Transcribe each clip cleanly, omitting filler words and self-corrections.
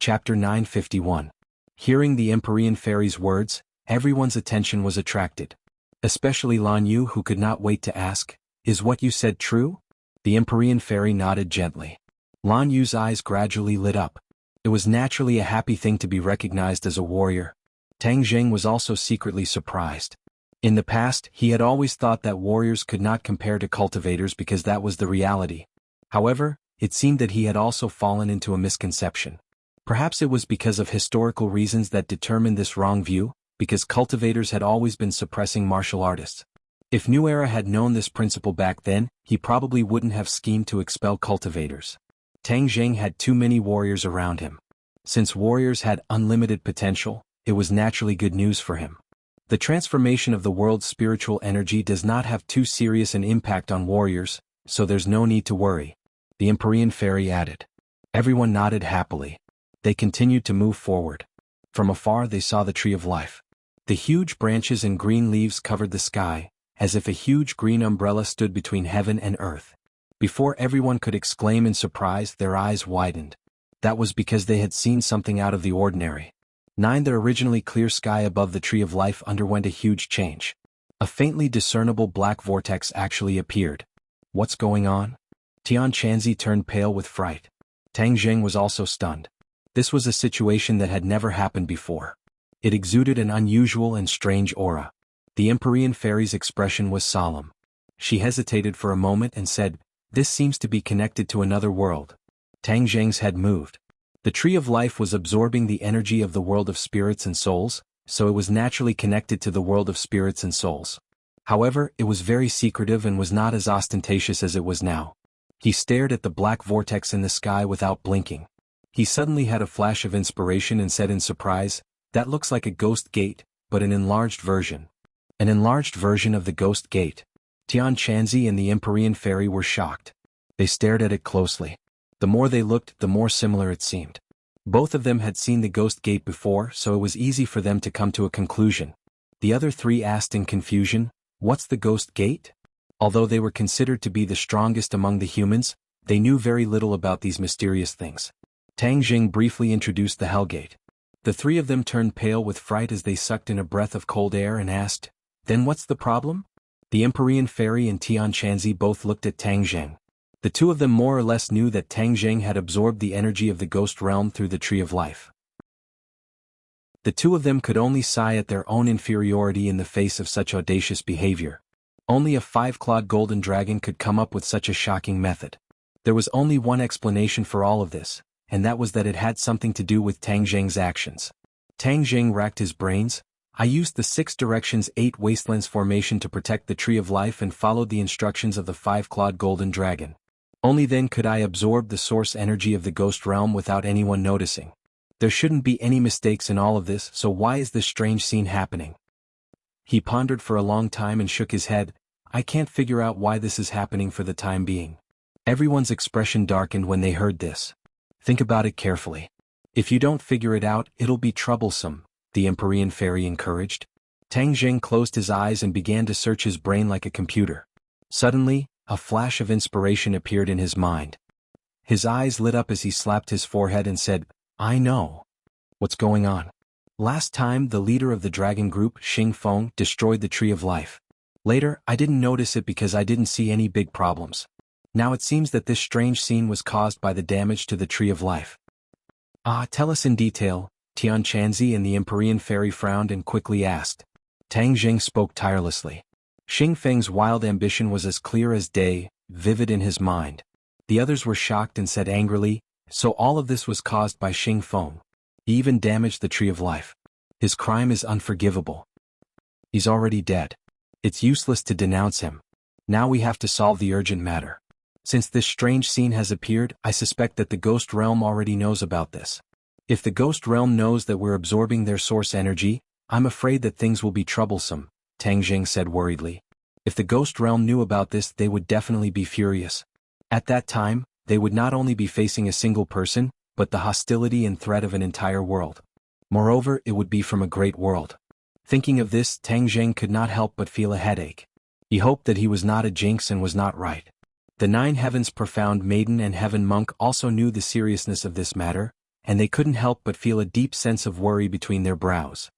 Chapter 951. Hearing the Empyrean fairy's words, everyone's attention was attracted. Especially Lan Yu, who could not wait to ask, "Is what you said true?" The Empyrean fairy nodded gently. Lan Yu's eyes gradually lit up. It was naturally a happy thing to be recognized as a warrior. Tang Jing was also secretly surprised. In the past, he had always thought that warriors could not compare to cultivators because that was the reality. However, it seemed that he had also fallen into a misconception. Perhaps it was because of historical reasons that determined this wrong view, because cultivators had always been suppressing martial artists. If New Era had known this principle back then, he probably wouldn't have schemed to expel cultivators. Tang Jing had too many warriors around him. Since warriors had unlimited potential, it was naturally good news for him. The transformation of the world's spiritual energy does not have too serious an impact on warriors, so there's no need to worry, the Empyrean fairy added. Everyone nodded happily. They continued to move forward. From afar they saw the tree of life. The huge branches and green leaves covered the sky, as if a huge green umbrella stood between heaven and earth. Before everyone could exclaim in surprise, their eyes widened. That was because they had seen something out of the ordinary. The originally clear sky above the tree of life underwent a huge change. A faintly discernible black vortex actually appeared. What's going on? Tian Chanzi turned pale with fright. Tang Jing was also stunned. This was a situation that had never happened before. It exuded an unusual and strange aura. The Empyrean fairy's expression was solemn. She hesitated for a moment and said, "This seems to be connected to another world." Tang Jing's head moved. The tree of life was absorbing the energy of the world of spirits and souls, so it was naturally connected to the world of spirits and souls. However, it was very secretive and was not as ostentatious as it was now. He stared at the black vortex in the sky without blinking. He suddenly had a flash of inspiration and said in surprise, "That looks like a ghost gate, but an enlarged version." An enlarged version of the ghost gate. Tian Chanzi and the Empyrean fairy were shocked. They stared at it closely. The more they looked, the more similar it seemed. Both of them had seen the ghost gate before, so it was easy for them to come to a conclusion. The other three asked in confusion, "What's the ghost gate?" Although they were considered to be the strongest among the humans, they knew very little about these mysterious things. Tang Jing briefly introduced the Hellgate. The three of them turned pale with fright as they sucked in a breath of cold air and asked, "Then what's the problem?" The Empyrean fairy and Tian Chanzi both looked at Tang Jing. The two of them more or less knew that Tang Jing had absorbed the energy of the ghost realm through the tree of life. The two of them could only sigh at their own inferiority in the face of such audacious behavior. Only a five-clawed golden dragon could come up with such a shocking method. There was only one explanation for all of this, and that was that it had something to do with Tang Jing's actions. Tang Jing racked his brains. "I used the 6 directions 8 wastelands formation to protect the tree of life and followed the instructions of the five-clawed golden dragon. Only then could I absorb the source energy of the ghost realm without anyone noticing. There shouldn't be any mistakes in all of this, so why is this strange scene happening?" He pondered for a long time and shook his head. "I can't figure out why this is happening for the time being." Everyone's expression darkened when they heard this. "Think about it carefully. If you don't figure it out, it'll be troublesome," the Empyrean fairy encouraged. Tang Jing closed his eyes and began to search his brain like a computer. Suddenly, a flash of inspiration appeared in his mind. His eyes lit up as he slapped his forehead and said, "I know. What's going on? Last time the leader of the dragon group, Xing Feng, destroyed the tree of life. Later, I didn't notice it because I didn't see any big problems. Now it seems that this strange scene was caused by the damage to the tree of life." Tell us in detail." Tian Chanzi and the Empyrean fairy frowned and quickly asked. Tang Jing spoke tirelessly. Xing Feng's wild ambition was as clear as day, vivid in his mind. The others were shocked and said angrily, "So all of this was caused by Xing Feng. He even damaged the tree of life. His crime is unforgivable. He's already dead. It's useless to denounce him. Now we have to solve the urgent matter. Since this strange scene has appeared, I suspect that the ghost realm already knows about this. If the ghost realm knows that we're absorbing their source energy, I'm afraid that things will be troublesome," Tang Jing said worriedly. "If the ghost realm knew about this, they would definitely be furious. At that time, they would not only be facing a single person, but the hostility and threat of an entire world. Moreover, it would be from a great world." Thinking of this, Tang Jing could not help but feel a headache. He hoped that he was not a jinx and was not right. The 9 Heavens Profound Maiden and Heaven Monk also knew the seriousness of this matter. and they couldn't help but feel a deep sense of worry between their brows.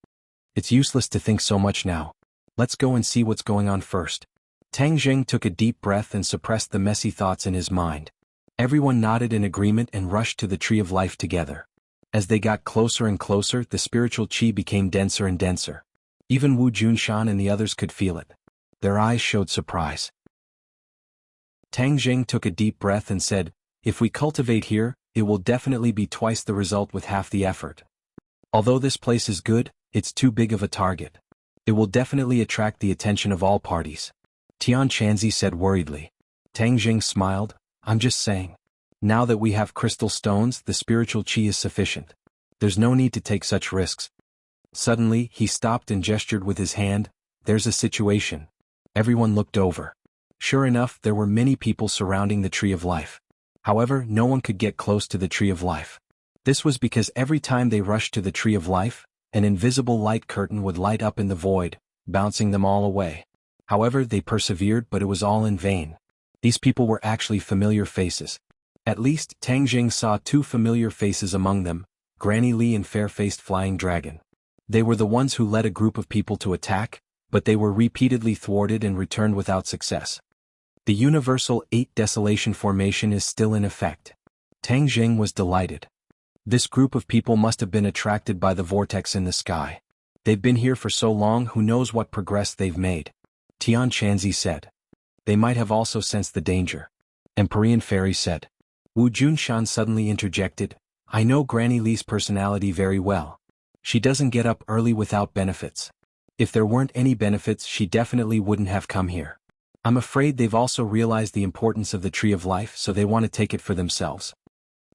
It's useless to think so much now. Let's go and see what's going on first. Tang Jing took a deep breath and suppressed the messy thoughts in his mind. Everyone nodded in agreement and rushed to the Tree of Life together. As they got closer and closer, the spiritual qi became denser and denser. Even Wu Junshan and the others could feel it. Their eyes showed surprise. Tang Jing took a deep breath and said, "If we cultivate here, it will definitely be twice the result with half the effort. Although this place is good, it's too big of a target. It will definitely attract the attention of all parties." Tian Chanzi said worriedly. Tang Jing smiled, "I'm just saying. Now that we have crystal stones, the spiritual qi is sufficient. There's no need to take such risks." Suddenly, he stopped and gestured with his hand, "There's a situation." Everyone looked over. Sure enough, there were many people surrounding the Tree of Life. However, no one could get close to the Tree of Life. This was because every time they rushed to the Tree of Life, an invisible light curtain would light up in the void, bouncing them all away. However, they persevered, but it was all in vain. These people were actually familiar faces. At least, Tang Jing saw two familiar faces among them, Granny Li and Fair-Faced Flying Dragon. They were the ones who led a group of people to attack, but they were repeatedly thwarted and returned without success. The Universal 8 Desolation Formation is still in effect. Tang Jing was delighted. This group of people must have been attracted by the vortex in the sky. They've been here for so long, who knows what progress they've made. Tian Chanzi said. They might have also sensed the danger. Empyrean Fairy said. Wu Junshan suddenly interjected, "I know Granny Li's personality very well. She doesn't get up early without benefits. If there weren't any benefits, she definitely wouldn't have come here. I'm afraid they've also realized the importance of the Tree of Life, so they want to take it for themselves."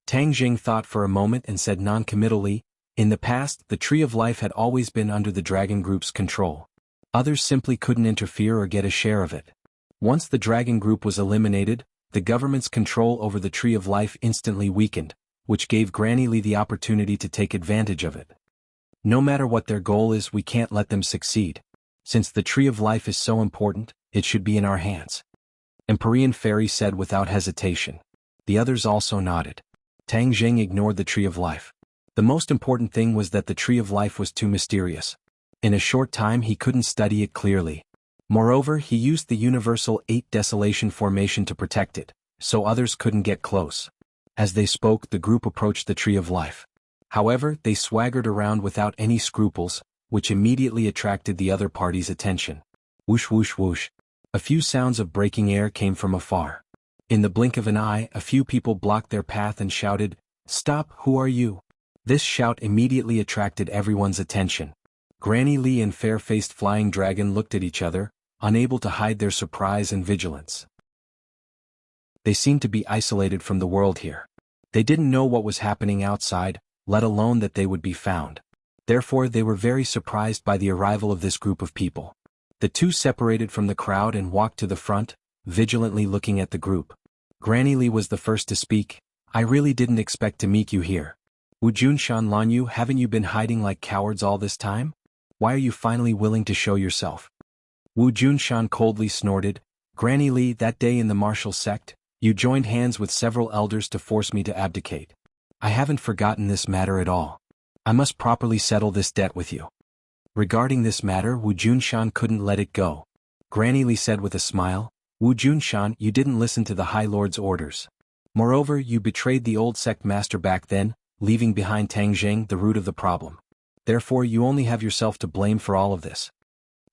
Tang Jing thought for a moment and said non-committally, "In the past, the Tree of Life had always been under the Dragon Group's control. Others simply couldn't interfere or get a share of it. Once the Dragon Group was eliminated, the government's control over the Tree of Life instantly weakened, which gave Granny Li the opportunity to take advantage of it. No matter what their goal is, we can't let them succeed. Since the Tree of Life is so important, it should be in our hands." Empyrean Fairy said without hesitation. The others also nodded. Tang Jing ignored the Tree of Life. The most important thing was that the Tree of Life was too mysterious. In a short time he couldn't study it clearly. Moreover, he used the Universal 8 Desolation Formation to protect it, so others couldn't get close. As they spoke, the group approached the Tree of Life. However, they swaggered around without any scruples, which immediately attracted the other party's attention. Whoosh whoosh whoosh. A few sounds of breaking air came from afar. In the blink of an eye, a few people blocked their path and shouted, "Stop, who are you?" This shout immediately attracted everyone's attention. Granny Li and Fair-Faced Flying Dragon looked at each other, unable to hide their surprise and vigilance. They seemed to be isolated from the world here. They didn't know what was happening outside, let alone that they would be found. Therefore, they were very surprised by the arrival of this group of people. The two separated from the crowd and walked to the front, vigilantly looking at the group. Granny Li was the first to speak. "I really didn't expect to meet you here. Wu Junshan Lanyu, haven't you been hiding like cowards all this time? Why are you finally willing to show yourself?" Wu Junshan coldly snorted, "Granny Li, that day in the martial sect, you joined hands with several elders to force me to abdicate. I haven't forgotten this matter at all. I must properly settle this debt with you." Regarding this matter, Wu Junshan couldn't let it go. Granny Li said with a smile, "Wu Junshan, you didn't listen to the High Lord's orders. Moreover, you betrayed the old sect master back then, leaving behind Tang Jing, the root of the problem. Therefore, you only have yourself to blame for all of this."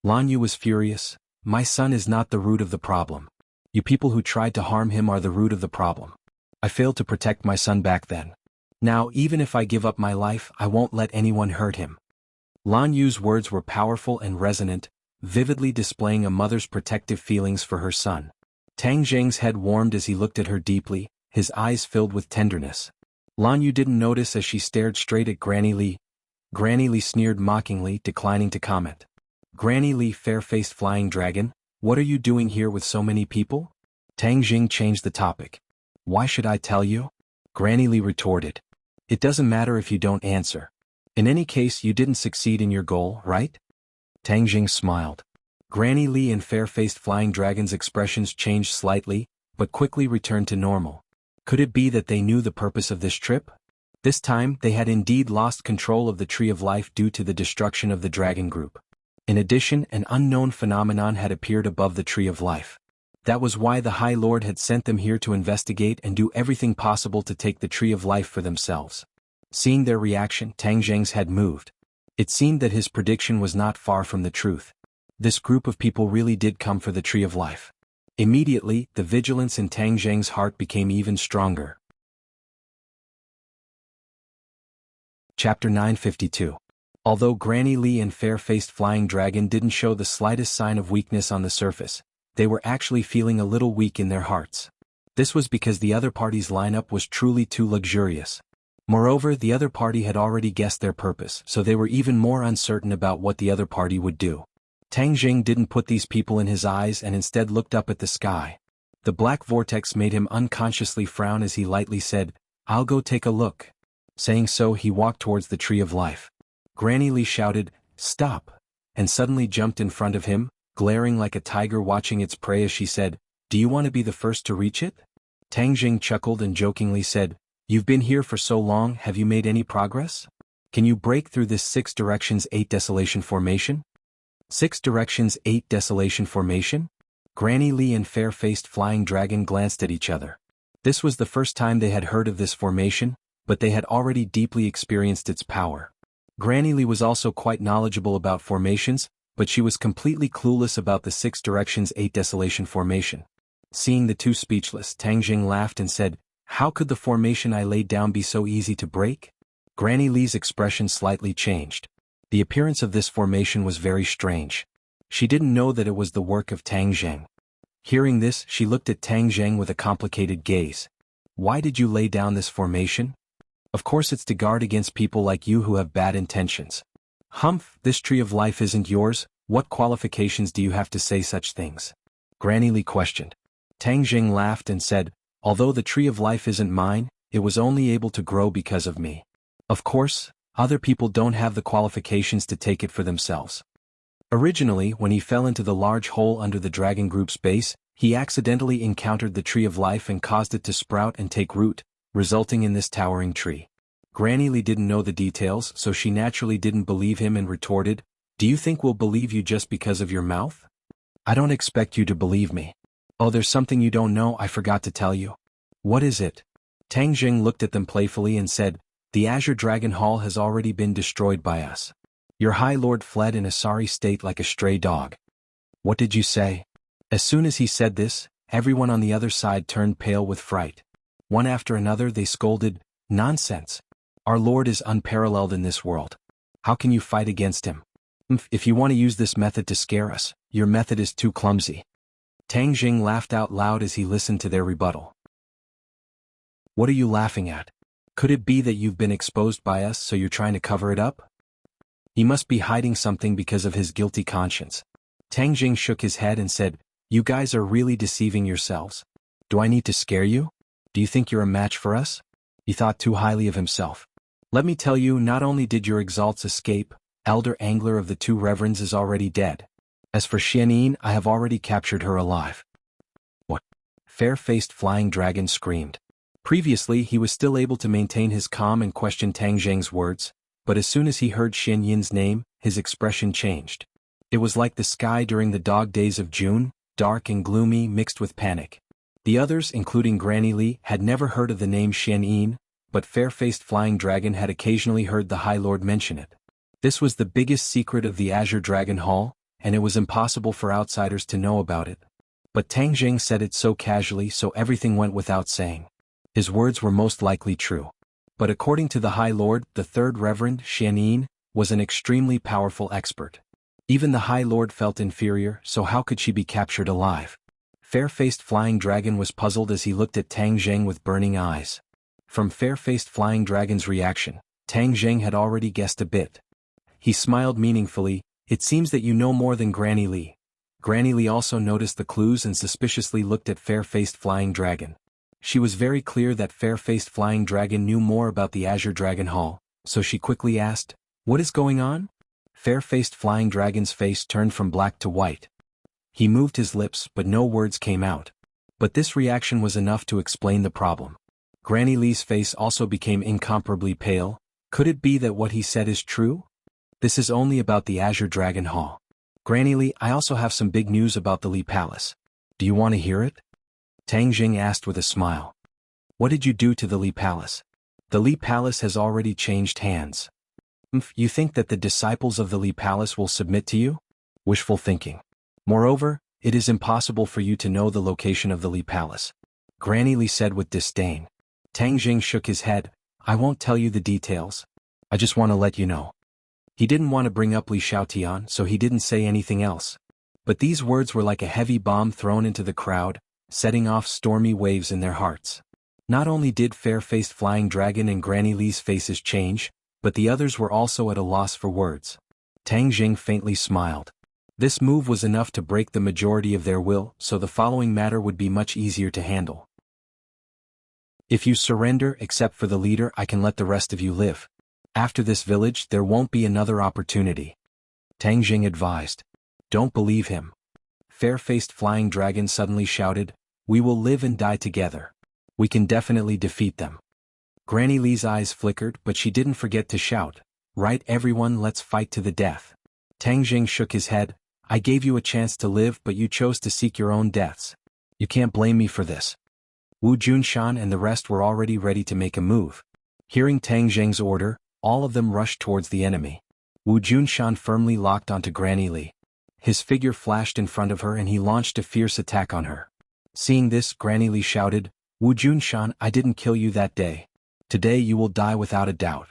Lan Yu was furious. "My son is not the root of the problem. You people who tried to harm him are the root of the problem. I failed to protect my son back then. Now, even if I give up my life, I won't let anyone hurt him." Lan Yu's words were powerful and resonant, vividly displaying a mother's protective feelings for her son. Tang Jing's head warmed as he looked at her deeply, his eyes filled with tenderness. Lan Yu didn't notice as she stared straight at Granny Li. Granny Li sneered mockingly, declining to comment. "Granny Li, Fair-Faced Flying Dragon, what are you doing here with so many people?" Tang Jing changed the topic. "Why should I tell you?" Granny Li retorted. "It doesn't matter if you don't answer. In any case, you didn't succeed in your goal, right?" Tang Jing smiled. Granny Li and Fair-Faced Flying Dragon's expressions changed slightly, but quickly returned to normal. Could it be that they knew the purpose of this trip? This time, they had indeed lost control of the Tree of Life due to the destruction of the dragon group. In addition, an unknown phenomenon had appeared above the Tree of Life. That was why the High Lord had sent them here to investigate and do everything possible to take the Tree of Life for themselves. Seeing their reaction, Tang Zheng's head moved. It seemed that his prediction was not far from the truth. This group of people really did come for the Tree of Life. Immediately, the vigilance in Tang Zheng's heart became even stronger. Chapter 952. Although Granny Lee and Fair-Faced Flying Dragon didn't show the slightest sign of weakness on the surface, they were actually feeling a little weak in their hearts. This was because the other party's lineup was truly too luxurious. Moreover, the other party had already guessed their purpose, so they were even more uncertain about what the other party would do. Tang Zheng didn't put these people in his eyes and instead looked up at the sky. The black vortex made him unconsciously frown as he lightly said, "I'll go take a look." Saying so, he walked towards the Tree of Life. Granny Lee shouted, "Stop!" and suddenly jumped in front of him, glaring like a tiger watching its prey as she said, "Do you want to be the first to reach it?" Tang Zheng chuckled and jokingly said, "You've been here for so long, have you made any progress? Can you break through this 6 directions 8 desolation formation?" 6 directions 8 desolation formation? Granny Lee and Fair-Faced Flying Dragon glanced at each other. This was the first time they had heard of this formation, but they had already deeply experienced its power. Granny Lee was also quite knowledgeable about formations, but she was completely clueless about the 6 directions 8 desolation formation. Seeing the two speechless, Tang Zheng laughed and said, "How could the formation I laid down be so easy to break?" Granny Lee's expression slightly changed. The appearance of this formation was very strange. She didn't know that it was the work of Tang Zheng. Hearing this, she looked at Tang Zheng with a complicated gaze. "Why did you lay down this formation?" "Of course it's to guard against people like you who have bad intentions." "Humph, this Tree of Life isn't yours, what qualifications do you have to say such things?" Granny Lee questioned. Tang Zheng laughed and said, "Although the Tree of Life isn't mine, it was only able to grow because of me. Of course, other people don't have the qualifications to take it for themselves." Originally, when he fell into the large hole under the dragon group's base, he accidentally encountered the Tree of Life and caused it to sprout and take root, resulting in this towering tree. Granny Lee didn't know the details, so she naturally didn't believe him and retorted, "Do you think we'll believe you just because of your mouth? I don't expect you to believe me. Oh, there's something you don't know I forgot to tell you." "What is it?" Tang Zheng looked at them playfully and said, "The Azure Dragon Hall has already been destroyed by us. Your High Lord fled in a sorry state like a stray dog." "What did you say?" As soon as he said this, everyone on the other side turned pale with fright. One after another they scolded, "Nonsense! Our Lord is unparalleled in this world. How can you fight against him? If you want to use this method to scare us, your method is too clumsy." Tang Zheng laughed out loud as he listened to their rebuttal. "What are you laughing at? Could it be that you've been exposed by us so you're trying to cover it up?" "He must be hiding something because of his guilty conscience." Tang Zheng shook his head and said, "You guys are really deceiving yourselves. Do I need to scare you? Do you think you're a match for us?" He thought too highly of himself. "Let me tell you, not only did your exalts escape, Elder Angler of the Two Reverends is already dead. As for Xianyin, I have already captured her alive." "What?" Fair-Faced Flying Dragon screamed. Previously he was still able to maintain his calm and question Tang Zheng's words, but as soon as he heard Xianyin's name, his expression changed. It was like the sky during the dog days of June, dark and gloomy mixed with panic. The others, including Granny Lee, had never heard of the name Xianyin, but Fair-Faced Flying Dragon had occasionally heard the High Lord mention it. This was the biggest secret of the Azure Dragon Hall, and it was impossible for outsiders to know about it. But Tang Zheng said it so casually, so everything went without saying. His words were most likely true. But according to the High Lord, the Third Reverend, Xianyin, was an extremely powerful expert. Even the High Lord felt inferior, so how could she be captured alive? Fair-Faced Flying Dragon was puzzled as he looked at Tang Zheng with burning eyes. From Fair-Faced Flying Dragon's reaction, Tang Zheng had already guessed a bit. He smiled meaningfully, "It seems that you know more than Granny Lee." Granny Lee also noticed the clues and suspiciously looked at Fair-Faced Flying Dragon. She was very clear that Fair-Faced Flying Dragon knew more about the Azure Dragon Hall, so she quickly asked, "What is going on?" Fair-Faced Flying Dragon's face turned from black to white. He moved his lips but no words came out. But this reaction was enough to explain the problem. Granny Lee's face also became incomparably pale. Could it be that what he said is true? This is only about the Azure Dragon Hall. Granny Lee, I also have some big news about the Lee Palace. Do you want to hear it? Tang Jing asked with a smile. What did you do to the Lee Palace? The Lee Palace has already changed hands. You think that the disciples of the Lee Palace will submit to you? Wishful thinking. Moreover, it is impossible for you to know the location of the Lee Palace. Granny Lee said with disdain. Tang Jing shook his head. I won't tell you the details. I just want to let you know. He didn't want to bring up Li Xiaotian, so he didn't say anything else. But these words were like a heavy bomb thrown into the crowd, setting off stormy waves in their hearts. Not only did fair-faced Flying Dragon and Granny Lee's faces change, but the others were also at a loss for words. Tang Jing faintly smiled. This move was enough to break the majority of their will, so the following matter would be much easier to handle. If you surrender except for the leader, I can let the rest of you live. After this village, there won't be another opportunity. Tang Jing advised. Don't believe him. Fair-faced Flying Dragon suddenly shouted, We will live and die together. We can definitely defeat them. Granny Lee's eyes flickered, but she didn't forget to shout, Right everyone, let's fight to the death. Tang Jing shook his head. I gave you a chance to live, but you chose to seek your own deaths. You can't blame me for this. Wu Junshan and the rest were already ready to make a move. Hearing Tang Jing's order, all of them rushed towards the enemy. Wu Junshan firmly locked onto Granny Lee. His figure flashed in front of her and he launched a fierce attack on her. Seeing this, Granny Lee shouted, Wu Junshan, I didn't kill you that day. Today you will die without a doubt.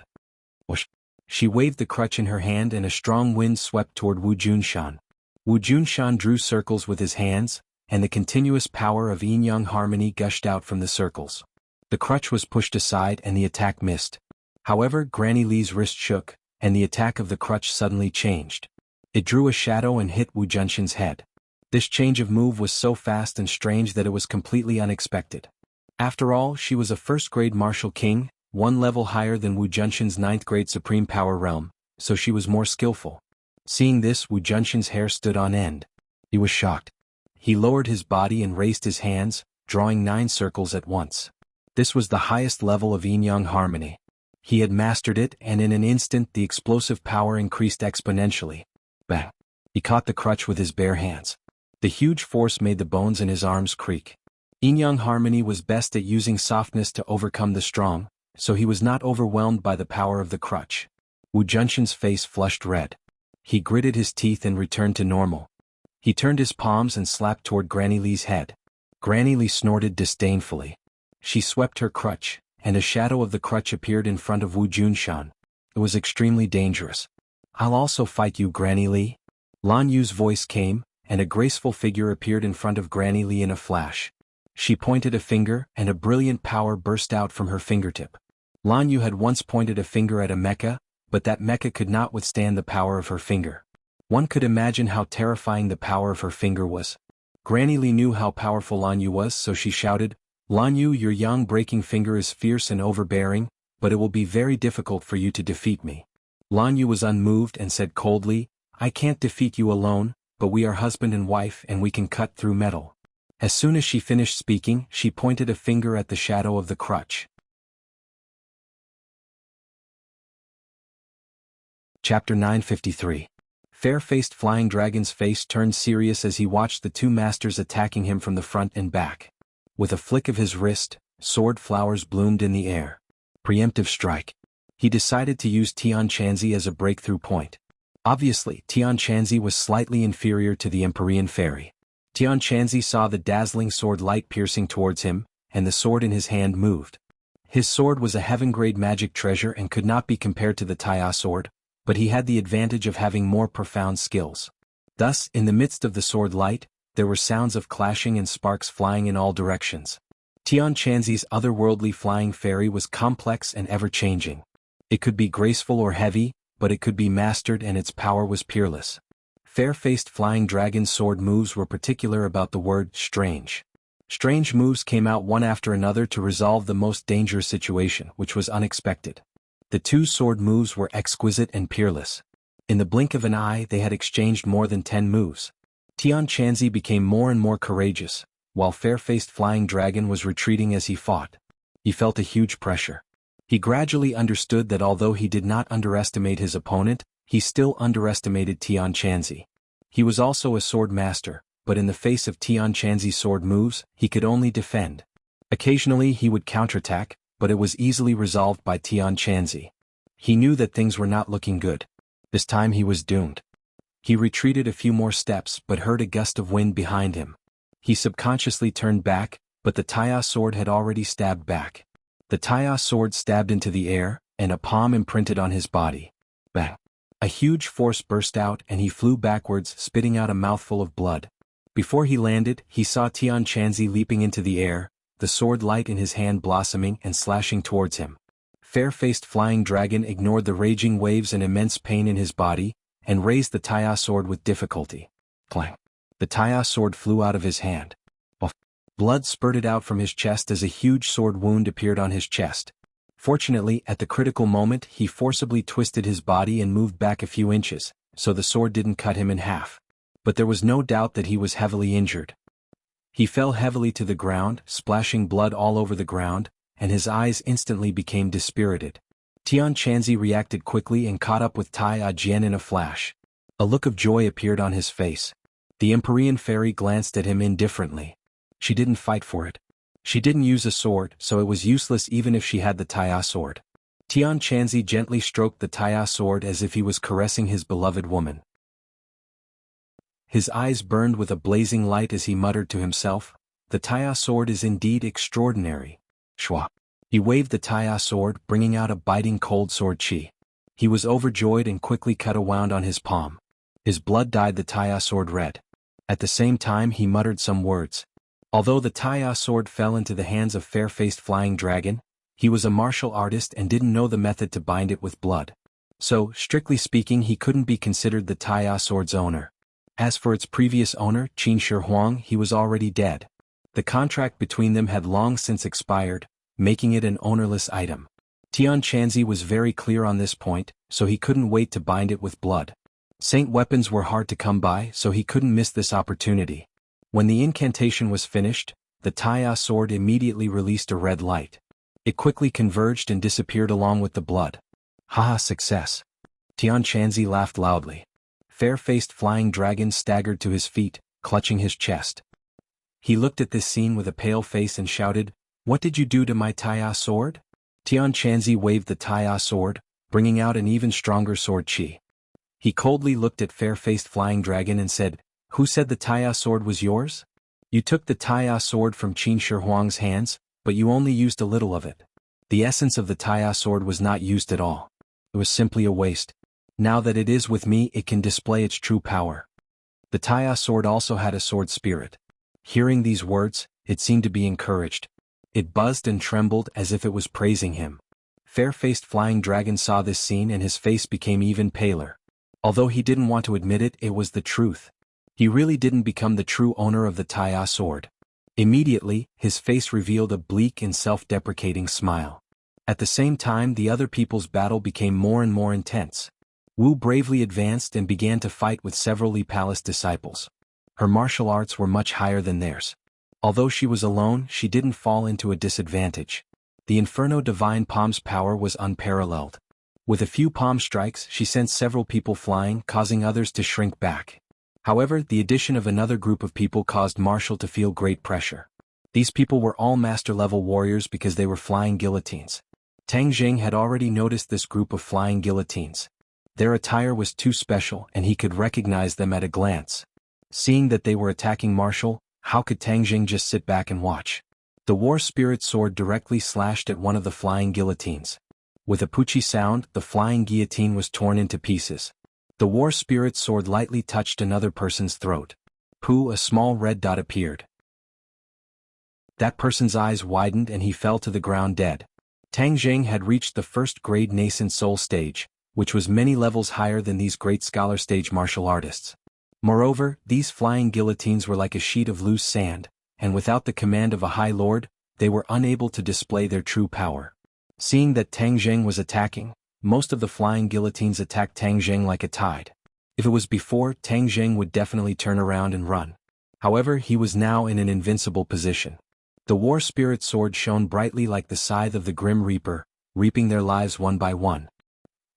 Whoosh. She waved the crutch in her hand and a strong wind swept toward Wu Junshan. Wu Junshan drew circles with his hands, and the continuous power of yin-yang harmony gushed out from the circles. The crutch was pushed aside and the attack missed. However, Granny Lee's wrist shook, and the attack of the crutch suddenly changed. It drew a shadow and hit Wu Junshan's head. This change of move was so fast and strange that it was completely unexpected. After all, she was a first-grade martial king, one level higher than Wu Junshan's 9th-grade supreme power realm, so she was more skillful. Seeing this, Wu Junshan's hair stood on end. He was shocked. He lowered his body and raised his hands, drawing 9 circles at once. This was the highest level of yin-yang harmony. He had mastered it, and in an instant the explosive power increased exponentially. Bang! He caught the crutch with his bare hands. The huge force made the bones in his arms creak. Yin-yang harmony was best at using softness to overcome the strong, so he was not overwhelmed by the power of the crutch. Wu Junshan's face flushed red. He gritted his teeth and returned to normal. He turned his palms and slapped toward Granny Lee's head. Granny Lee snorted disdainfully. She swept her crutch, and a shadow of the crutch appeared in front of Wu Junshan. It was extremely dangerous. I'll also fight you, Granny Lee. Lan Yu's voice came, and a graceful figure appeared in front of Granny Lee in a flash. She pointed a finger, and a brilliant power burst out from her fingertip. Lan Yu had once pointed a finger at a mecha, but that mecha could not withstand the power of her finger. One could imagine how terrifying the power of her finger was. Granny Lee knew how powerful Lan Yu was, so she shouted, Lan Yu, your young breaking finger is fierce and overbearing, but it will be very difficult for you to defeat me. Lan Yu was unmoved and said coldly, I can't defeat you alone, but we are husband and wife and we can cut through metal. As soon as she finished speaking, she pointed a finger at the shadow of the crutch. Chapter 953. Fair-faced Flying Dragon's face turned serious as he watched the two masters attacking him from the front and back. With a flick of his wrist, sword flowers bloomed in the air. Preemptive strike. He decided to use Tian Chanzi as a breakthrough point. Obviously, Tian Chanzi was slightly inferior to the Empyrean Fairy. Tian Chanzi saw the dazzling sword light piercing towards him, and the sword in his hand moved. His sword was a heaven-grade magic treasure and could not be compared to the Taiya sword, but he had the advantage of having more profound skills. Thus, in the midst of the sword light, there were sounds of clashing and sparks flying in all directions. Tian Chanzi's otherworldly flying fairy was complex and ever-changing. It could be graceful or heavy, but it could be mastered and its power was peerless. Fair-faced Flying Dragon's sword moves were particular about the word strange. Strange moves came out one after another to resolve the most dangerous situation, which was unexpected. The two sword moves were exquisite and peerless. In the blink of an eye they had exchanged more than 10 moves. Tian Chanzi became more and more courageous, while Fair-faced Flying Dragon was retreating as he fought. he felt a huge pressure. He gradually understood that although he did not underestimate his opponent, he still underestimated Tian Chanzi. He was also a sword master, but in the face of Tian Chanzi's sword moves, he could only defend. Occasionally he would counterattack, but it was easily resolved by Tian Chanzi. He knew that things were not looking good. This time he was doomed. He retreated a few more steps but heard a gust of wind behind him. He subconsciously turned back, but the Taya sword had already stabbed back. The Taya sword stabbed into the air, and a palm imprinted on his body. Bang! A huge force burst out and he flew backwards, spitting out a mouthful of blood. Before he landed, he saw Tian Chanzi leaping into the air, the sword light in his hand blossoming and slashing towards him. Fair-faced flying dragon ignored the raging waves and immense pain in his body, and raised the Taya sword with difficulty. Clang! The Taya sword flew out of his hand. Blood spurted out from his chest as a huge sword wound appeared on his chest. Fortunately, at the critical moment he forcibly twisted his body and moved back a few inches, so the sword didn't cut him in half. But there was no doubt that he was heavily injured. He fell heavily to the ground, splashing blood all over the ground, and his eyes instantly became dispirited. Tian Chanzi reacted quickly and caught up with Tai Jian in a flash. A look of joy appeared on his face. The Empyrean fairy glanced at him indifferently. She didn't fight for it. She didn't use a sword, so it was useless even if she had the Taya sword. Tian Chanzi gently stroked the Taya sword as if he was caressing his beloved woman. His eyes burned with a blazing light as he muttered to himself, "The Taya sword is indeed extraordinary." Shwa. He waved the Taya sword, bringing out a biting cold sword chi. He was overjoyed and quickly cut a wound on his palm. His blood dyed the Taya sword red. At the same time he muttered some words. Although the Taya sword fell into the hands of fair-faced flying dragon, he was a martial artist and didn't know the method to bind it with blood. So, strictly speaking, he couldn't be considered the Taya sword's owner. As for its previous owner, Qin Shi Huang, he was already dead. The contract between them had long since expired, making it an ownerless item. Tian Chanzi was very clear on this point, so he couldn't wait to bind it with blood. Saint weapons were hard to come by, so he couldn't miss this opportunity. When the incantation was finished, the Taya sword immediately released a red light. It quickly converged and disappeared along with the blood. Haha, success! Tian Chanzi laughed loudly. Fair-faced flying dragon staggered to his feet, clutching his chest. He looked at this scene with a pale face and shouted, "What did you do to my Taya sword?" Tian Chanzi waved the Taya sword, bringing out an even stronger sword chi. He coldly looked at fair-faced flying dragon and said, "Who said the Taya sword was yours? You took the Taya sword from Qin Shi Huang's hands, but you only used a little of it. The essence of the Taya sword was not used at all. It was simply a waste. Now that it is with me, it can display its true power." The Taya sword also had a sword spirit. Hearing these words, it seemed to be encouraged. It buzzed and trembled as if it was praising him. Fair-faced flying dragon saw this scene and his face became even paler. Although he didn't want to admit it, it was the truth. He really didn't become the true owner of the Taya sword. Immediately, his face revealed a bleak and self-deprecating smile. At the same time, the other people's battle became more and more intense. Wu bravely advanced and began to fight with several Li Palace disciples. Her martial arts were much higher than theirs. Although she was alone, she didn't fall into a disadvantage. The Inferno Divine Palm's power was unparalleled. With a few palm strikes, she sent several people flying, causing others to shrink back. However, the addition of another group of people caused Marshall to feel great pressure. These people were all master-level warriors because they were flying guillotines. Tang Jing had already noticed this group of flying guillotines. Their attire was too special and he could recognize them at a glance. Seeing that they were attacking Marshall, how could Tang Jing just sit back and watch? The War Spirit sword directly slashed at one of the flying guillotines. With a poochie sound, the flying guillotine was torn into pieces. The War Spirit sword lightly touched another person's throat. Pooh, a small red dot appeared. That person's eyes widened and he fell to the ground dead. Tang Jing had reached the first-grade nascent soul stage, which was many levels higher than these great scholar stage martial artists. Moreover, these flying guillotines were like a sheet of loose sand, and without the command of a High Lord, they were unable to display their true power. Seeing that Tang Jing was attacking, most of the flying guillotines attacked Tang Jing like a tide. If it was before, Tang Jing would definitely turn around and run. However, he was now in an invincible position. The war spirit sword shone brightly like the scythe of the grim reaper, reaping their lives one by one.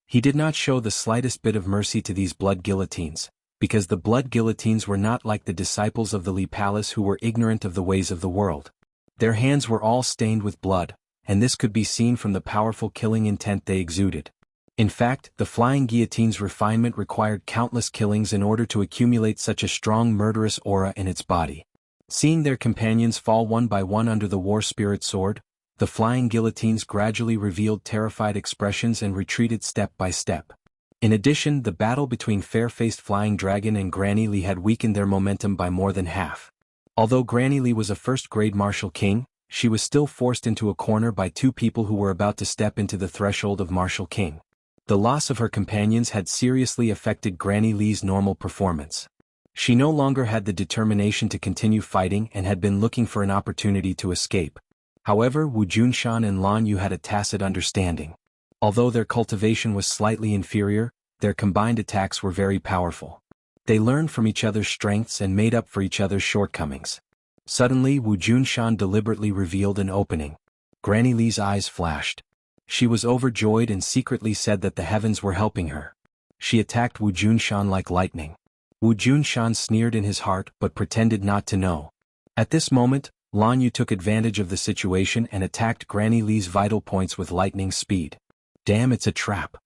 He did not show the slightest bit of mercy to these blood guillotines, because the blood guillotines were not like the disciples of the Li Palace who were ignorant of the ways of the world. Their hands were all stained with blood, and this could be seen from the powerful killing intent they exuded. In fact, the flying guillotine's refinement required countless killings in order to accumulate such a strong murderous aura in its body. Seeing their companions fall one by one under the war spirit sword, the flying guillotines gradually revealed terrified expressions and retreated step by step. In addition, the battle between fair-faced Flying Dragon and Granny Li had weakened their momentum by more than half. Although Granny Li was a first-grade martial king, she was still forced into a corner by two people who were about to step into the threshold of martial king. The loss of her companions had seriously affected Granny Li's normal performance. She no longer had the determination to continue fighting and had been looking for an opportunity to escape. However, Wu Junshan and Lan Yu had a tacit understanding. Although their cultivation was slightly inferior, their combined attacks were very powerful. They learned from each other's strengths and made up for each other's shortcomings. Suddenly, Wu Junshan deliberately revealed an opening. Granny Li's eyes flashed. She was overjoyed and secretly said that the heavens were helping her. She attacked Wu Junshan like lightning. Wu Junshan sneered in his heart but pretended not to know. At this moment, Lan Yu took advantage of the situation and attacked Granny Li's vital points with lightning speed. Damn, it's a trap.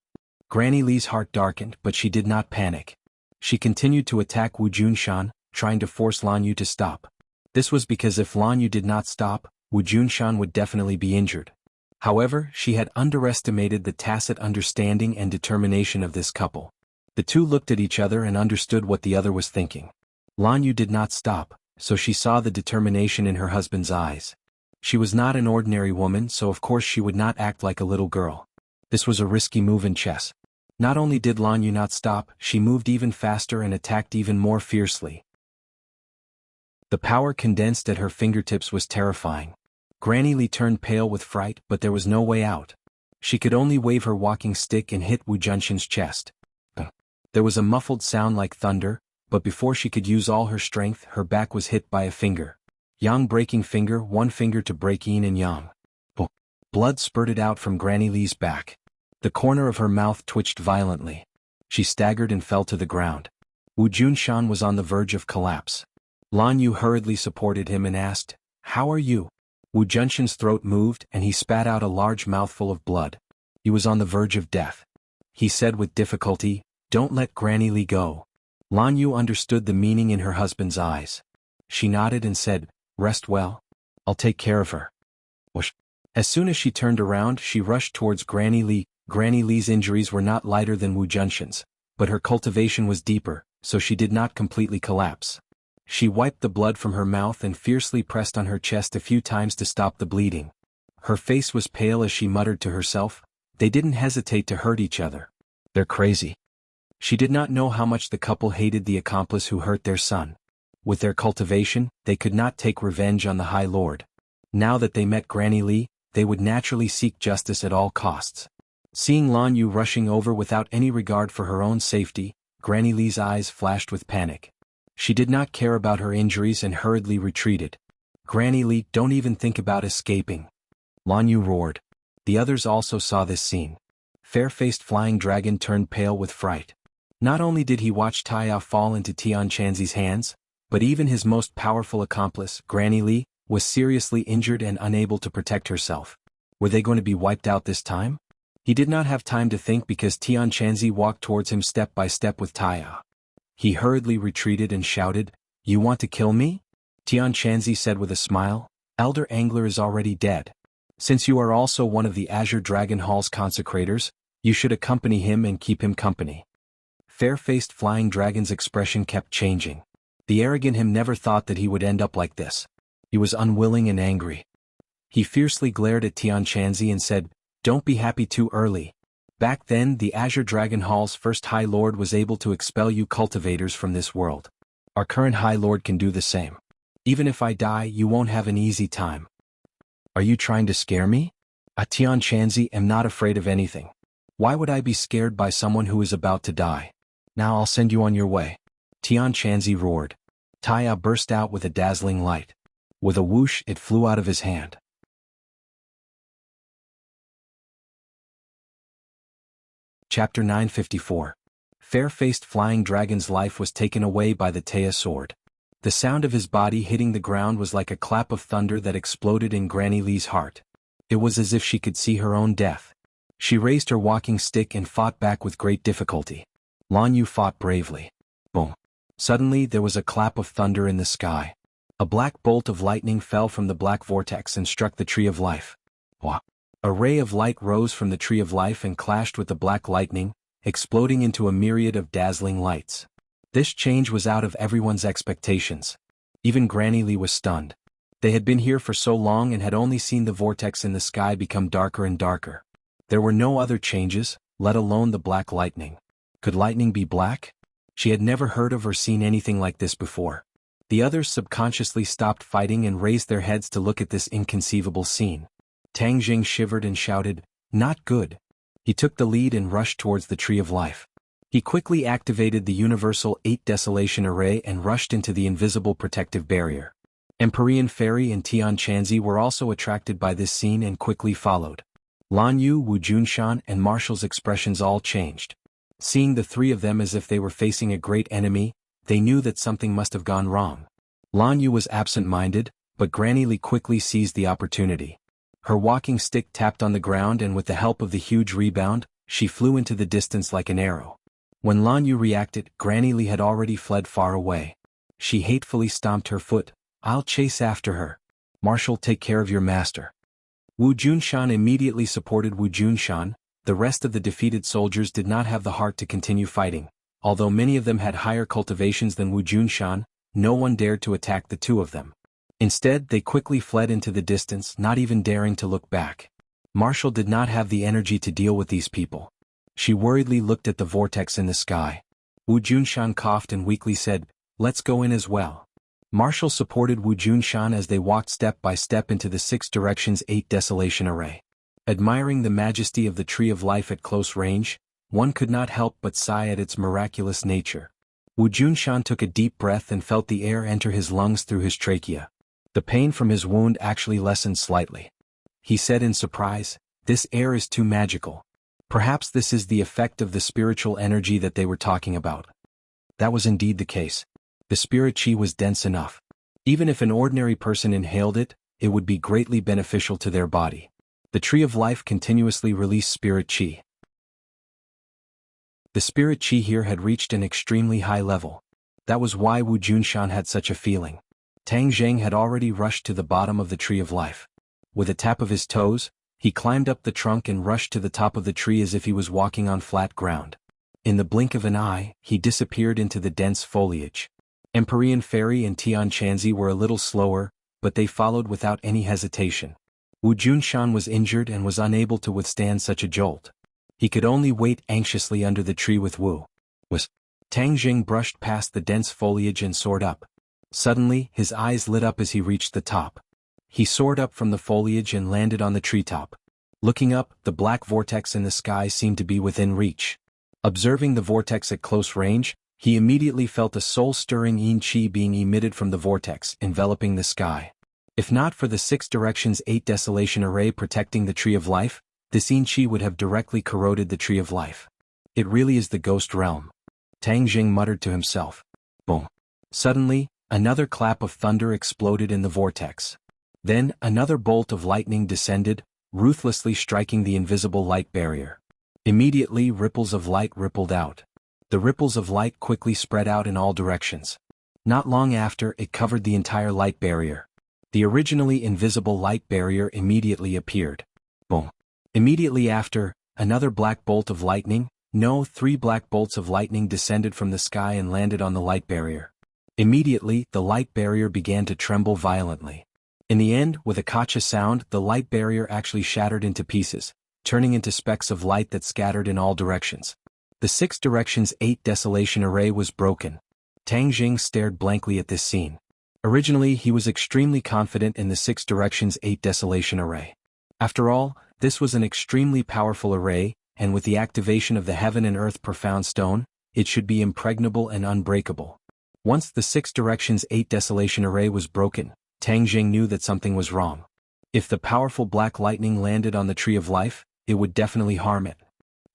Granny Li's heart darkened, but she did not panic. She continued to attack Wu Junshan, trying to force Lan Yu to stop. This was because if Lan Yu did not stop, Wu Junshan would definitely be injured. However, she had underestimated the tacit understanding and determination of this couple. The two looked at each other and understood what the other was thinking. Lan Yu did not stop, so she saw the determination in her husband's eyes. She was not an ordinary woman, so of course she would not act like a little girl. This was a risky move in chess. Not only did Lan Yu not stop, she moved even faster and attacked even more fiercely. The power condensed at her fingertips was terrifying. Granny Li turned pale with fright, but there was no way out. She could only wave her walking stick and hit Wu Junshan's chest. There was a muffled sound like thunder, but before she could use all her strength, her back was hit by a finger. Yang breaking finger, one finger to break yin and yang. Blood spurted out from Granny Li's back. The corner of her mouth twitched violently. She staggered and fell to the ground. Wu Junshan was on the verge of collapse. Lan Yu hurriedly supported him and asked, "How are you?" Wu Junshan's throat moved and he spat out a large mouthful of blood. He was on the verge of death. He said with difficulty, "Don't let Granny Li go." Lan Yu understood the meaning in her husband's eyes. She nodded and said, "Rest well. I'll take care of her." Whoosh. As soon as she turned around, she rushed towards Granny Li. Granny Li's injuries were not lighter than Wu Junshan's, but her cultivation was deeper, so she did not completely collapse. She wiped the blood from her mouth and fiercely pressed on her chest a few times to stop the bleeding. Her face was pale as she muttered to herself, "They didn't hesitate to hurt each other. They're crazy." She did not know how much the couple hated the accomplice who hurt their son. With their cultivation, they could not take revenge on the High Lord. Now that they met Granny Li, they would naturally seek justice at all costs. Seeing Lan Yu rushing over without any regard for her own safety, Granny Li's eyes flashed with panic. She did not care about her injuries and hurriedly retreated. "Granny Li, don't even think about escaping." Lan Yu roared. The others also saw this scene. Fair-faced Flying Dragon turned pale with fright. Not only did he watch Taya fall into Tian Chanzi's hands, but even his most powerful accomplice, Granny Li, was seriously injured and unable to protect herself. Were they going to be wiped out this time? He did not have time to think because Tian Chanzi walked towards him step by step with Taya. He hurriedly retreated and shouted, "You want to kill me?" Tian Chanzi said with a smile, "Elder Angler is already dead. Since you are also one of the Azure Dragon Hall's consecrators, you should accompany him and keep him company." Fair-faced Flying Dragon's expression kept changing. The arrogant him never thought that he would end up like this. He was unwilling and angry. He fiercely glared at Tian Chanzi and said, "Don't be happy too early. Back then, the Azure Dragon Hall's first High Lord was able to expel you cultivators from this world. Our current High Lord can do the same. Even if I die, you won't have an easy time." "Are you trying to scare me?" Tian Chanzi, am not afraid of anything. Why would I be scared by someone who is about to die? Now I'll send you on your way." Tian Chanzi roared. Taya burst out with a dazzling light. With a whoosh, it flew out of his hand. Chapter 954. Fair-faced flying dragon's life was taken away by the Taya sword. The sound of his body hitting the ground was like a clap of thunder that exploded in Granny Lee's heart. It was as if she could see her own death. She raised her walking stick and fought back with great difficulty. Lan Yu fought bravely. Boom. Suddenly there was a clap of thunder in the sky. A black bolt of lightning fell from the black vortex and struck the Tree of Life. Wah! A ray of light rose from the Tree of Life and clashed with the black lightning, exploding into a myriad of dazzling lights. This change was out of everyone's expectations. Even Granny Lee was stunned. They had been here for so long and had only seen the vortex in the sky become darker and darker. There were no other changes, let alone the black lightning. Could lightning be black? She had never heard of or seen anything like this before. The others subconsciously stopped fighting and raised their heads to look at this inconceivable scene. Tang Jing shivered and shouted, "Not good." He took the lead and rushed towards the Tree of Life. He quickly activated the Universal 8 Desolation Array and rushed into the invisible protective barrier. Empyrean Fairy and Tian Chanzi were also attracted by this scene and quickly followed. Lan Yu, Wu Junshan, and Marshall's expressions all changed. Seeing the three of them as if they were facing a great enemy, they knew that something must have gone wrong. Lan Yu was absent-minded, but Granny Lee quickly seized the opportunity. Her walking stick tapped on the ground and with the help of the huge rebound, she flew into the distance like an arrow. When Lan Yu reacted, Granny Lee had already fled far away. She hatefully stomped her foot. "I'll chase after her. Marshall, take care of your master." Wu Junshan immediately supported Wu Junshan. The rest of the defeated soldiers did not have the heart to continue fighting. Although many of them had higher cultivations than Wu Junshan, no one dared to attack the two of them. Instead, they quickly fled into the distance, not even daring to look back. Marshall did not have the energy to deal with these people. She worriedly looked at the vortex in the sky. Wu Junshan coughed and weakly said, "Let's go in as well." Marshall supported Wu Junshan as they walked step by step into the 6 Directions 8 Desolation Array. Admiring the majesty of the Tree of Life at close range, one could not help but sigh at its miraculous nature. Wu Junshan took a deep breath and felt the air enter his lungs through his trachea. The pain from his wound actually lessened slightly. He said in surprise, "This air is too magical. Perhaps this is the effect of the spiritual energy that they were talking about." That was indeed the case. The spirit chi was dense enough. Even if an ordinary person inhaled it, it would be greatly beneficial to their body. The Tree of Life continuously released spirit chi. The spirit chi here had reached an extremely high level. That was why Wu Junshan had such a feeling. Tang Zheng had already rushed to the bottom of the Tree of Life. With a tap of his toes, he climbed up the trunk and rushed to the top of the tree as if he was walking on flat ground. In the blink of an eye, he disappeared into the dense foliage. Empyrean Fairy and Tian Chanzi were a little slower, but they followed without any hesitation. Wu Junshan was injured and was unable to withstand such a jolt. He could only wait anxiously under the tree with Wu. Tang Jing brushed past the dense foliage and soared up. Suddenly, his eyes lit up as he reached the top. He soared up from the foliage and landed on the treetop. Looking up, the black vortex in the sky seemed to be within reach. Observing the vortex at close range, he immediately felt a soul-stirring yin qi being emitted from the vortex, enveloping the sky. If not for the 6 Directions 8 Desolation Array protecting the Tree of Life, this yin qi would have directly corroded the Tree of Life. It really is the ghost realm. Tang Jing muttered to himself. Boom. Suddenly, another clap of thunder exploded in the vortex. Then, another bolt of lightning descended, ruthlessly striking the invisible light barrier. Immediately, ripples of light rippled out. The ripples of light quickly spread out in all directions. Not long after, it covered the entire light barrier. The originally invisible light barrier immediately appeared. Boom. Immediately after, another black bolt of lightning, 3 black bolts of lightning descended from the sky and landed on the light barrier. Immediately, the light barrier began to tremble violently. In the end, with a kacha sound, the light barrier actually shattered into pieces, turning into specks of light that scattered in all directions. The 6 Directions 8 Desolation Array was broken. Tang Jing stared blankly at this scene. Originally, he was extremely confident in the 6 Directions 8 Desolation Array. After all, this was an extremely powerful array, and with the activation of the Heaven and Earth Profound Stone, it should be impregnable and unbreakable. Once the 6 Directions 8 Desolation Array was broken, Tang Jing knew that something was wrong. If the powerful black lightning landed on the tree of life, it would definitely harm it.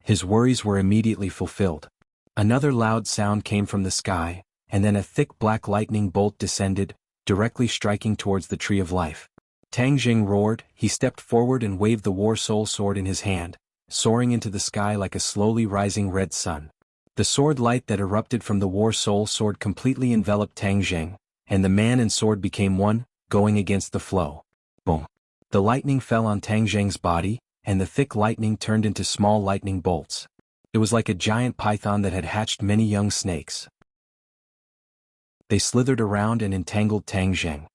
His worries were immediately fulfilled. Another loud sound came from the sky, and then a thick black lightning bolt descended, directly striking towards the tree of life. Tang Jing roared. He stepped forward and waved the War Soul sword in his hand, soaring into the sky like a slowly rising red sun. The sword light that erupted from the War Soul sword completely enveloped Tang Jing, and the man and sword became one, going against the flow. Boom! The lightning fell on Tang Jing's body, and the thick lightning turned into small lightning bolts. It was like a giant python that had hatched many young snakes. They slithered around and entangled Tang Jing.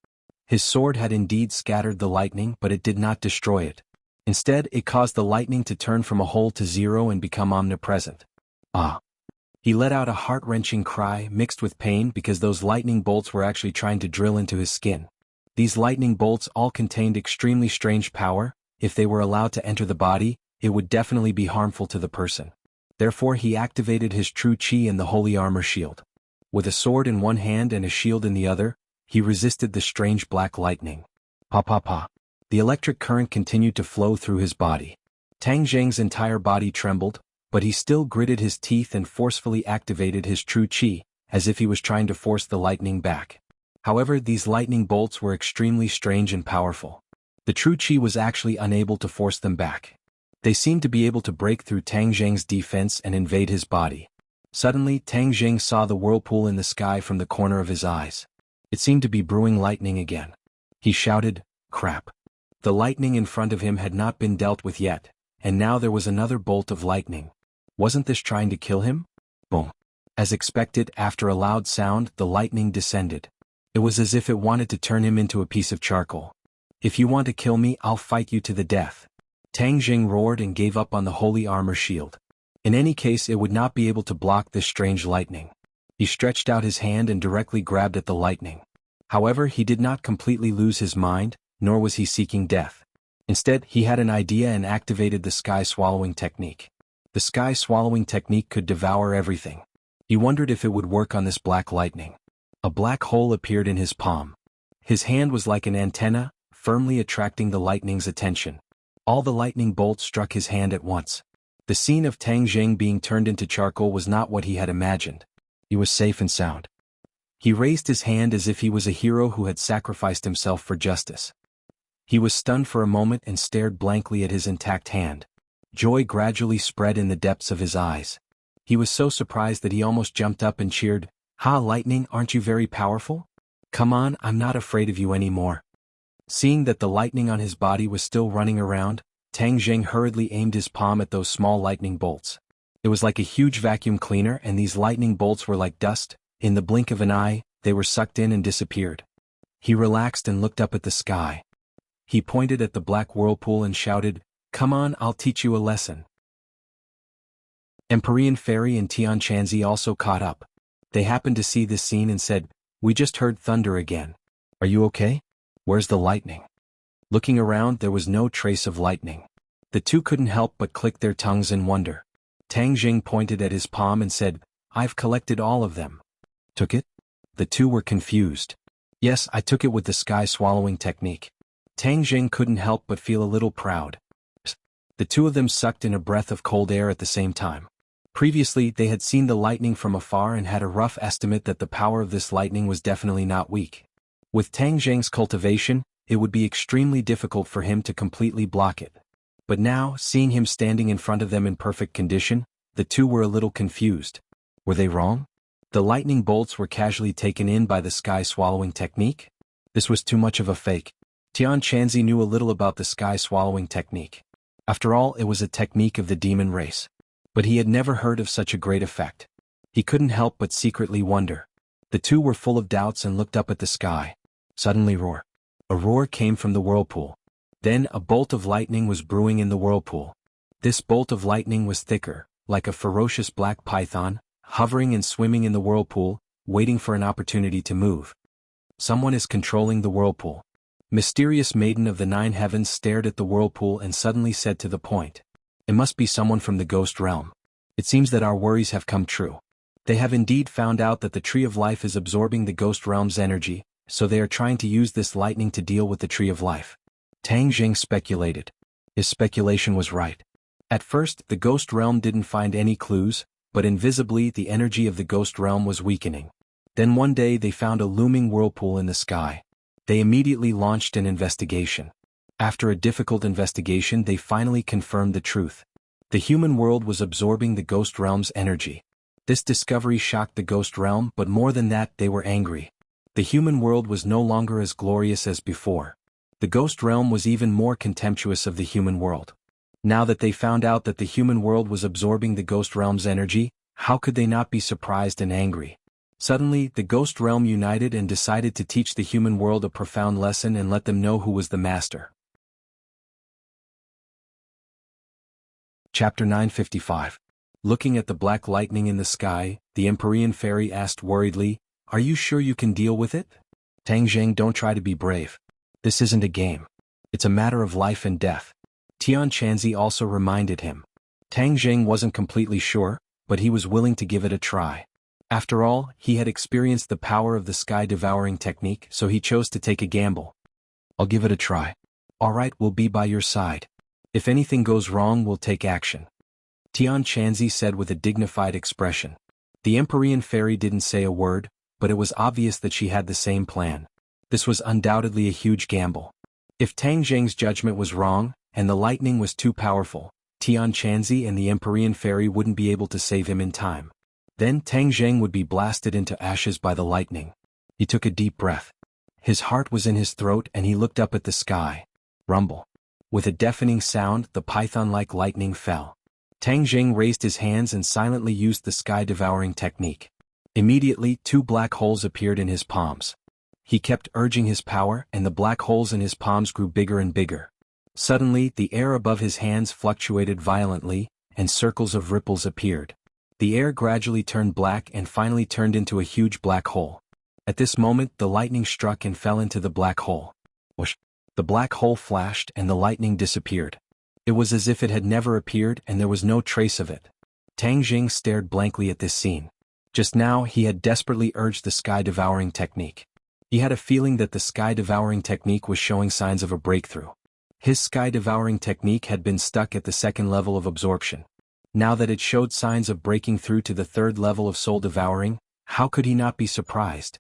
His sword had indeed scattered the lightning, but it did not destroy it. Instead, it caused the lightning to turn from a whole to zero and become omnipresent. Ah! He let out a heart-wrenching cry mixed with pain because those lightning bolts were actually trying to drill into his skin. These lightning bolts all contained extremely strange power. If they were allowed to enter the body, it would definitely be harmful to the person. Therefore he activated his true chi and the holy armor shield. With a sword in one hand and a shield in the other, he resisted the strange black lightning. Pa pa pa. The electric current continued to flow through his body. Tang Jing's entire body trembled, but he still gritted his teeth and forcefully activated his true chi, as if he was trying to force the lightning back. However, these lightning bolts were extremely strange and powerful. The true chi was actually unable to force them back. They seemed to be able to break through Tang Jing's defense and invade his body. Suddenly, Tang Jing saw the whirlpool in the sky from the corner of his eyes. It seemed to be brewing lightning again. He shouted, "Crap!" The lightning in front of him had not been dealt with yet, and now there was another bolt of lightning. Wasn't this trying to kill him? Boom! As expected, after a loud sound, the lightning descended. It was as if it wanted to turn him into a piece of charcoal. "If you want to kill me, I'll fight you to the death." Tang Jing roared and gave up on the holy armor shield. In any case, it would not be able to block this strange lightning. He stretched out his hand and directly grabbed at the lightning. However, he did not completely lose his mind, nor was he seeking death. Instead, he had an idea and activated the sky-swallowing technique. The sky-swallowing technique could devour everything. He wondered if it would work on this black lightning. A black hole appeared in his palm. His hand was like an antenna, firmly attracting the lightning's attention. All the lightning bolts struck his hand at once. The scene of Tang Jing being turned into charcoal was not what he had imagined. He was safe and sound. He raised his hand as if he was a hero who had sacrificed himself for justice. He was stunned for a moment and stared blankly at his intact hand. Joy gradually spread in the depths of his eyes. He was so surprised that he almost jumped up and cheered, "Ha, lightning, aren't you very powerful? Come on, I'm not afraid of you anymore." Seeing that the lightning on his body was still running around, Tang Jing hurriedly aimed his palm at those small lightning bolts. It was like a huge vacuum cleaner, and these lightning bolts were like dust. In the blink of an eye, they were sucked in and disappeared. He relaxed and looked up at the sky. He pointed at the black whirlpool and shouted, "Come on, I'll teach you a lesson." Empyrean Fairy and Tian Chanzi also caught up. They happened to see this scene and said, "We just heard thunder again. Are you okay? Where's the lightning?" Looking around, there was no trace of lightning. The two couldn't help but click their tongues in wonder. Tang Jing pointed at his palm and said, "I've collected all of them." "Took it?" The two were confused. "Yes, I took it with the sky-swallowing technique." Tang Jing couldn't help but feel a little proud. The two of them sucked in a breath of cold air at the same time. Previously, they had seen the lightning from afar and had a rough estimate that the power of this lightning was definitely not weak. With Tang Jing's cultivation, it would be extremely difficult for him to completely block it. But now, seeing him standing in front of them in perfect condition, the two were a little confused. Were they wrong? The lightning bolts were casually taken in by the sky-swallowing technique? This was too much of a fake. Tian Chanzi knew a little about the sky-swallowing technique. After all, it was a technique of the demon race. But he had never heard of such a great effect. He couldn't help but secretly wonder. The two were full of doubts and looked up at the sky. Suddenly roar. A roar came from the whirlpool. Then a bolt of lightning was brewing in the whirlpool. This bolt of lightning was thicker, like a ferocious black python, hovering and swimming in the whirlpool, waiting for an opportunity to move. Someone is controlling the whirlpool. Mysterious Maiden of the Nine Heavens stared at the whirlpool and suddenly said to the point, "It must be someone from the ghost realm. It seems that our worries have come true. They have indeed found out that the Tree of Life is absorbing the ghost realm's energy, so they are trying to use this lightning to deal with the Tree of Life. Tang Jing speculated. His speculation was right. At first, the ghost realm didn't find any clues, but invisibly the energy of the ghost realm was weakening. Then one day they found a looming whirlpool in the sky. They immediately launched an investigation. After a difficult investigation, they finally confirmed the truth. The human world was absorbing the ghost realm's energy. This discovery shocked the ghost realm, but more than that, they were angry. The human world was no longer as glorious as before. The ghost realm was even more contemptuous of the human world. Now that they found out that the human world was absorbing the ghost realm's energy, how could they not be surprised and angry? Suddenly, the ghost realm united and decided to teach the human world a profound lesson and let them know who was the master. Chapter 955. Looking at the black lightning in the sky, the Empyrean fairy asked worriedly, "Are you sure you can deal with it?" Tang Jing, don't try to be brave. This isn't a game. It's a matter of life and death. Tian Chanzi also reminded him. Tang Jing wasn't completely sure, but he was willing to give it a try. After all, he had experienced the power of the sky-devouring technique, so he chose to take a gamble. I'll give it a try. All right, we'll be by your side. If anything goes wrong, we'll take action. Tian Chanzi said with a dignified expression. The Empyrean fairy didn't say a word, but it was obvious that she had the same plan. This was undoubtedly a huge gamble. If Tang Jing's judgment was wrong, and the lightning was too powerful, Tian Chanzi and the Empyrean fairy wouldn't be able to save him in time. Then Tang Jing would be blasted into ashes by the lightning. He took a deep breath. His heart was in his throat and he looked up at the sky. Rumble. With a deafening sound, the python-like lightning fell. Tang Jing raised his hands and silently used the sky-devouring technique. Immediately, 2 black holes appeared in his palms. He kept urging his power, and the black holes in his palms grew bigger and bigger. Suddenly, the air above his hands fluctuated violently, and circles of ripples appeared. The air gradually turned black and finally turned into a huge black hole. At this moment, the lightning struck and fell into the black hole. Whoosh! The black hole flashed and the lightning disappeared. It was as if it had never appeared and there was no trace of it. Tang Jing stared blankly at this scene. Just now, he had desperately urged the sky-devouring technique. He had a feeling that the sky-devouring technique was showing signs of a breakthrough. His sky-devouring technique had been stuck at the 2nd level of absorption. Now that it showed signs of breaking through to the 3rd level of soul-devouring, how could he not be surprised?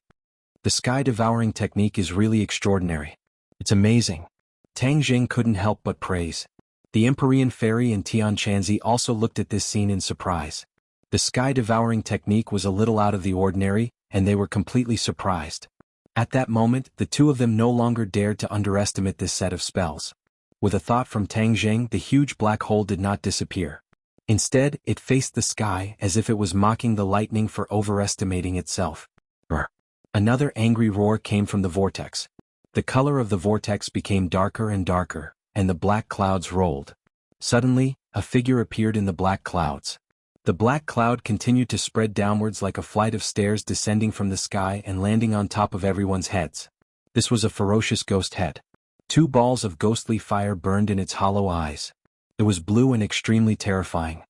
The sky-devouring technique is really extraordinary. It's amazing. Tang Jing couldn't help but praise. The Empyrean fairy and Tian Chanzi also looked at this scene in surprise. The sky-devouring technique was a little out of the ordinary, and they were completely surprised. At that moment, the two of them no longer dared to underestimate this set of spells. With a thought from Tang Jing, the huge black hole did not disappear. Instead, it faced the sky as if it was mocking the lightning for overestimating itself. Brr. Another angry roar came from the vortex. The color of the vortex became darker and darker, and the black clouds rolled. Suddenly, a figure appeared in the black clouds. The black cloud continued to spread downwards like a flight of stairs descending from the sky and landing on top of everyone's heads. This was a ferocious ghost head. 2 balls of ghostly fire burned in its hollow eyes. It was blue and extremely terrifying.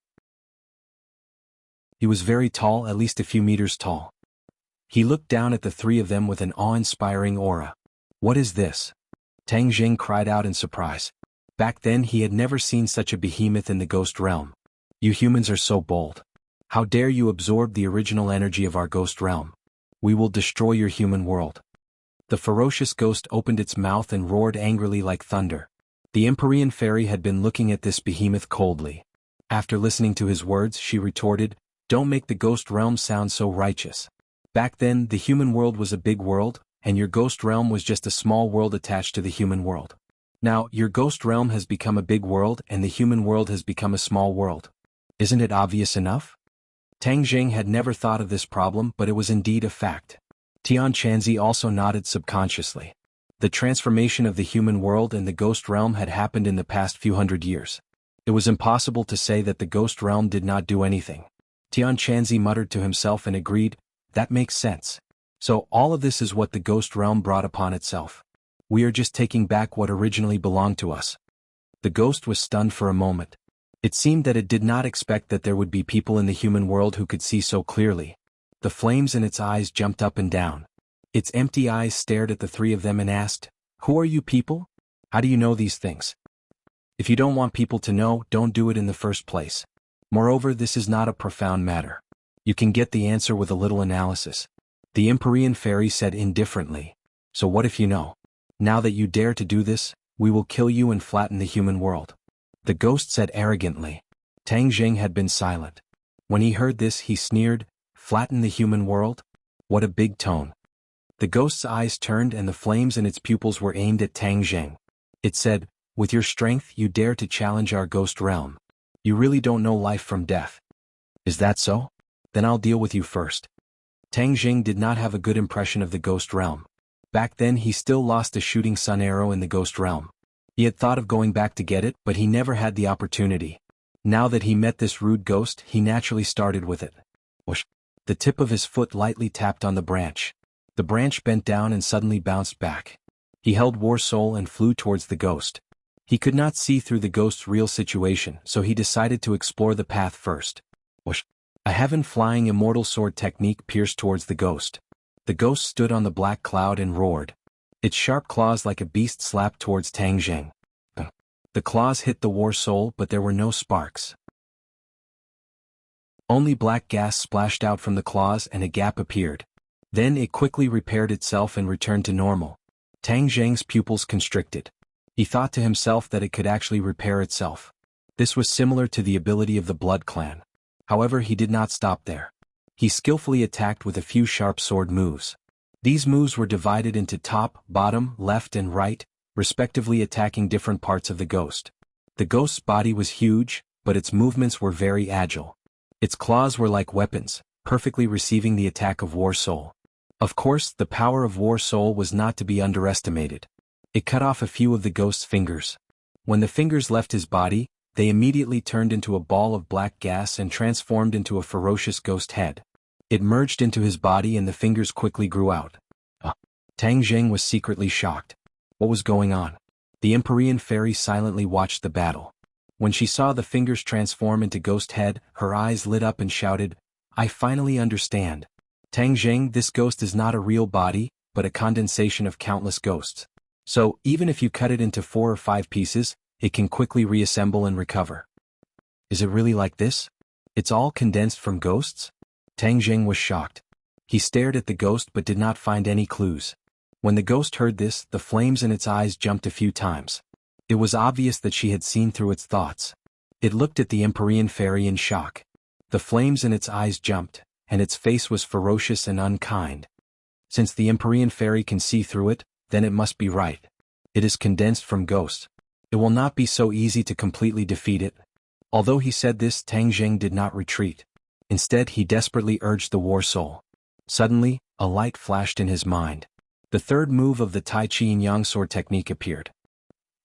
He was very tall, at least a few meters tall. He looked down at the 3 of them with an awe-inspiring aura. What is this? Tang Jing cried out in surprise. Back then he had never seen such a behemoth in the ghost realm. You humans are so bold. How dare you absorb the original energy of our ghost realm? We will destroy your human world. The ferocious ghost opened its mouth and roared angrily like thunder. The Empyrean fairy had been looking at this behemoth coldly. After listening to his words, she retorted, "Don't make the ghost realm sound so righteous. Back then, the human world was a big world, and your ghost realm was just a small world attached to the human world. Now, your ghost realm has become a big world and the human world has become a small world. Isn't it obvious enough?" Tang Jing had never thought of this problem, but it was indeed a fact. Tian Chanzi also nodded subconsciously. The transformation of the human world and the ghost realm had happened in the past few hundred years. It was impossible to say that the ghost realm did not do anything. Tian Chanzi muttered to himself and agreed, "That makes sense. So all of this is what the ghost realm brought upon itself. We are just taking back what originally belonged to us." The ghost was stunned for a moment. It seemed that it did not expect that there would be people in the human world who could see so clearly. The flames in its eyes jumped up and down. Its empty eyes stared at the three of them and asked, "Who are you people? How do you know these things? If you don't want people to know, don't do it in the first place. Moreover, this is not a profound matter. You can get the answer with a little analysis." The Empyrean fairy said indifferently, "So what if you know? Now that you dare to do this, we will kill you and flatten the human world." The ghost said arrogantly. Tang Jing had been silent. When he heard this, he sneered, "Flatten the human world? What a big tone." The ghost's eyes turned and the flames in its pupils were aimed at Tang Jing. It said, "With your strength you dare to challenge our ghost realm. You really don't know life from death. Is that so? Then I'll deal with you first." Tang Jing did not have a good impression of the ghost realm. Back then he still lost a shooting sun arrow in the ghost realm. He had thought of going back to get it, but he never had the opportunity. Now that he met this rude ghost, he naturally started with it. Whoosh! The tip of his foot lightly tapped on the branch. The branch bent down and suddenly bounced back. He held War Soul and flew towards the ghost. He could not see through the ghost's real situation, so he decided to explore the path first. Whoosh! A heaven-flying immortal sword technique pierced towards the ghost. The ghost stood on the black cloud and roared. Its sharp claws like a beast slapped towards Tang Jing. The claws hit the War Soul, but there were no sparks. Only black gas splashed out from the claws and a gap appeared. Then it quickly repaired itself and returned to normal. Tang Jing's pupils constricted. He thought to himself that it could actually repair itself. This was similar to the ability of the Blood Clan. However, he did not stop there. He skillfully attacked with a few sharp sword moves. These moves were divided into top, bottom, left and right, respectively attacking different parts of the ghost. The ghost's body was huge, but its movements were very agile. Its claws were like weapons, perfectly receiving the attack of War Soul. Of course, the power of War Soul was not to be underestimated. It cut off a few of the ghost's fingers. When the fingers left his body, they immediately turned into a ball of black gas and transformed into a ferocious ghost head. It merged into his body and the fingers quickly grew out. Tang Jing was secretly shocked. What was going on? The Empyrean fairy silently watched the battle. When she saw the fingers transform into ghost head, her eyes lit up and shouted, "I finally understand. Tang Jing, this ghost is not a real body, but a condensation of countless ghosts. So, even if you cut it into 4 or 5 pieces, it can quickly reassemble and recover." "Is it really like this? It's all condensed from ghosts?" Tang Jing was shocked. He stared at the ghost but did not find any clues. When the ghost heard this, the flames in its eyes jumped a few times. It was obvious that she had seen through its thoughts. It looked at the Empyrean fairy in shock. The flames in its eyes jumped, and its face was ferocious and unkind. Since the Empyrean fairy can see through it, then it must be right. It is condensed from ghosts. It will not be so easy to completely defeat it. Although he said this, Tang Jing did not retreat. Instead, he desperately urged the War Soul. Suddenly, a light flashed in his mind. The third move of the Tai Chi Yin-Yang sword technique appeared.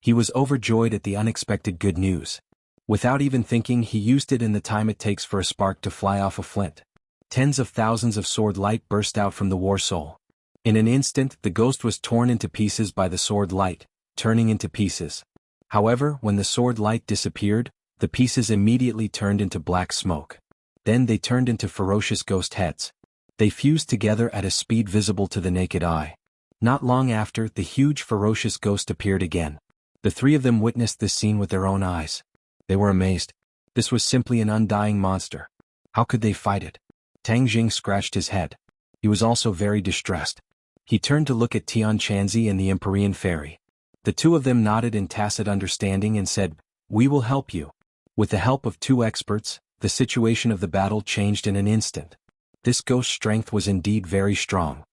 He was overjoyed at the unexpected good news. Without even thinking, he used it in the time it takes for a spark to fly off a flint. Tens of thousands of sword light burst out from the War Soul. In an instant, the ghost was torn into pieces by the sword light, turning into pieces. However, when the sword light disappeared, the pieces immediately turned into black smoke. Then they turned into ferocious ghost heads. They fused together at a speed visible to the naked eye. Not long after, the huge ferocious ghost appeared again. The three of them witnessed this scene with their own eyes. They were amazed. This was simply an undying monster. How could they fight it? Tang Jing scratched his head. He was also very distressed. He turned to look at Tian Chanzi and the Empyrean fairy. The two of them nodded in tacit understanding and said, "We will help you." With the help of 2 experts, the situation of the battle changed in an instant. This ghost's strength was indeed very strong.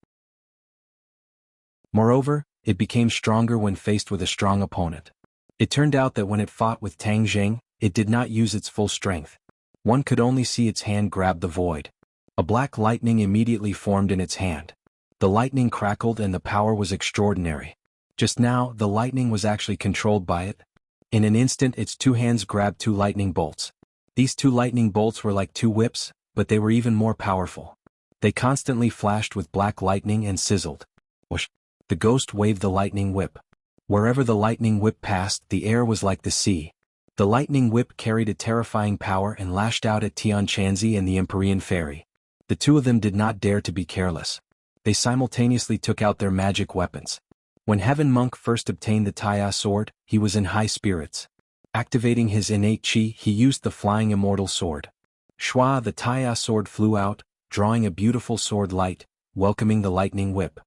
Moreover, it became stronger when faced with a strong opponent. It turned out that when it fought with Tang Jing, it did not use its full strength. One could only see its hand grab the void. A black lightning immediately formed in its hand. The lightning crackled and the power was extraordinary. Just now, the lightning was actually controlled by it. In an instant, its 2 hands grabbed 2 lightning bolts. These 2 lightning bolts were like 2 whips, but they were even more powerful. They constantly flashed with black lightning and sizzled. Whoosh! The ghost waved the lightning whip. Wherever the lightning whip passed, the air was like the sea. The lightning whip carried a terrifying power and lashed out at Tian Chanzi and the Empyrean fairy. The two of them did not dare to be careless. They simultaneously took out their magic weapons. When Heaven Monk first obtained the Taya sword, he was in high spirits. Activating his innate chi, he used the flying immortal sword. Shua, the Taya sword flew out, drawing a beautiful sword light, welcoming the lightning whip.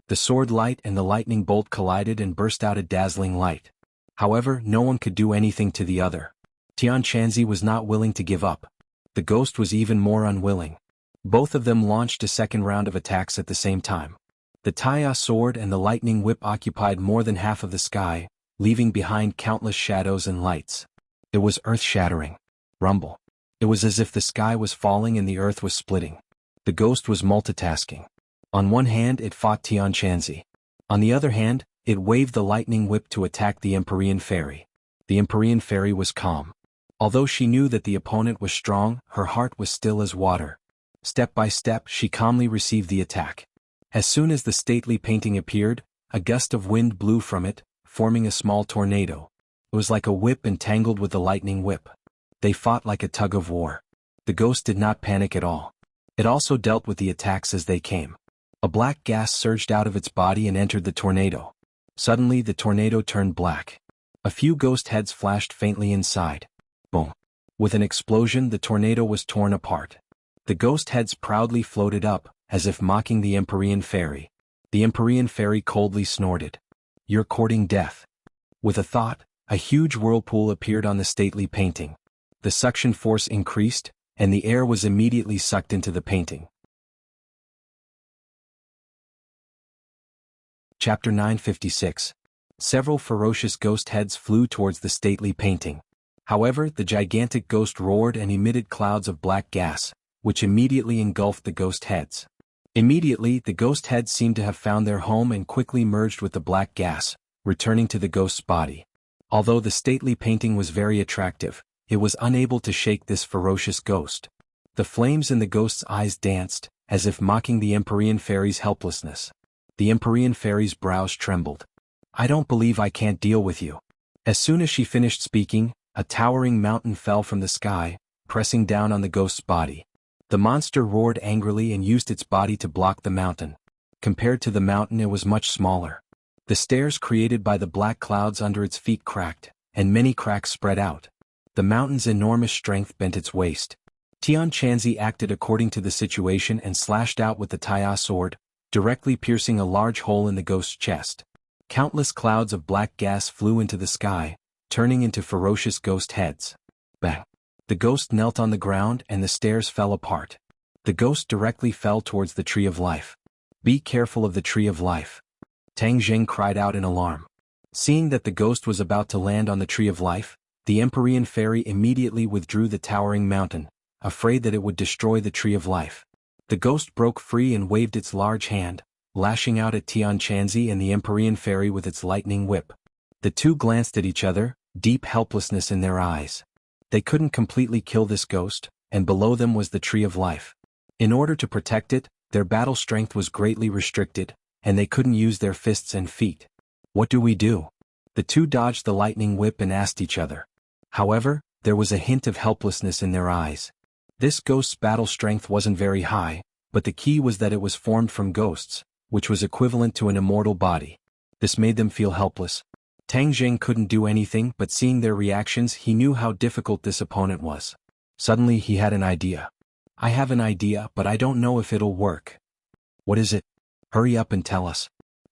The sword light and the lightning bolt collided and burst out a dazzling light. However, no one could do anything to the other. Tian Chanzi was not willing to give up. The ghost was even more unwilling. Both of them launched a second round of attacks at the same time. The Taya sword and the lightning whip occupied more than half of the sky, leaving behind countless shadows and lights. It was earth-shattering. Rumble. It was as if the sky was falling and the earth was splitting. The ghost was multitasking. On one hand it fought Tian Chanzi. On the other hand, it waved the lightning whip to attack the Empyrean Fairy. The Empyrean Fairy was calm. Although she knew that the opponent was strong, her heart was still as water. Step by step, she calmly received the attack. As soon as the stately painting appeared, a gust of wind blew from it, forming a small tornado. It was like a whip entangled with the lightning whip. They fought like a tug of war. The ghost did not panic at all. It also dealt with the attacks as they came. A black gas surged out of its body and entered the tornado. Suddenly the tornado turned black. A few ghost heads flashed faintly inside. Boom. With an explosion, the tornado was torn apart. The ghost heads proudly floated up, as if mocking the Empyrean Fairy. The Empyrean Fairy coldly snorted. "You're courting death." With a thought, a huge whirlpool appeared on the stately painting. The suction force increased, and the air was immediately sucked into the painting. Chapter 956. Several ferocious ghost heads flew towards the stately painting. However, the gigantic ghost roared and emitted clouds of black gas, which immediately engulfed the ghost heads. Immediately, the ghost heads seemed to have found their home and quickly merged with the black gas, returning to the ghost's body. Although the stately painting was very attractive, it was unable to shake this ferocious ghost. The flames in the ghost's eyes danced, as if mocking the Empyrean Fairy's helplessness. The Empyrean Fairy's brows trembled. "I don't believe I can't deal with you." As soon as she finished speaking, a towering mountain fell from the sky, pressing down on the ghost's body. The monster roared angrily and used its body to block the mountain. Compared to the mountain, it was much smaller. The stairs created by the black clouds under its feet cracked, and many cracks spread out. The mountain's enormous strength bent its waist. Tian Chanzi acted according to the situation and slashed out with the Taya sword, directly piercing a large hole in the ghost's chest. Countless clouds of black gas flew into the sky, turning into ferocious ghost heads. Bang! The ghost knelt on the ground and the stairs fell apart. The ghost directly fell towards the Tree of Life. "Be careful of the Tree of Life." Tang Zheng cried out in alarm. Seeing that the ghost was about to land on the Tree of Life, the Empyrean Fairy immediately withdrew the towering mountain, afraid that it would destroy the Tree of Life. The ghost broke free and waved its large hand, lashing out at Tian Chanzi and the Empyrean Fairy with its lightning whip. The two glanced at each other, deep helplessness in their eyes. They couldn't completely kill this ghost, and below them was the Tree of Life. In order to protect it, their battle strength was greatly restricted, and they couldn't use their fists and feet. "What do we do?" The two dodged the lightning whip and asked each other. However, there was a hint of helplessness in their eyes. This ghost's battle strength wasn't very high, but the key was that it was formed from ghosts, which was equivalent to an immortal body. This made them feel helpless. Tang Zheng couldn't do anything, but seeing their reactions, he knew how difficult this opponent was. Suddenly he had an idea. "I have an idea, but I don't know if it'll work." "What is it? Hurry up and tell us."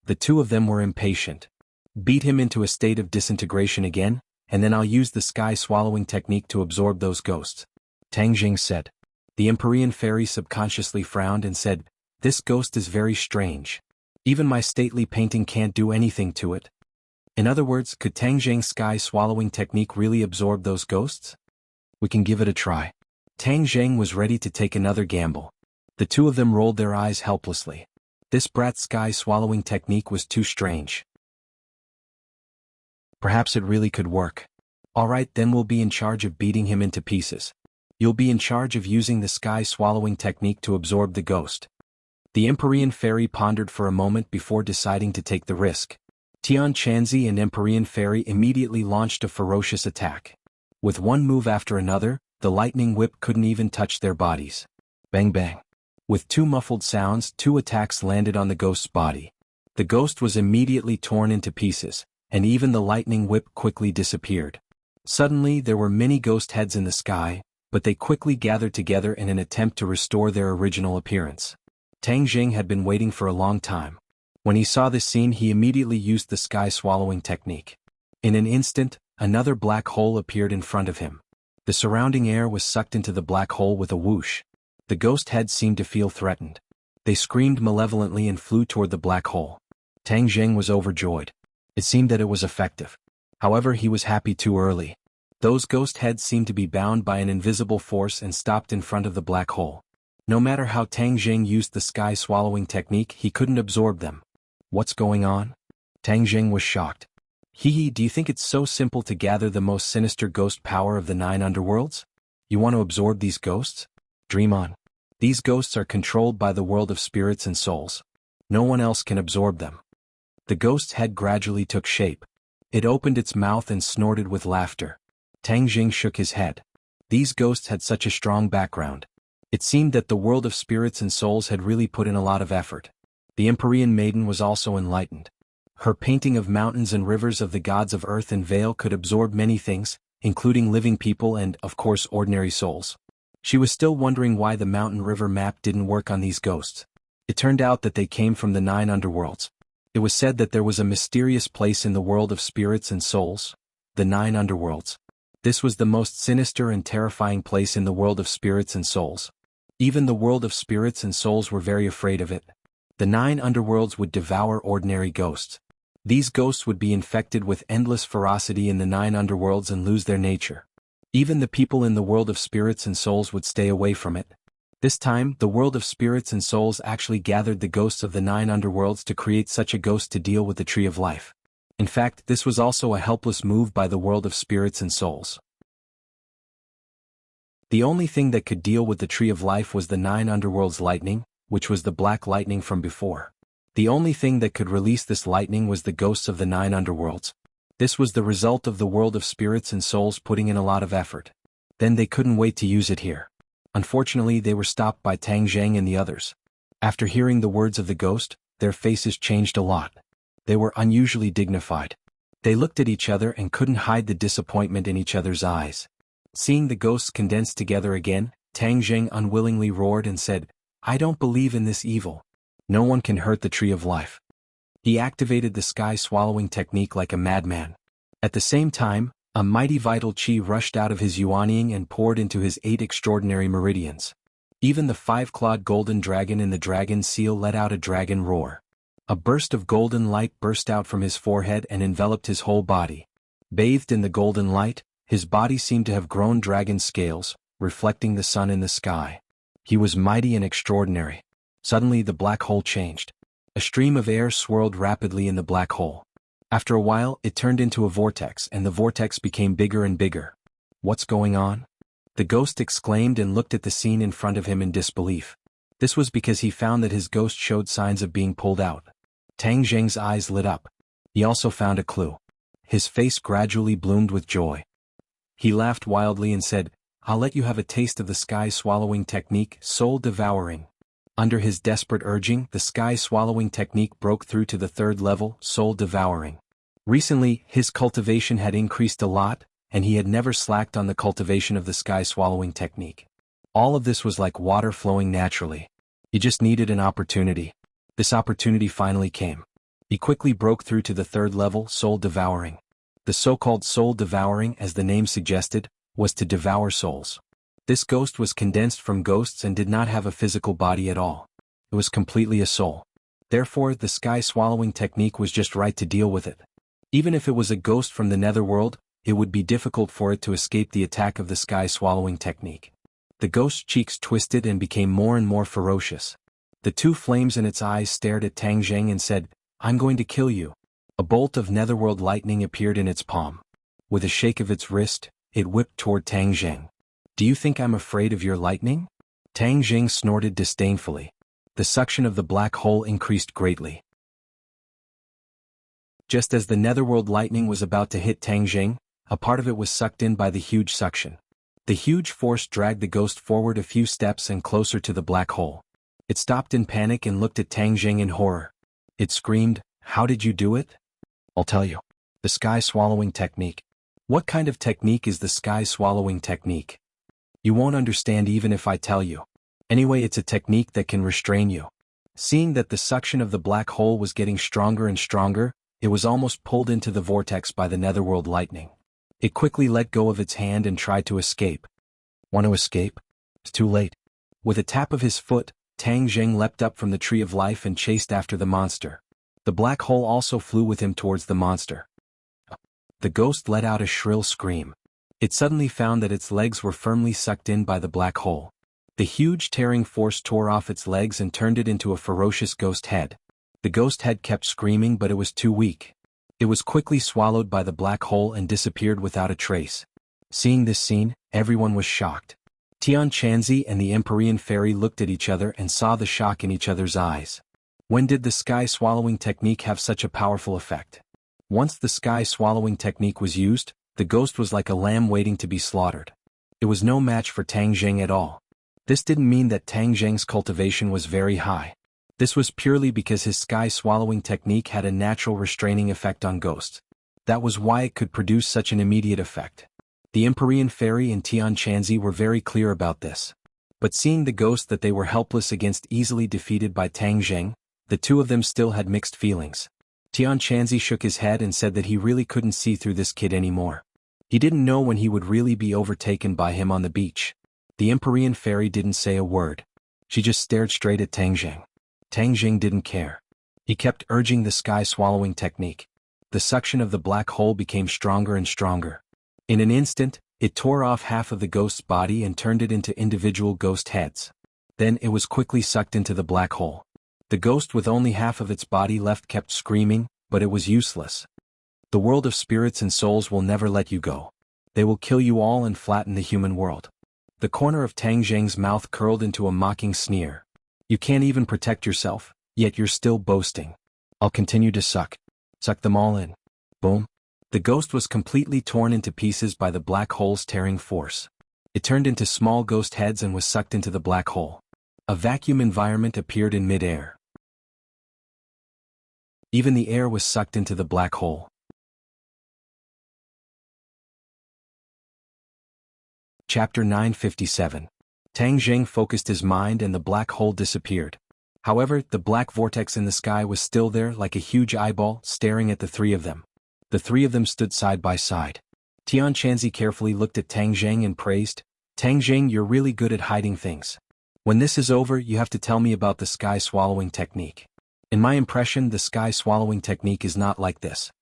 The two of them were impatient. "Beat him into a state of disintegration again, and then I'll use the sky-swallowing technique to absorb those ghosts," Tang Jing said. The Empyrean Fairy subconsciously frowned and said, "This ghost is very strange. Even my stately painting can't do anything to it." In other words, could Tang Jing's sky-swallowing technique really absorb those ghosts? "We can give it a try." Tang Zheng was ready to take another gamble. The two of them rolled their eyes helplessly. This brat's sky-swallowing technique was too strange. Perhaps it really could work. "Alright, then we'll be in charge of beating him into pieces. You'll be in charge of using the sky-swallowing technique to absorb the ghost." The Empyrean Fairy pondered for a moment before deciding to take the risk. Tian Chanzi and Empyrean Fairy immediately launched a ferocious attack. With one move after another, the lightning whip couldn't even touch their bodies. Bang bang. With two muffled sounds, two attacks landed on the ghost's body. The ghost was immediately torn into pieces, and even the lightning whip quickly disappeared. Suddenly there were many ghost heads in the sky, but they quickly gathered together in an attempt to restore their original appearance. Tang Jing had been waiting for a long time. When he saw this scene, he immediately used the sky-swallowing technique. In an instant, another black hole appeared in front of him. The surrounding air was sucked into the black hole with a whoosh. The ghost heads seemed to feel threatened. They screamed malevolently and flew toward the black hole. Tang Jing was overjoyed. It seemed that it was effective. However, he was happy too early. Those ghost heads seemed to be bound by an invisible force and stopped in front of the black hole. No matter how Tang Jing used the sky-swallowing technique, he couldn't absorb them. What's going on? Tang Jing was shocked. Hee, do you think it's so simple to gather the most sinister ghost power of the 9 underworlds? You want to absorb these ghosts? Dream on. These ghosts are controlled by the world of spirits and souls. No one else can absorb them. The ghost's head gradually took shape. It opened its mouth and snorted with laughter. Tang Jing shook his head. These ghosts had such a strong background. It seemed that the world of spirits and souls had really put in a lot of effort. The Empyrean maiden was also enlightened. Her painting of mountains and rivers of the gods of earth and Vale could absorb many things, including living people and, of course, ordinary souls. She was still wondering why the mountain river map didn't work on these ghosts. It turned out that they came from the 9 underworlds. It was said that there was a mysterious place in the world of spirits and souls, the 9 underworlds. This was the most sinister and terrifying place in the world of spirits and souls. Even the world of spirits and souls were very afraid of it. The 9 underworlds would devour ordinary ghosts. These ghosts would be infected with endless ferocity in the 9 underworlds and lose their nature. Even the people in the world of spirits and souls would stay away from it. This time, the world of spirits and souls actually gathered the ghosts of the 9 underworlds to create such a ghost to deal with the Tree of Life. In fact, this was also a helpless move by the world of spirits and souls. The only thing that could deal with the Tree of Life was the 9 underworlds lightning, which was the black lightning from before. The only thing that could release this lightning was the ghosts of the 9 underworlds. This was the result of the world of spirits and souls putting in a lot of effort. Then they couldn't wait to use it here. Unfortunately, they were stopped by Tang Jing and the others. After hearing the words of the ghost, their faces changed a lot. They were unusually dignified. They looked at each other and couldn't hide the disappointment in each other's eyes. Seeing the ghosts condensed together again, Tang Jing unwillingly roared and said, "I don't believe in this evil. No one can hurt the Tree of Life." He activated the sky-swallowing technique like a madman. At the same time, a mighty vital qi rushed out of his yuanying and poured into his 8 extraordinary meridians. Even the 5-clawed golden dragon in the dragon seal let out a dragon roar. A burst of golden light burst out from his forehead and enveloped his whole body. Bathed in the golden light, his body seemed to have grown dragon scales, reflecting the sun in the sky. He was mighty and extraordinary. Suddenly the black hole changed. A stream of air swirled rapidly in the black hole. After a while, it turned into a vortex and the vortex became bigger and bigger. "What's going on?" The ghost exclaimed and looked at the scene in front of him in disbelief. This was because he found that his ghost showed signs of being pulled out. Tang Jing's eyes lit up. He also found a clue. His face gradually bloomed with joy. He laughed wildly and said, "I'll let you have a taste of the sky-swallowing technique, soul devouring." Under his desperate urging, the sky-swallowing technique broke through to the 3rd level, soul devouring. Recently, his cultivation had increased a lot, and he had never slacked on the cultivation of the sky-swallowing technique. All of this was like water flowing naturally. He just needed an opportunity. This opportunity finally came. He quickly broke through to the 3rd level, soul devouring. The so-called soul devouring, as the name suggested, was to devour souls. This ghost was condensed from ghosts and did not have a physical body at all. It was completely a soul. Therefore, the sky-swallowing technique was just right to deal with it. Even if it was a ghost from the netherworld, it would be difficult for it to escape the attack of the sky-swallowing technique. The ghost's cheeks twisted and became more and more ferocious. The 2 flames in its eyes stared at Tang Jing and said, "I'm going to kill you." A bolt of netherworld lightning appeared in its palm. With a shake of its wrist, it whipped toward Tang Jing. "Do you think I'm afraid of your lightning?" Tang Jing snorted disdainfully. The suction of the black hole increased greatly. Just as the netherworld lightning was about to hit Tang Jing, a part of it was sucked in by the huge suction. The huge force dragged the ghost forward a few steps and closer to the black hole. It stopped in panic and looked at Tang Jing in horror. It screamed, "How did you do it?" "I'll tell you. The sky swallowing technique." "What kind of technique is the sky swallowing technique?" "You won't understand even if I tell you. Anyway, it's a technique that can restrain you." Seeing that the suction of the black hole was getting stronger and stronger, it was almost pulled into the vortex by the netherworld lightning. It quickly let go of its hand and tried to escape. Want to escape? It's too late. With a tap of his foot, Tang Jing leapt up from the tree of life and chased after the monster. The black hole also flew with him towards the monster. The ghost let out a shrill scream. It suddenly found that its legs were firmly sucked in by the black hole. The huge tearing force tore off its legs and turned it into a ferocious ghost head. The ghost head kept screaming, but it was too weak. It was quickly swallowed by the black hole and disappeared without a trace. Seeing this scene, everyone was shocked. Tian Chanzi and the Empyrean fairy looked at each other and saw the shock in each other's eyes. When did the sky swallowing technique have such a powerful effect? Once the sky swallowing technique was used, the ghost was like a lamb waiting to be slaughtered. It was no match for Tang Jing at all. This didn't mean that Tang Jing's cultivation was very high. This was purely because his sky swallowing technique had a natural restraining effect on ghosts. That was why it could produce such an immediate effect. The Empyrean fairy and Tian Chanzi were very clear about this. But seeing the ghost that they were helpless against easily defeated by Tang Jing, the two of them still had mixed feelings. Tian Chanzi shook his head and said that he really couldn't see through this kid anymore. He didn't know when he would really be overtaken by him on the beach. The Empyrean fairy didn't say a word. She just stared straight at Tang Jing. Tang Jing didn't care. He kept urging the sky-swallowing technique. The suction of the black hole became stronger and stronger. In an instant, it tore off half of the ghost's body and turned it into individual ghost heads. Then it was quickly sucked into the black hole. The ghost with only half of its body left kept screaming, but it was useless. The world of spirits and souls will never let you go. They will kill you all and flatten the human world. The corner of Tang Jing's mouth curled into a mocking sneer. You can't even protect yourself, yet you're still boasting. I'll continue to suck. Suck them all in. Boom. The ghost was completely torn into pieces by the black hole's tearing force. It turned into small ghost heads and was sucked into the black hole. A vacuum environment appeared in mid-air. Even the air was sucked into the black hole. Chapter 957. Tang Jing focused his mind and the black hole disappeared. However, the black vortex in the sky was still there like a huge eyeball staring at the three of them. The three of them stood side by side. Tian Chanzi carefully looked at Tang Jing and praised, "Tang Jing, you're really good at hiding things. When this is over, you have to tell me about the sky swallowing technique. In my impression, the sky swallowing technique is not like this."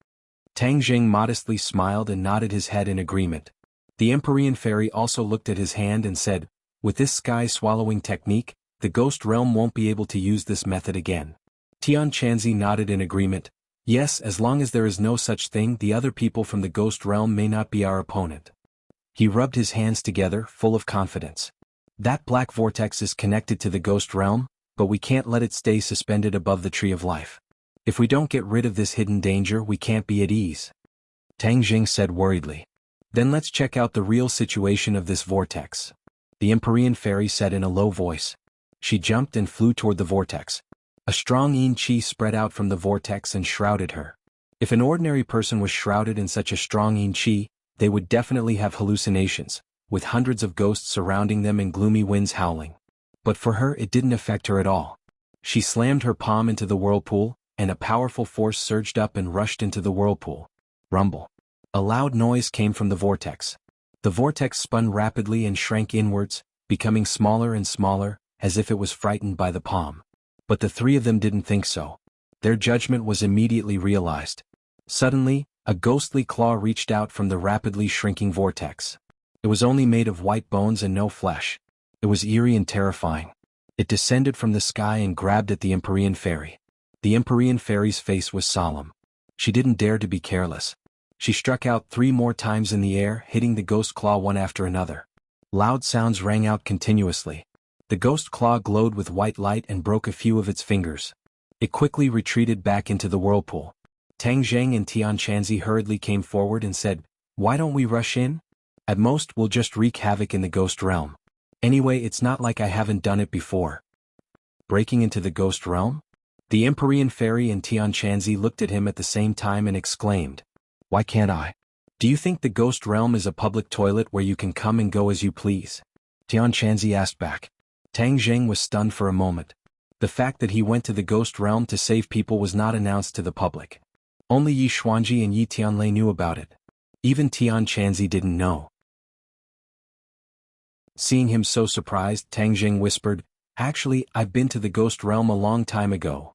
Tang Jing modestly smiled and nodded his head in agreement. The Empyrean fairy also looked at his hand and said, "With this sky swallowing technique, the ghost realm won't be able to use this method again." Tian Chanzi nodded in agreement. "Yes, as long as there is no such thing, the other people from the ghost realm may not be our opponent." He rubbed his hands together, full of confidence. "That black vortex is connected to the ghost realm, but we can't let it stay suspended above the tree of life. If we don't get rid of this hidden danger, we can't be at ease." Tang Jing said worriedly. "Then let's check out the real situation of this vortex," the Empyrean fairy said in a low voice. She jumped and flew toward the vortex. A strong yin qi spread out from the vortex and shrouded her. If an ordinary person was shrouded in such a strong yin qi, they would definitely have hallucinations, with hundreds of ghosts surrounding them and gloomy winds howling. But for her it didn't affect her at all. She slammed her palm into the whirlpool, and a powerful force surged up and rushed into the whirlpool. Rumble. A loud noise came from the vortex. The vortex spun rapidly and shrank inwards, becoming smaller and smaller, as if it was frightened by the palm. But the three of them didn't think so. Their judgment was immediately realized. Suddenly, a ghostly claw reached out from the rapidly shrinking vortex. It was only made of white bones and no flesh. It was eerie and terrifying. It descended from the sky and grabbed at the Empyrean fairy. The Empyrean fairy's face was solemn. She didn't dare to be careless. She struck out 3 more times in the air, hitting the ghost claw one after another. Loud sounds rang out continuously. The ghost claw glowed with white light and broke a few of its fingers. It quickly retreated back into the whirlpool. Tang Jing and Tian Chanzi hurriedly came forward and said, "Why don't we rush in? At most we'll just wreak havoc in the ghost realm. Anyway, it's not like I haven't done it before." Breaking into the ghost realm? The Empyrean Fairy and Tianqianzi looked at him at the same time and exclaimed, "Why can't I? Do you think the ghost realm is a public toilet where you can come and go as you please?" Tianqianzi asked back. Tang Zheng was stunned for a moment. The fact that he went to the ghost realm to save people was not announced to the public. Only Yi Xuanji and Yi Tianlei knew about it. Even Tianqianzi didn't know. Seeing him so surprised, Tang Zheng whispered, "Actually, I've been to the ghost realm a long time ago."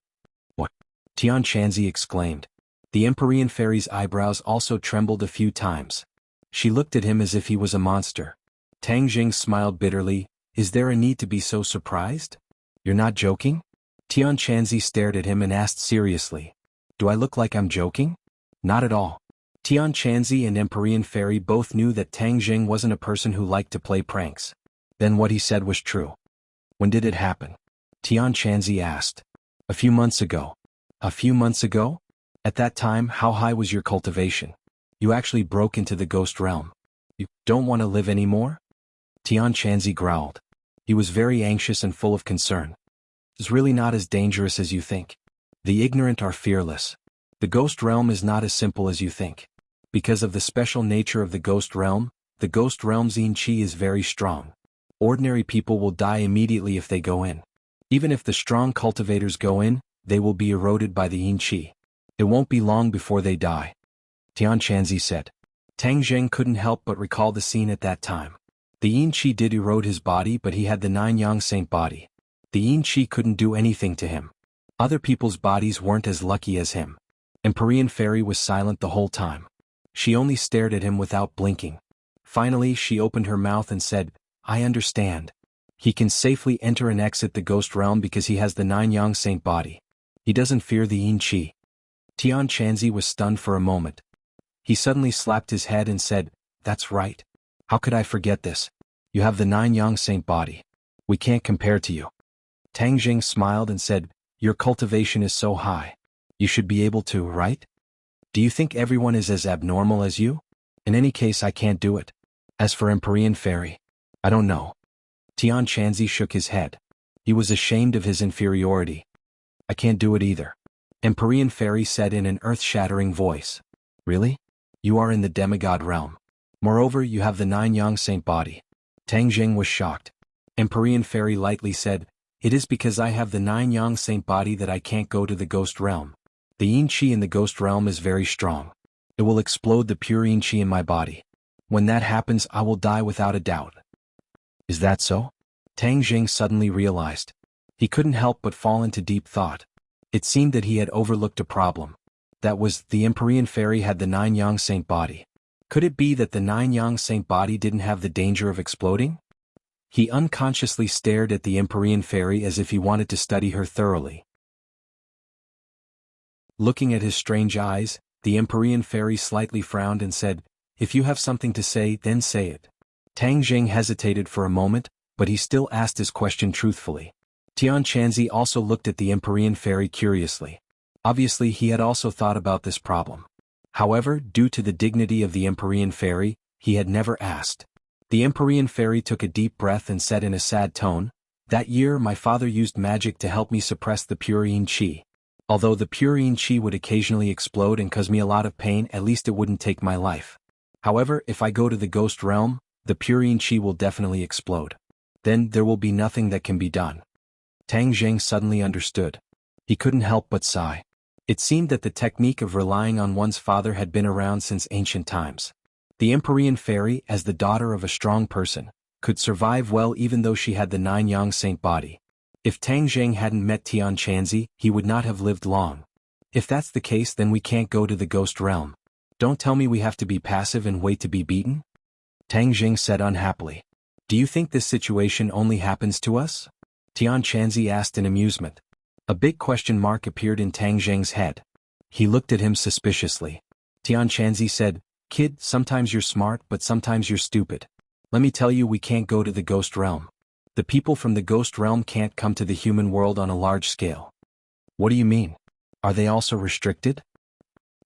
"What?" Tianqianzi exclaimed. The Empyrean Fairy's eyebrows also trembled a few times. She looked at him as if he was a monster. Tang Zheng smiled bitterly. "Is there a need to be so surprised? You're not joking?" Tianqianzi stared at him and asked seriously, "Do I look like I'm joking?" "Not at all." Tianqianzi and Empyrean Fairy both knew that Tang Zheng wasn't a person who liked to play pranks. Then what he said was true. "When did it happen?" Tianqianzi asked. "A few months ago." "A few months ago? At that time, how high was your cultivation? You actually broke into the ghost realm. You don't want to live anymore?" Tianqianzi growled. He was very anxious and full of concern. "It's really not as dangerous as you think. The ignorant are fearless. The ghost realm is not as simple as you think. Because of the special nature of the ghost realm's yin qi is very strong. Ordinary people will die immediately if they go in. Even if the strong cultivators go in, they will be eroded by the yin qi. It won't be long before they die," Tianqianzi said. Tang Zheng couldn't help but recall the scene at that time. The yin qi did erode his body, but he had the 9-yang saint body. The yin qi couldn't do anything to him. Other people's bodies weren't as lucky as him. Empyrean Fairy was silent the whole time. She only stared at him without blinking. Finally, she opened her mouth and said, "I understand. He can safely enter and exit the ghost realm because he has the 9-yang saint body. He doesn't fear the yin qi." Tianqianzi was stunned for a moment. He suddenly slapped his head and said, "That's right. How could I forget this? You have the 9-yang saint body. We can't compare to you." Tang Zheng smiled and said, "Your cultivation is so high. You should be able to, right? Do you think everyone is as abnormal as you? In any case, I can't do it. As for Empyrean Fairy, I don't know." Tianqianzi shook his head. He was ashamed of his inferiority. "I can't do it either." Empyrean Fairy said in an earth-shattering voice. "Really? You are in the demigod realm. Moreover, you have the 9-yang saint body." Tang Zheng was shocked. Empyrean Fairy lightly said, "It is because I have the 9-yang saint body that I can't go to the ghost realm. The yin qi in the ghost realm is very strong. It will explode the pure yin qi in my body. When that happens, I will die without a doubt." "Is that so?" Tang Zheng suddenly realized. He couldn't help but fall into deep thought. It seemed that he had overlooked a problem. That was, the Empyrean Fairy had the 9-yang saint body. Could it be that the 9-yang saint body didn't have the danger of exploding? He unconsciously stared at the Empyrean Fairy as if he wanted to study her thoroughly. Looking at his strange eyes, the Empyrean Fairy slightly frowned and said, "If you have something to say, then say it." Tang Zheng hesitated for a moment, but he still asked his question truthfully. Tianqianzi also looked at the Empyrean Fairy curiously. Obviously, he had also thought about this problem. However, due to the dignity of the Empyrean Fairy, he had never asked. The Empyrean Fairy took a deep breath and said in a sad tone, "That year my father used magic to help me suppress the pure yin qi. Although the pure yin qi would occasionally explode and cause me a lot of pain, at least it wouldn't take my life. However, if I go to the ghost realm, the pure yin qi will definitely explode. Then there will be nothing that can be done." Tang Zheng suddenly understood. He couldn't help but sigh. It seemed that the technique of relying on one's father had been around since ancient times. The Empyrean Fairy, as the daughter of a strong person, could survive well even though she had the 9-yang saint body. If Tang Zheng hadn't met Tianqianzi, he would not have lived long. If that's the case, then we can't go to the ghost realm. Don't tell me we have to be passive and wait to be beaten? Tang Zheng said unhappily. "Do you think this situation only happens to us?" Tianqianzi asked in amusement. A big question mark appeared in Tang Zheng's head. He looked at him suspiciously. Tianqianzi said, "Kid, sometimes you're smart but sometimes you're stupid. Let me tell you, we can't go to the ghost realm. The people from the ghost realm can't come to the human world on a large scale." "What do you mean? Are they also restricted?"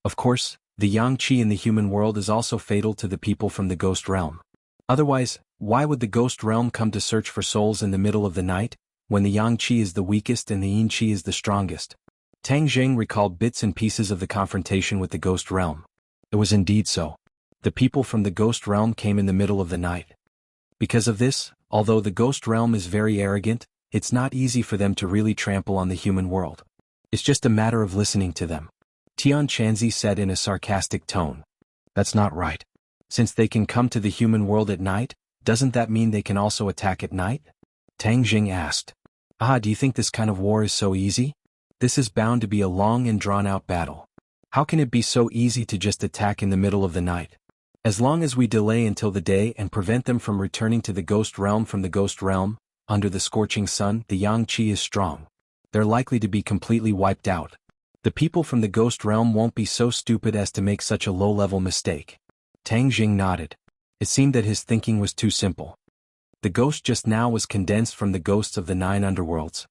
"Of course, the yang qi in the human world is also fatal to the people from the ghost realm. Otherwise, why would the ghost realm come to search for souls in the middle of the night, when the yang qi is the weakest and the yin qi is the strongest. Tang Jing recalled bits and pieces of the confrontation with the ghost realm. It was indeed so. The people from the ghost realm came in the middle of the night. Because of this, although the ghost realm is very arrogant, it's not easy for them to really trample on the human world. It's just a matter of listening to them. Tian Chanzi said in a sarcastic tone. That's not right. Since they can come to the human world at night, doesn't that mean they can also attack at night? Tang Jing asked. Do you think this kind of war is so easy? This is bound to be a long and drawn-out battle. How can it be so easy to just attack in the middle of the night? As long as we delay until the day and prevent them from returning to the ghost realm from the ghost realm, under the scorching sun, the yang qi is strong. They're likely to be completely wiped out. The people from the ghost realm won't be so stupid as to make such a low-level mistake. Tang Jing nodded. It seemed that his thinking was too simple. The ghost just now was condensed from the ghosts of the 9 underworlds.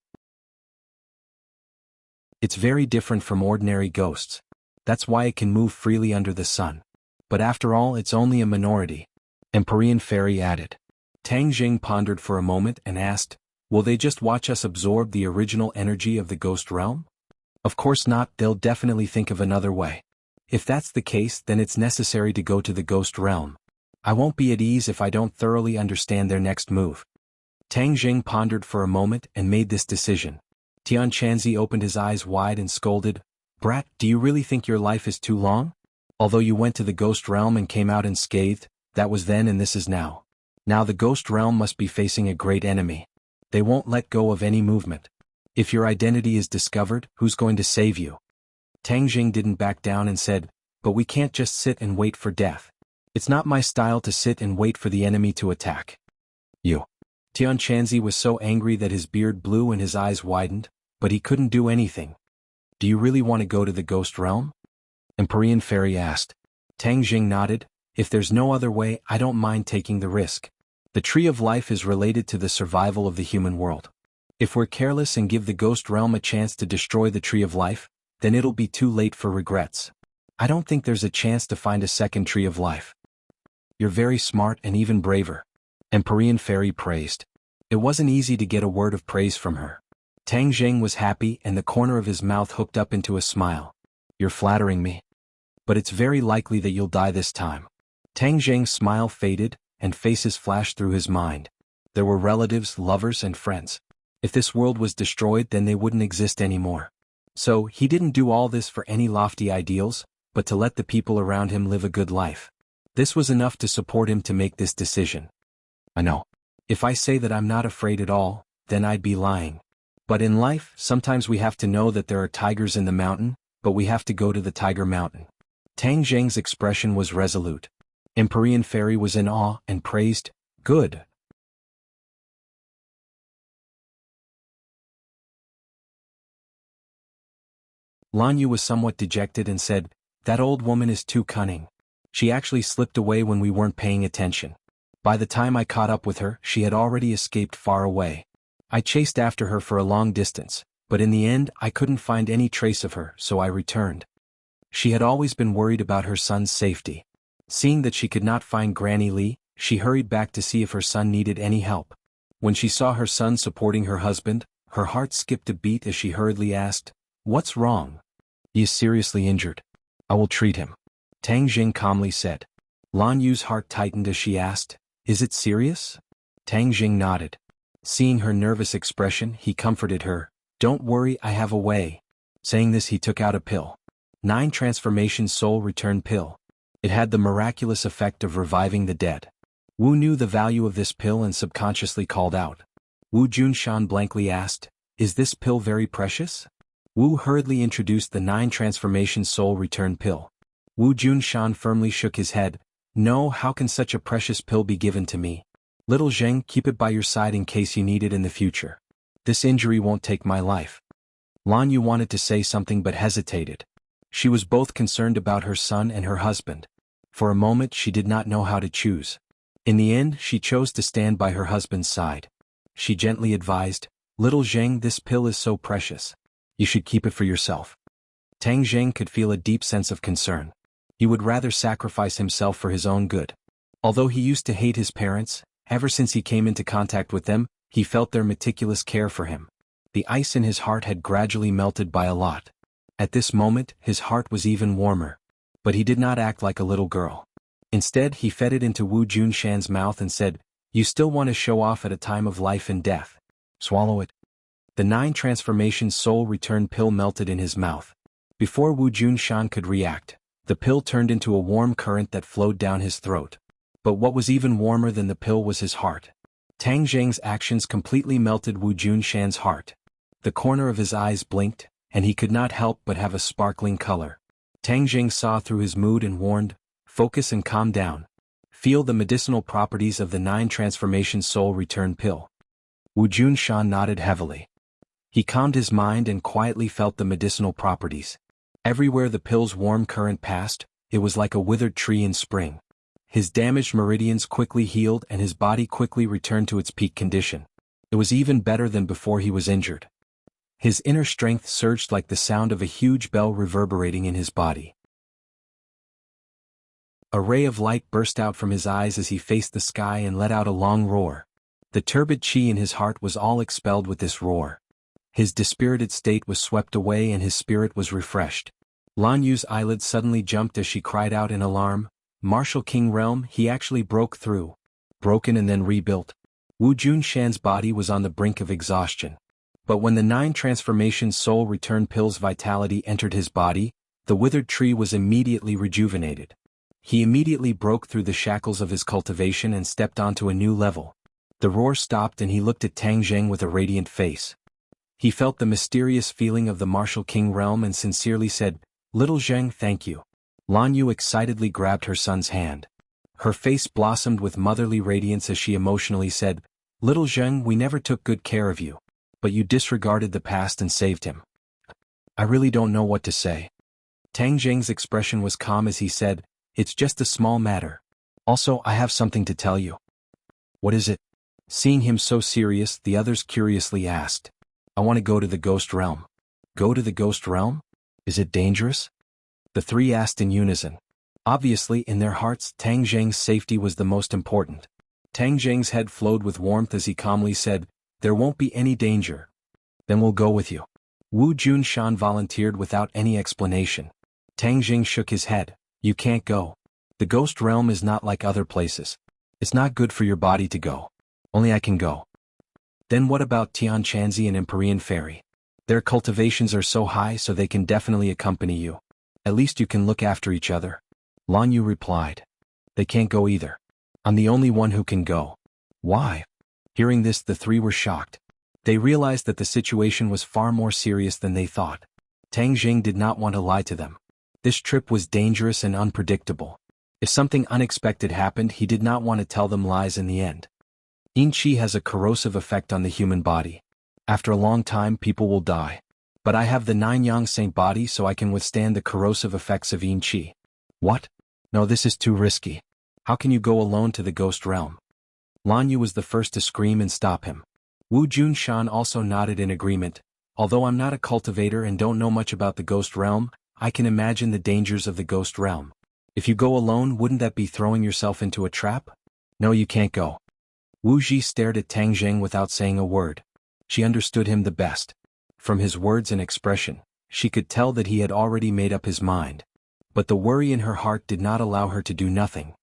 It's very different from ordinary ghosts. That's why it can move freely under the sun. But after all, it's only a minority. Empyrean Fairy added. Tang Jing pondered for a moment and asked, will they just watch us absorb the original energy of the ghost realm? Of course not, they'll definitely think of another way. If that's the case, then it's necessary to go to the ghost realm. I won't be at ease if I don't thoroughly understand their next move. Tang Jing pondered for a moment and made this decision. Tian Chanzi opened his eyes wide and scolded, Brat, do you really think your life is too long? Although you went to the ghost realm and came out unscathed, that was then and this is now. Now the ghost realm must be facing a great enemy. They won't let go of any movement. If your identity is discovered, who's going to save you? Tang Jing didn't back down and said, but we can't just sit and wait for death. It's not my style to sit and wait for the enemy to attack. You. Tian Chanzi was so angry that his beard blew and his eyes widened, but he couldn't do anything. Do you really want to go to the ghost realm? Empyrean Fairy asked. Tang Jing nodded. If there's no other way, I don't mind taking the risk. The Tree of Life is related to the survival of the human world. If we're careless and give the ghost realm a chance to destroy the Tree of Life, then it'll be too late for regrets. I don't think there's a chance to find a second Tree of Life. You're very smart and even braver. Empyrean Fairy praised. It wasn't easy to get a word of praise from her. Tang Jing was happy and the corner of his mouth hooked up into a smile. You're flattering me. But it's very likely that you'll die this time. Tang Jing's smile faded, and faces flashed through his mind. There were relatives, lovers, and friends. If this world was destroyed, then they wouldn't exist anymore. So, he didn't do all this for any lofty ideals, but to let the people around him live a good life. This was enough to support him to make this decision. I know. If I say that I'm not afraid at all, then I'd be lying. But in life, sometimes we have to know that there are tigers in the mountain, but we have to go to the Tiger Mountain. Tang Jing's expression was resolute. Empyrean Fairy was in awe and praised, good. Lan Yu was somewhat dejected and said, that old woman is too cunning. She actually slipped away when we weren't paying attention. By the time I caught up with her, she had already escaped far away. I chased after her for a long distance, but in the end I couldn't find any trace of her, so I returned. She had always been worried about her son's safety. Seeing that she could not find Granny Li, she hurried back to see if her son needed any help. When she saw her son supporting her husband, her heart skipped a beat as she hurriedly asked, what's wrong? He is seriously injured. I will treat him. Tang Jing calmly said. Lan Yu's heart tightened as she asked, is it serious? Tang Jing nodded. Seeing her nervous expression, he comforted her. Don't worry, I have a way. Saying this, he took out a pill. 9 Transformation Soul Return Pill. It had the miraculous effect of reviving the dead. Wu knew the value of this pill and subconsciously called out. Wu Junshan blankly asked, is this pill very precious? Wu hurriedly introduced the 9 Transformation Soul Return Pill. Wu Junshan firmly shook his head. No, how can such a precious pill be given to me? Little Zheng, keep it by your side in case you need it in the future. This injury won't take my life. Lan Yu wanted to say something but hesitated. She was both concerned about her son and her husband. For a moment she did not know how to choose. In the end, she chose to stand by her husband's side. She gently advised, Little Zheng, this pill is so precious. You should keep it for yourself. Tang Zheng could feel a deep sense of concern. He would rather sacrifice himself for his own good. Although he used to hate his parents, ever since he came into contact with them, He felt their meticulous care for him. The ice in his heart had gradually melted by a lot. At this moment, his heart was even warmer. But he did not act like a little girl. Instead, he fed it into Wu Junshan's mouth and said, "You still want to show off at a time of life and death. Swallow it." The 9 transformation soul return pill melted in his mouth. Before Wu Junshan could react, the pill turned into a warm current that flowed down his throat. But what was even warmer than the pill was his heart. Tang Zheng's actions completely melted Wu Junshan's heart. The corner of his eyes blinked, and he could not help but have a sparkling color. Tang Zheng saw through his mood and warned, "Focus and calm down. Feel the medicinal properties of the 9 transformation soul return pill." Wu Junshan nodded heavily. He calmed his mind and quietly felt the medicinal properties. Everywhere the pill's warm current passed, it was like a withered tree in spring. His damaged meridians quickly healed and his body quickly returned to its peak condition. It was even better than before he was injured. His inner strength surged like the sound of a huge bell reverberating in his body. A ray of light burst out from his eyes as he faced the sky and let out a long roar. The turbid qi in his heart was all expelled with this roar. His dispirited state was swept away and his spirit was refreshed. Lan Yu's eyelids suddenly jumped as she cried out in alarm, "Martial King Realm, he actually broke through." Broken and then rebuilt. Wu Junshan's body was on the brink of exhaustion. But when the 9 transformation soul return pill's vitality entered his body, the withered tree was immediately rejuvenated. He immediately broke through the shackles of his cultivation and stepped onto a new level. The roar stopped and he looked at Tang Zheng with a radiant face. He felt the mysterious feeling of the Martial King Realm and sincerely said, "Little Zheng, thank you." Lan Yu excitedly grabbed her son's hand. Her face blossomed with motherly radiance as she emotionally said, "Little Zheng, we never took good care of you. But you disregarded the past and saved him." "I really don't know what to say." Tang Zheng's expression was calm as he said, "It's just a small matter. Also, I have something to tell you." "What is it?" Seeing him so serious, the others curiously asked. "I want to go to the Ghost Realm." "Go to the Ghost Realm? Is it dangerous?" The 3 asked in unison. Obviously, in their hearts, Tang Zheng's safety was the most important. Tang Zheng's head flowed with warmth as he calmly said, "There won't be any danger." "Then we'll go with you." Wu Junshan volunteered without any explanation. Tang Zheng shook his head. "You can't go. The Ghost Realm is not like other places. It's not good for your body to go. Only I can go." "Then what about Tian Chanzi and Empyrean Fairy? Their cultivations are so high so they can definitely accompany you. At least you can look after each other." Lan Yu replied. "They can't go either. I'm the only one who can go." "Why?" Hearing this, the 3 were shocked. They realized that the situation was far more serious than they thought. Tang Zheng did not want to lie to them. This trip was dangerous and unpredictable. If something unexpected happened, he did not want to tell them lies in the end. Yin Qi has a corrosive effect on the human body. After a long time, people will die. But I have the 9 Yang Saint body so I can withstand the corrosive effects of Yin Qi. "What? No, this is too risky. How can you go alone to the Ghost Realm?" Lan Yu was the first to scream and stop him. Wu Junshan also nodded in agreement. "Although I'm not a cultivator and don't know much about the Ghost Realm, I can imagine the dangers of the Ghost Realm. If you go alone, wouldn't that be throwing yourself into a trap? No, you can't go." Wu Ji stared at Tang Zheng without saying a word. She understood him the best. From his words and expression, she could tell that he had already made up his mind. But the worry in her heart did not allow her to do nothing.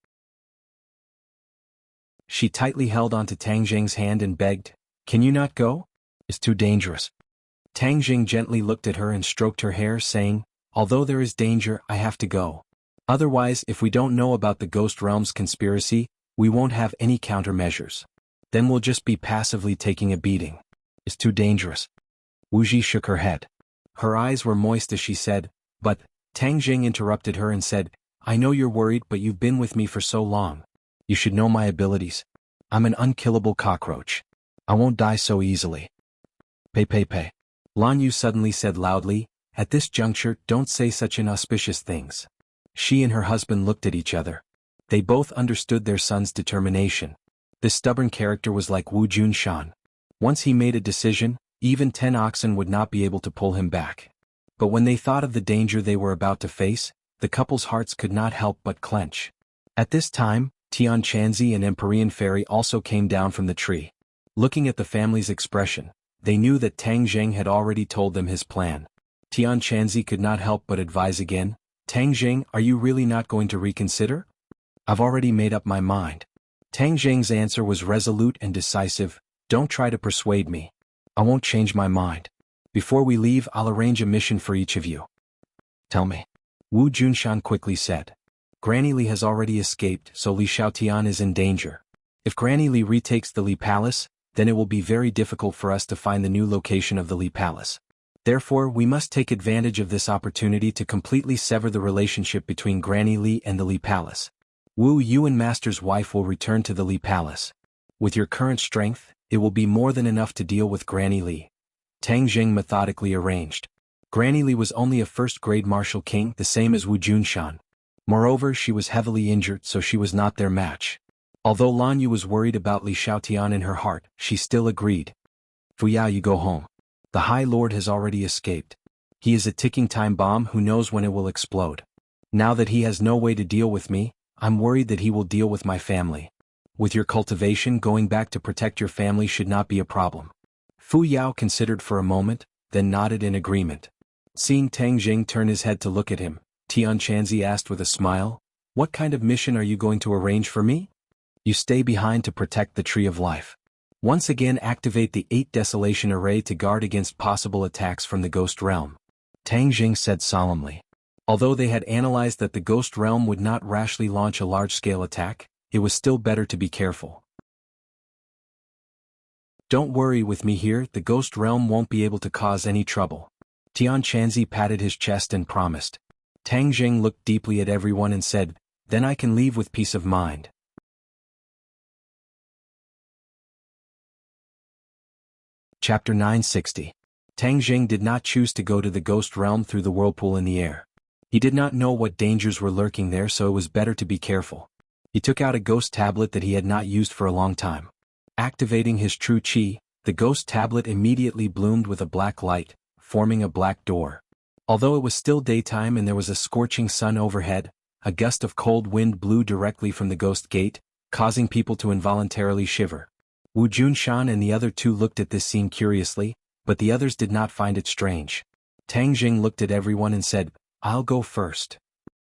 She tightly held onto Tang Zheng's hand and begged, "Can you not go? It's too dangerous." Tang Zheng gently looked at her and stroked her hair, saying, "Although there is danger, I have to go. Otherwise, if we don't know about the Ghost Realm's conspiracy, we won't have any countermeasures. Then we'll just be passively taking a beating. It's too dangerous." Wu Ji shook her head. Her eyes were moist as she said, "But," Tang Zheng interrupted her and said, "I know you're worried, but you've been with me for so long. You should know my abilities. I'm an unkillable cockroach. I won't die so easily." Pei. Lan Yu suddenly said loudly, "At this juncture, don't say such inauspicious things." She and her husband looked at each other. They both understood their son's determination. This stubborn character was like Wu Junshan. Once he made a decision, even 10 oxen would not be able to pull him back. But when they thought of the danger they were about to face, the couple's hearts could not help but clench. At this time, Tian Chanzi and Empyrean Fairy also came down from the tree. Looking at the family's expression, they knew that Tang Zheng had already told them his plan. Tian Chanzi could not help but advise again, Tang Zheng, are you really not going to reconsider? I've already made up my mind. Tang Zheng's answer was resolute and decisive, don't try to persuade me. I won't change my mind. Before we leave, I'll arrange a mission for each of you. Tell me. Wu Junshan quickly said. Granny Li has already escaped, so Li Xiaotian is in danger. If Granny Li retakes the Li Palace, then it will be very difficult for us to find the new location of the Li Palace. Therefore, we must take advantage of this opportunity to completely sever the relationship between Granny Li and the Li Palace. Wu, you and Master's wife will return to the Li Palace. With your current strength, it will be more than enough to deal with Granny Li. Tang Jing methodically arranged. Granny Li was only a first-grade martial king, the same as Wu Junshan. Moreover, she was heavily injured, so she was not their match. Although Lan Yu was worried about Li Xiaotian in her heart, she still agreed. Fu Yao, you go home. The High Lord has already escaped. He is a ticking time bomb who knows when it will explode. Now that he has no way to deal with me, I'm worried that he will deal with my family. With your cultivation, going back to protect your family should not be a problem. Fu Yao considered for a moment, then nodded in agreement. Seeing Tang Jing turn his head to look at him, Tian Chanzi asked with a smile, what kind of mission are you going to arrange for me? You stay behind to protect the Tree of Life. Once again activate the 8 Desolation Array to guard against possible attacks from the Ghost Realm. Tang Jing said solemnly. Although they had analyzed that the Ghost Realm would not rashly launch a large-scale attack, it was still better to be careful. Don't worry with me here, the Ghost Realm won't be able to cause any trouble. Tian Chanzi patted his chest and promised. Tang Jing looked deeply at everyone and said, then I can leave with peace of mind. Chapter 960. Tang Jing did not choose to go to the Ghost Realm through the whirlpool in the air. He did not know what dangers were lurking there, so it was better to be careful. He took out a ghost tablet that he had not used for a long time. Activating his true chi, the ghost tablet immediately bloomed with a black light, forming a black door. Although it was still daytime and there was a scorching sun overhead, a gust of cold wind blew directly from the ghost gate, causing people to involuntarily shiver. Wu Junshan and the other two looked at this scene curiously, but the others did not find it strange. Tang Jing looked at everyone and said, I'll go first.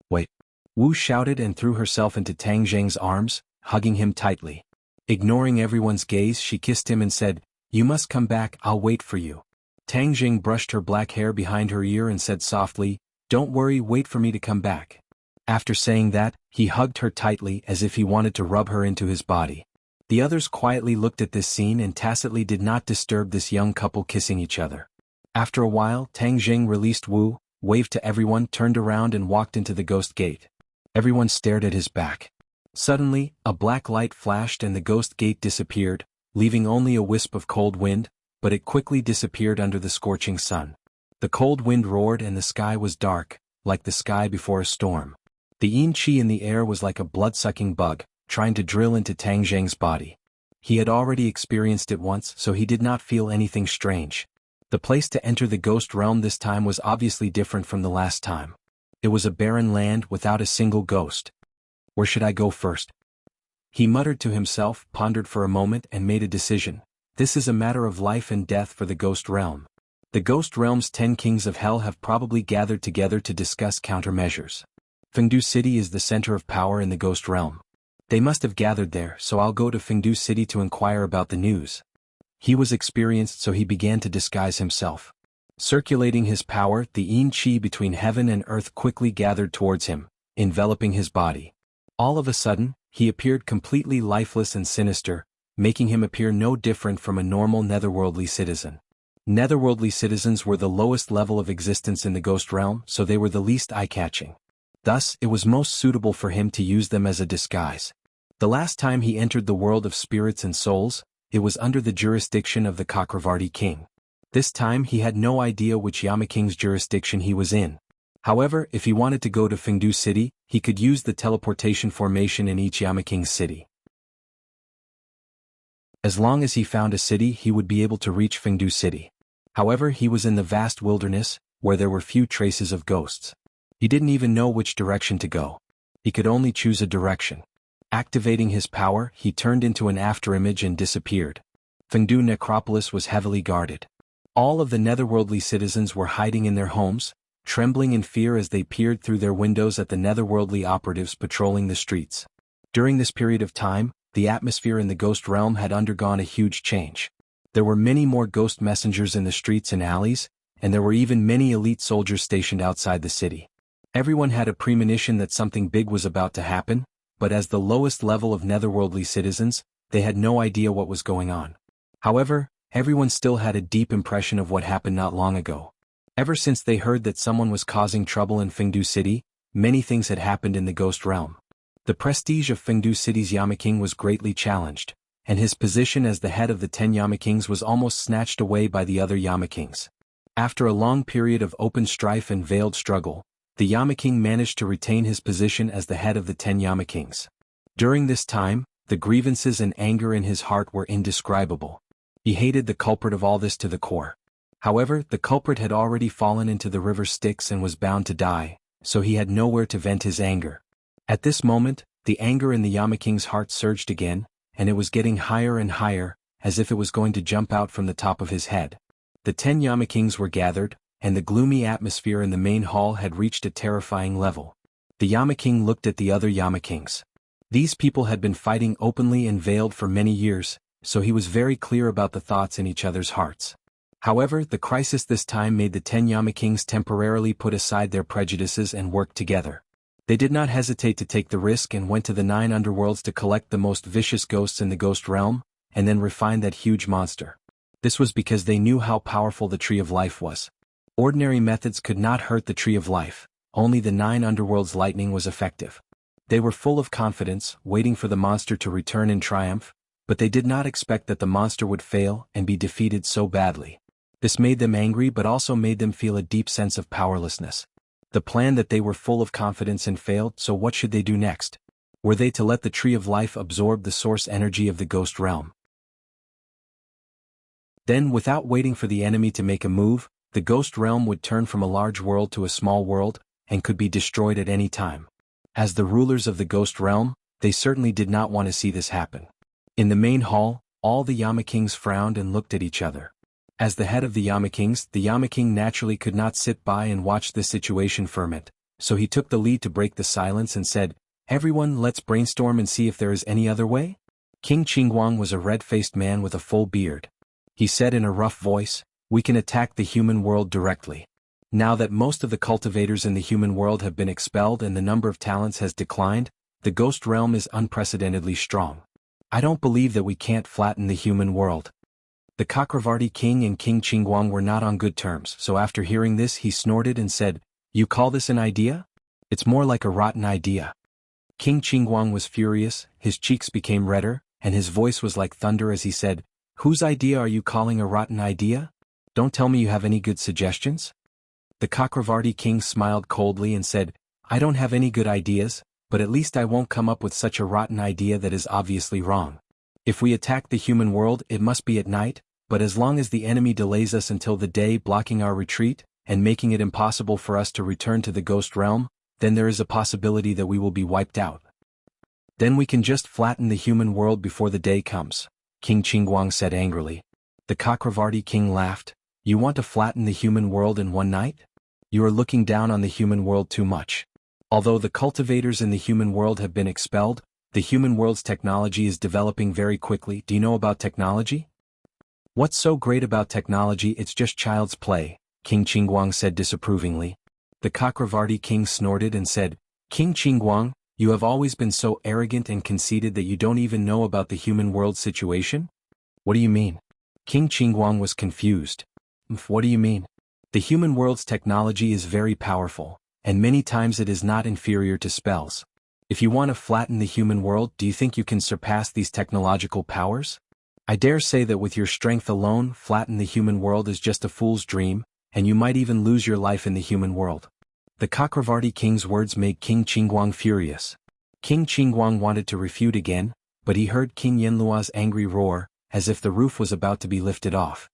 Wait. Wu shouted and threw herself into Tang Jing's arms, hugging him tightly. Ignoring everyone's gaze, she kissed him and said, you must come back, I'll wait for you. Tang Jing brushed her black hair behind her ear and said softly, don't worry, wait for me to come back. After saying that, he hugged her tightly as if he wanted to rub her into his body. The others quietly looked at this scene and tacitly did not disturb this young couple kissing each other. After a while, Tang Jing released Wu, waved to everyone, turned around and walked into the ghost gate. Everyone stared at his back. Suddenly, a black light flashed and the ghost gate disappeared, leaving only a wisp of cold wind, but it quickly disappeared under the scorching sun. The cold wind roared and the sky was dark, like the sky before a storm. The yin qi in the air was like a blood-sucking bug, trying to drill into Tang Jing's body. He had already experienced it once, so he did not feel anything strange. The place to enter the Ghost Realm this time was obviously different from the last time. It was a barren land without a single ghost. Where should I go first? He muttered to himself, pondered for a moment and made a decision. This is a matter of life and death for the Ghost Realm. The Ghost Realm's 10 kings of hell have probably gathered together to discuss countermeasures. Fengdu City is the center of power in the Ghost Realm. They must have gathered there, so I'll go to Fengdu City to inquire about the news. He was experienced, so he began to disguise himself. Circulating his power, the yin qi between heaven and earth quickly gathered towards him, enveloping his body. All of a sudden, he appeared completely lifeless and sinister, making him appear no different from a normal netherworldly citizen. Netherworldly citizens were the lowest level of existence in the Ghost Realm, so they were the least eye-catching. Thus, it was most suitable for him to use them as a disguise. The last time he entered the world of spirits and souls, it was under the jurisdiction of the Chakravarti king. This time he had no idea which Yama king's jurisdiction he was in. However, if he wanted to go to Fengdu City, he could use the teleportation formation in each Yama king's city. As long as he found a city, he would be able to reach Fengdu City. However, he was in the vast wilderness, where there were few traces of ghosts. He didn't even know which direction to go. He could only choose a direction. Activating his power, he turned into an afterimage and disappeared. Fengdu necropolis was heavily guarded. All of the netherworldly citizens were hiding in their homes, trembling in fear as they peered through their windows at the netherworldly operatives patrolling the streets. During this period of time, the atmosphere in the ghost realm had undergone a huge change. There were many more ghost messengers in the streets and alleys, and there were even many elite soldiers stationed outside the city. Everyone had a premonition that something big was about to happen, but as the lowest level of netherworldly citizens, they had no idea what was going on. However, everyone still had a deep impression of what happened not long ago. Ever since they heard that someone was causing trouble in Fengdu City, many things had happened in the ghost realm. The prestige of Fengdu City's Yamaking was greatly challenged, and his position as the head of the 10 Yamakings was almost snatched away by the other Yamakings. After a long period of open strife and veiled struggle, the Yamaking managed to retain his position as the head of the 10 Yamakings. During this time, the grievances and anger in his heart were indescribable. He hated the culprit of all this to the core. However, the culprit had already fallen into the river Styx and was bound to die, so he had nowhere to vent his anger. At this moment, the anger in the Yamaking's heart surged again, and it was getting higher and higher, as if it was going to jump out from the top of his head. The 10 Yamakings were gathered, and the gloomy atmosphere in the main hall had reached a terrifying level. The Yamaking looked at the other Yamakings. These people had been fighting openly and veiled for many years, so he was very clear about the thoughts in each other's hearts. However, the crisis this time made the 10 Yamakings temporarily put aside their prejudices and work together. They did not hesitate to take the risk and went to the 9 underworlds to collect the most vicious ghosts in the ghost realm, and then refine that huge monster. This was because they knew how powerful the Tree of Life was. Ordinary methods could not hurt the Tree of Life, only the 9 underworlds' lightning was effective. They were full of confidence, waiting for the monster to return in triumph, but they did not expect that the monster would fail and be defeated so badly. This made them angry but also made them feel a deep sense of powerlessness. The plan that they were full of confidence and failed, so what should they do next? Were they to let the Tree of Life absorb the source energy of the ghost realm? Then, without waiting for the enemy to make a move, the ghost realm would turn from a large world to a small world, and could be destroyed at any time. As the rulers of the ghost realm, they certainly did not want to see this happen. In the main hall, all the Yamakings frowned and looked at each other. As the head of the Yamaking naturally could not sit by and watch this situation ferment, so he took the lead to break the silence and said, "Everyone, let's brainstorm and see if there is any other way." King Qingguang was a red-faced man with a full beard. He said in a rough voice, "We can attack the human world directly. Now that most of the cultivators in the human world have been expelled and the number of talents has declined, the ghost realm is unprecedentedly strong. I don't believe that we can't flatten the human world." The Chakravarti king and King Qingguang were not on good terms, so after hearing this he snorted and said, "You call this an idea? It's more like a rotten idea." King Qingguang was furious, his cheeks became redder, and his voice was like thunder as he said, "Whose idea are you calling a rotten idea? Don't tell me you have any good suggestions?" The Chakravarti king smiled coldly and said, "I don't have any good ideas, but at least I won't come up with such a rotten idea that is obviously wrong. If we attack the human world, it must be at night, but as long as the enemy delays us until the day, blocking our retreat, and making it impossible for us to return to the ghost realm, then there is a possibility that we will be wiped out. Then we can just flatten the human world before the day comes," King Qingguang said angrily. The Chakravarti king laughed. "You want to flatten the human world in one night? You are looking down on the human world too much. Although the cultivators in the human world have been expelled, the human world's technology is developing very quickly. Do you know about technology? What's so great about technology? It's just child's play," King Qingguang said disapprovingly. The Chakravarti king snorted and said, "King Qingguang, you have always been so arrogant and conceited that you don't even know about the human world situation? What do you mean?" King Qingguang was confused. "What do you mean? The human world's technology is very powerful, and many times it is not inferior to spells. If you want to flatten the human world, do you think you can surpass these technological powers? I dare say that with your strength alone, flatten the human world is just a fool's dream, and you might even lose your life in the human world." The Chakravarti king's words made King Qingguang furious. King Qingguang wanted to refute again, but he heard King Yanlua's angry roar, as if the roof was about to be lifted off.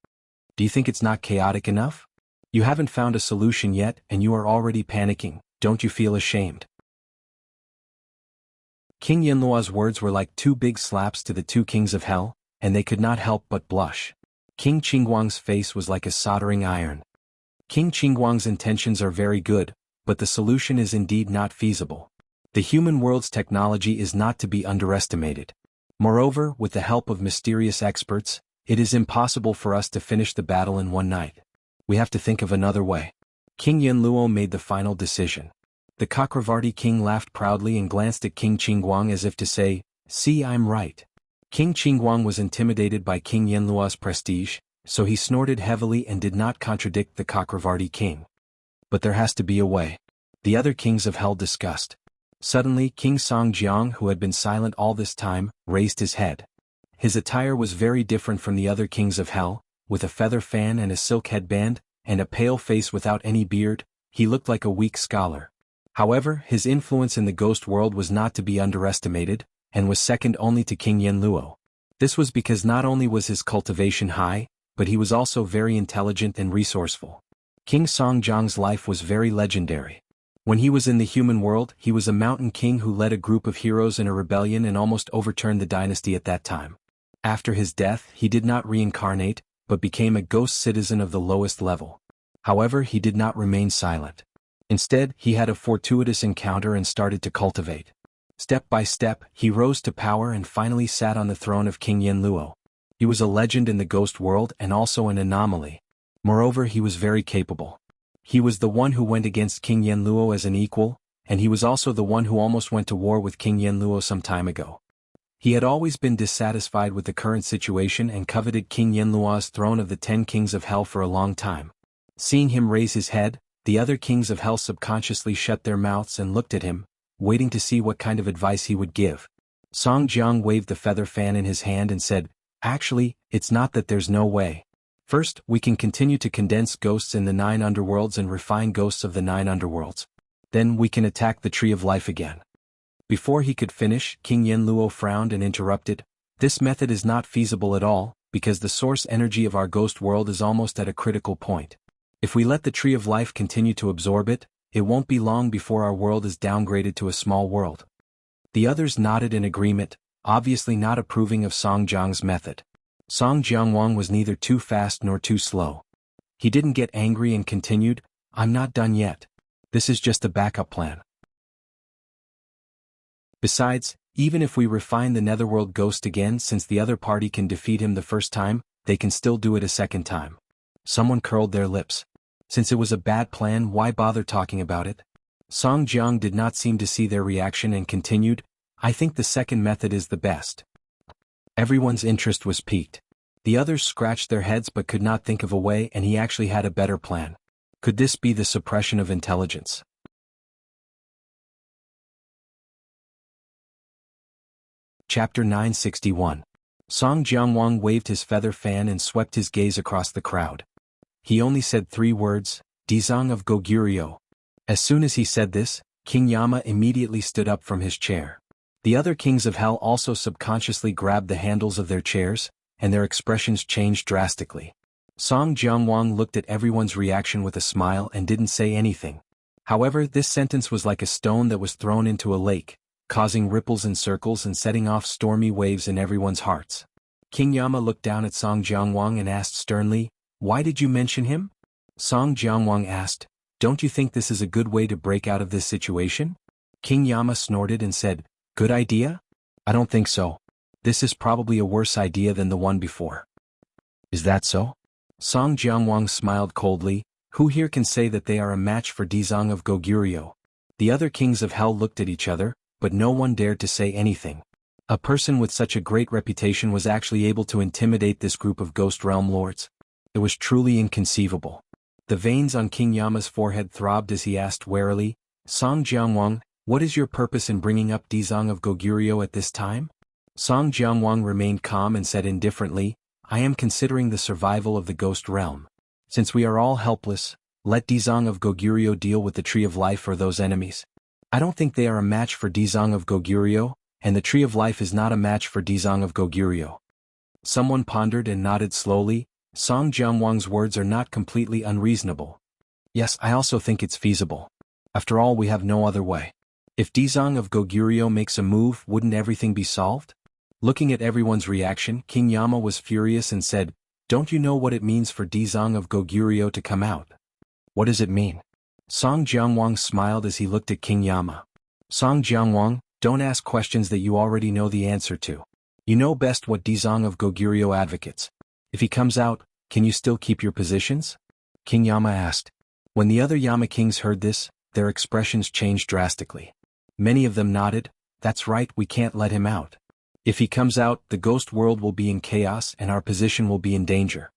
"Do you think it's not chaotic enough? You haven't found a solution yet, and you are already panicking. Don't you feel ashamed?" King Yanlua's words were like two big slaps to the two kings of hell, and they could not help but blush. King Qingguang's face was like a soldering iron. King Qingguang's intentions are very good, but the solution is indeed not feasible. The human world's technology is not to be underestimated. Moreover, with the help of mysterious experts, it is impossible for us to finish the battle in one night. We have to think of another way. King Yanluo made the final decision. The Chakravarti king laughed proudly and glanced at King Qingguang as if to say, "See, I'm right." King Qingguang was intimidated by King Yanluo's prestige, so he snorted heavily and did not contradict the Chakravarti king. But there has to be a way. The other kings of hell discussed. Suddenly King Songjiang, who had been silent all this time, raised his head. His attire was very different from the other kings of hell, with a feather fan and a silk headband, and a pale face without any beard. He looked like a weak scholar. However, his influence in the ghost world was not to be underestimated, and was second only to King Yanluo. This was because not only was his cultivation high, but he was also very intelligent and resourceful. King Songjiang's life was very legendary. When he was in the human world, he was a mountain king who led a group of heroes in a rebellion and almost overturned the dynasty at that time. After his death, he did not reincarnate, but became a ghost citizen of the lowest level. However, he did not remain silent. Instead, he had a fortuitous encounter and started to cultivate. Step by step, he rose to power and finally sat on the throne of King Yanluo. He was a legend in the ghost world and also an anomaly. Moreover, he was very capable. He was the one who went against King Yanluo as an equal, and he was also the one who almost went to war with King Yanluo some time ago. He had always been dissatisfied with the current situation and coveted King Yanluo's throne of the 10 kings of hell for a long time. Seeing him raise his head, the other kings of hell subconsciously shut their mouths and looked at him, waiting to see what kind of advice he would give. Songjiang waved the feather fan in his hand and said, "Actually, it's not that there's no way. First, we can continue to condense ghosts in the 9 underworlds and refine ghosts of the 9 underworlds. Then we can attack the Tree of Life again." Before he could finish, King Yanluo frowned and interrupted, "This method is not feasible at all, because the source energy of our ghost world is almost at a critical point. If we let the Tree of Life continue to absorb it, it won't be long before our world is downgraded to a small world." The others nodded in agreement, obviously not approving of Songjiang's method. Song Jiangwang was neither too fast nor too slow. He didn't get angry and continued, "I'm not done yet. This is just a backup plan. Besides, even if we refine the Netherworld ghost again, since the other party can defeat him the first time, they can still do it a second time." Someone curled their lips. Since it was a bad plan, why bother talking about it? Song Jiang did not seem to see their reaction and continued, "I think the second method is the best." Everyone's interest was piqued. The others scratched their heads but could not think of a way, and he actually had a better plan. Could this be the suppression of intelligence? Chapter 961. Song Jiangwang waved his feather fan and swept his gaze across the crowd. He only said 3 words, "Dizang of Goguryeo." As soon as he said this, King Yama immediately stood up from his chair. The other kings of hell also subconsciously grabbed the handles of their chairs, and their expressions changed drastically. Song Jiangwang looked at everyone's reaction with a smile and didn't say anything. However, this sentence was like a stone that was thrown into a lake, causing ripples and circles and setting off stormy waves in everyone's hearts. King Yama looked down at Song Jiangwang and asked sternly, "Why did you mention him?" Song Jiangwang asked, "Don't you think this is a good way to break out of this situation?" King Yama snorted and said, "Good idea? I don't think so. This is probably a worse idea than the one before." "Is that so?" Song Jiangwang smiled coldly, "Who here can say that they are a match for Dizang of Goguryeo?" The other kings of hell looked at each other, but no one dared to say anything. A person with such a great reputation was actually able to intimidate this group of Ghost Realm lords. It was truly inconceivable. The veins on King Yama's forehead throbbed as he asked warily, "Song Jiangwang, what is your purpose in bringing up Dizang of Goguryeo at this time?" Song Jiangwang remained calm and said indifferently, "I am considering the survival of the Ghost Realm. Since we are all helpless, let Dizang of Goguryeo deal with the Tree of Life or those enemies. I don't think they are a match for Dizang of Goguryeo, and the Tree of Life is not a match for Dizang of Goguryeo." Someone pondered and nodded slowly. Song Jiangwang's words are not completely unreasonable. Yes, I also think it's feasible. After all, we have no other way. If Dizang of Goguryeo makes a move, wouldn't everything be solved? Looking at everyone's reaction, King Yama was furious and said, "Don't you know what it means for Dizang of Goguryeo to come out?" "What does it mean?" Song Jiangwang smiled as he looked at King Yama. "Song Jiangwang, don't ask questions that you already know the answer to. You know best what Dizang of Goguryeo advocates. If he comes out, can you still keep your positions?" King Yama asked. When the other Yama kings heard this, their expressions changed drastically. Many of them nodded. "That's right, we can't let him out. If he comes out, the ghost world will be in chaos and our position will be in danger."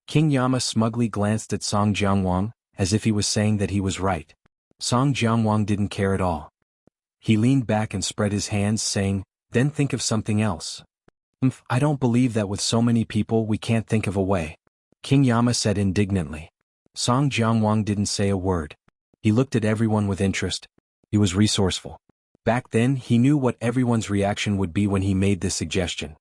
King Yama smugly glanced at Song Jiangwang, as if he was saying that he was right. Song Jiangwang didn't care at all. He leaned back and spread his hands, saying, "Then think of something else." I don't believe that with so many people we can't think of a way," King Yama said indignantly. Song Jiangwang didn't say a word. He looked at everyone with interest. He was resourceful. Back then he knew what everyone's reaction would be when he made this suggestion.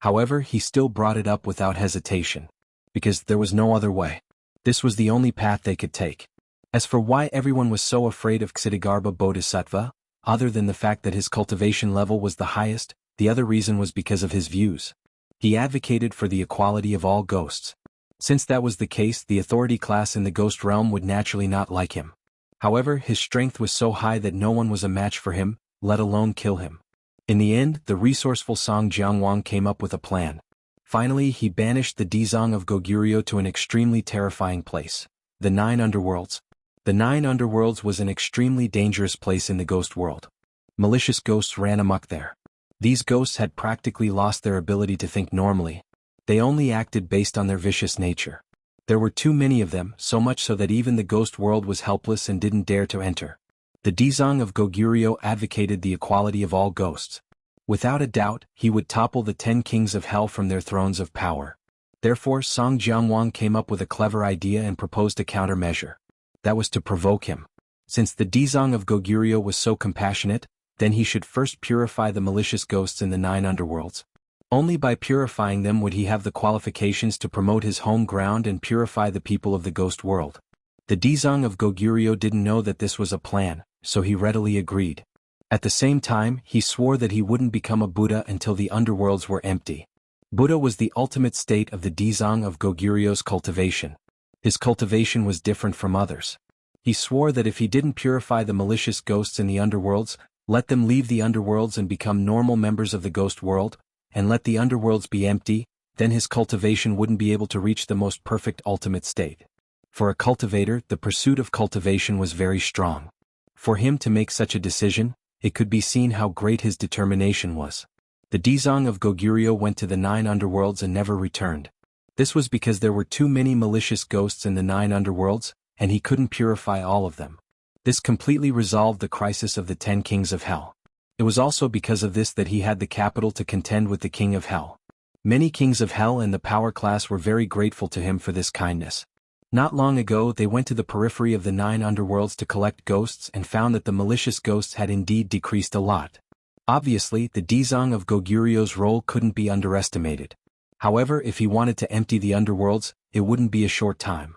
However, he still brought it up without hesitation. Because there was no other way. This was the only path they could take. As for why everyone was so afraid of Ksitigarbha Bodhisattva, other than the fact that his cultivation level was the highest, the other reason was because of his views. He advocated for the equality of all ghosts. Since that was the case, the authority class in the ghost realm would naturally not like him. However, his strength was so high that no one was a match for him, let alone kill him. In the end, the resourceful Song Jiangwang came up with a plan. Finally, he banished the Dizang of Goguryeo to an extremely terrifying place. The 9 Underworlds. The 9 Underworlds was an extremely dangerous place in the ghost world. Malicious ghosts ran amok there. These ghosts had practically lost their ability to think normally. They only acted based on their vicious nature. There were too many of them, so much so that even the ghost world was helpless and didn't dare to enter. The Dizang of Goguryeo advocated the equality of all ghosts. Without a doubt, he would topple the 10 kings of hell from their thrones of power. Therefore, Song Jiangwang came up with a clever idea and proposed a countermeasure. That was to provoke him. Since the Dizang of Goguryeo was so compassionate, then he should first purify the malicious ghosts in the 9 underworlds. Only by purifying them would he have the qualifications to promote his home ground and purify the people of the ghost world. The Dizang of Goguryeo didn't know that this was a plan, so he readily agreed. At the same time, he swore that he wouldn't become a Buddha until the underworlds were empty. Buddha was the ultimate state of the Dizang of Goguryeo's cultivation. His cultivation was different from others. He swore that if he didn't purify the malicious ghosts in the underworlds, let them leave the underworlds and become normal members of the ghost world, and let the underworlds be empty, then his cultivation wouldn't be able to reach the most perfect ultimate state. For a cultivator, the pursuit of cultivation was very strong. For him to make such a decision, it could be seen how great his determination was. The Dizang of Goguryeo went to the 9 underworlds and never returned. This was because there were too many malicious ghosts in the 9 underworlds, and he couldn't purify all of them. This completely resolved the crisis of the 10 kings of hell. It was also because of this that he had the capital to contend with the king of hell. Many kings of hell and the power class were very grateful to him for this kindness. Not long ago they went to the periphery of the 9 underworlds to collect ghosts and found that the malicious ghosts had indeed decreased a lot. Obviously, the Dizang of Goguryeo's role couldn't be underestimated. However, if he wanted to empty the underworlds, it wouldn't be a short time.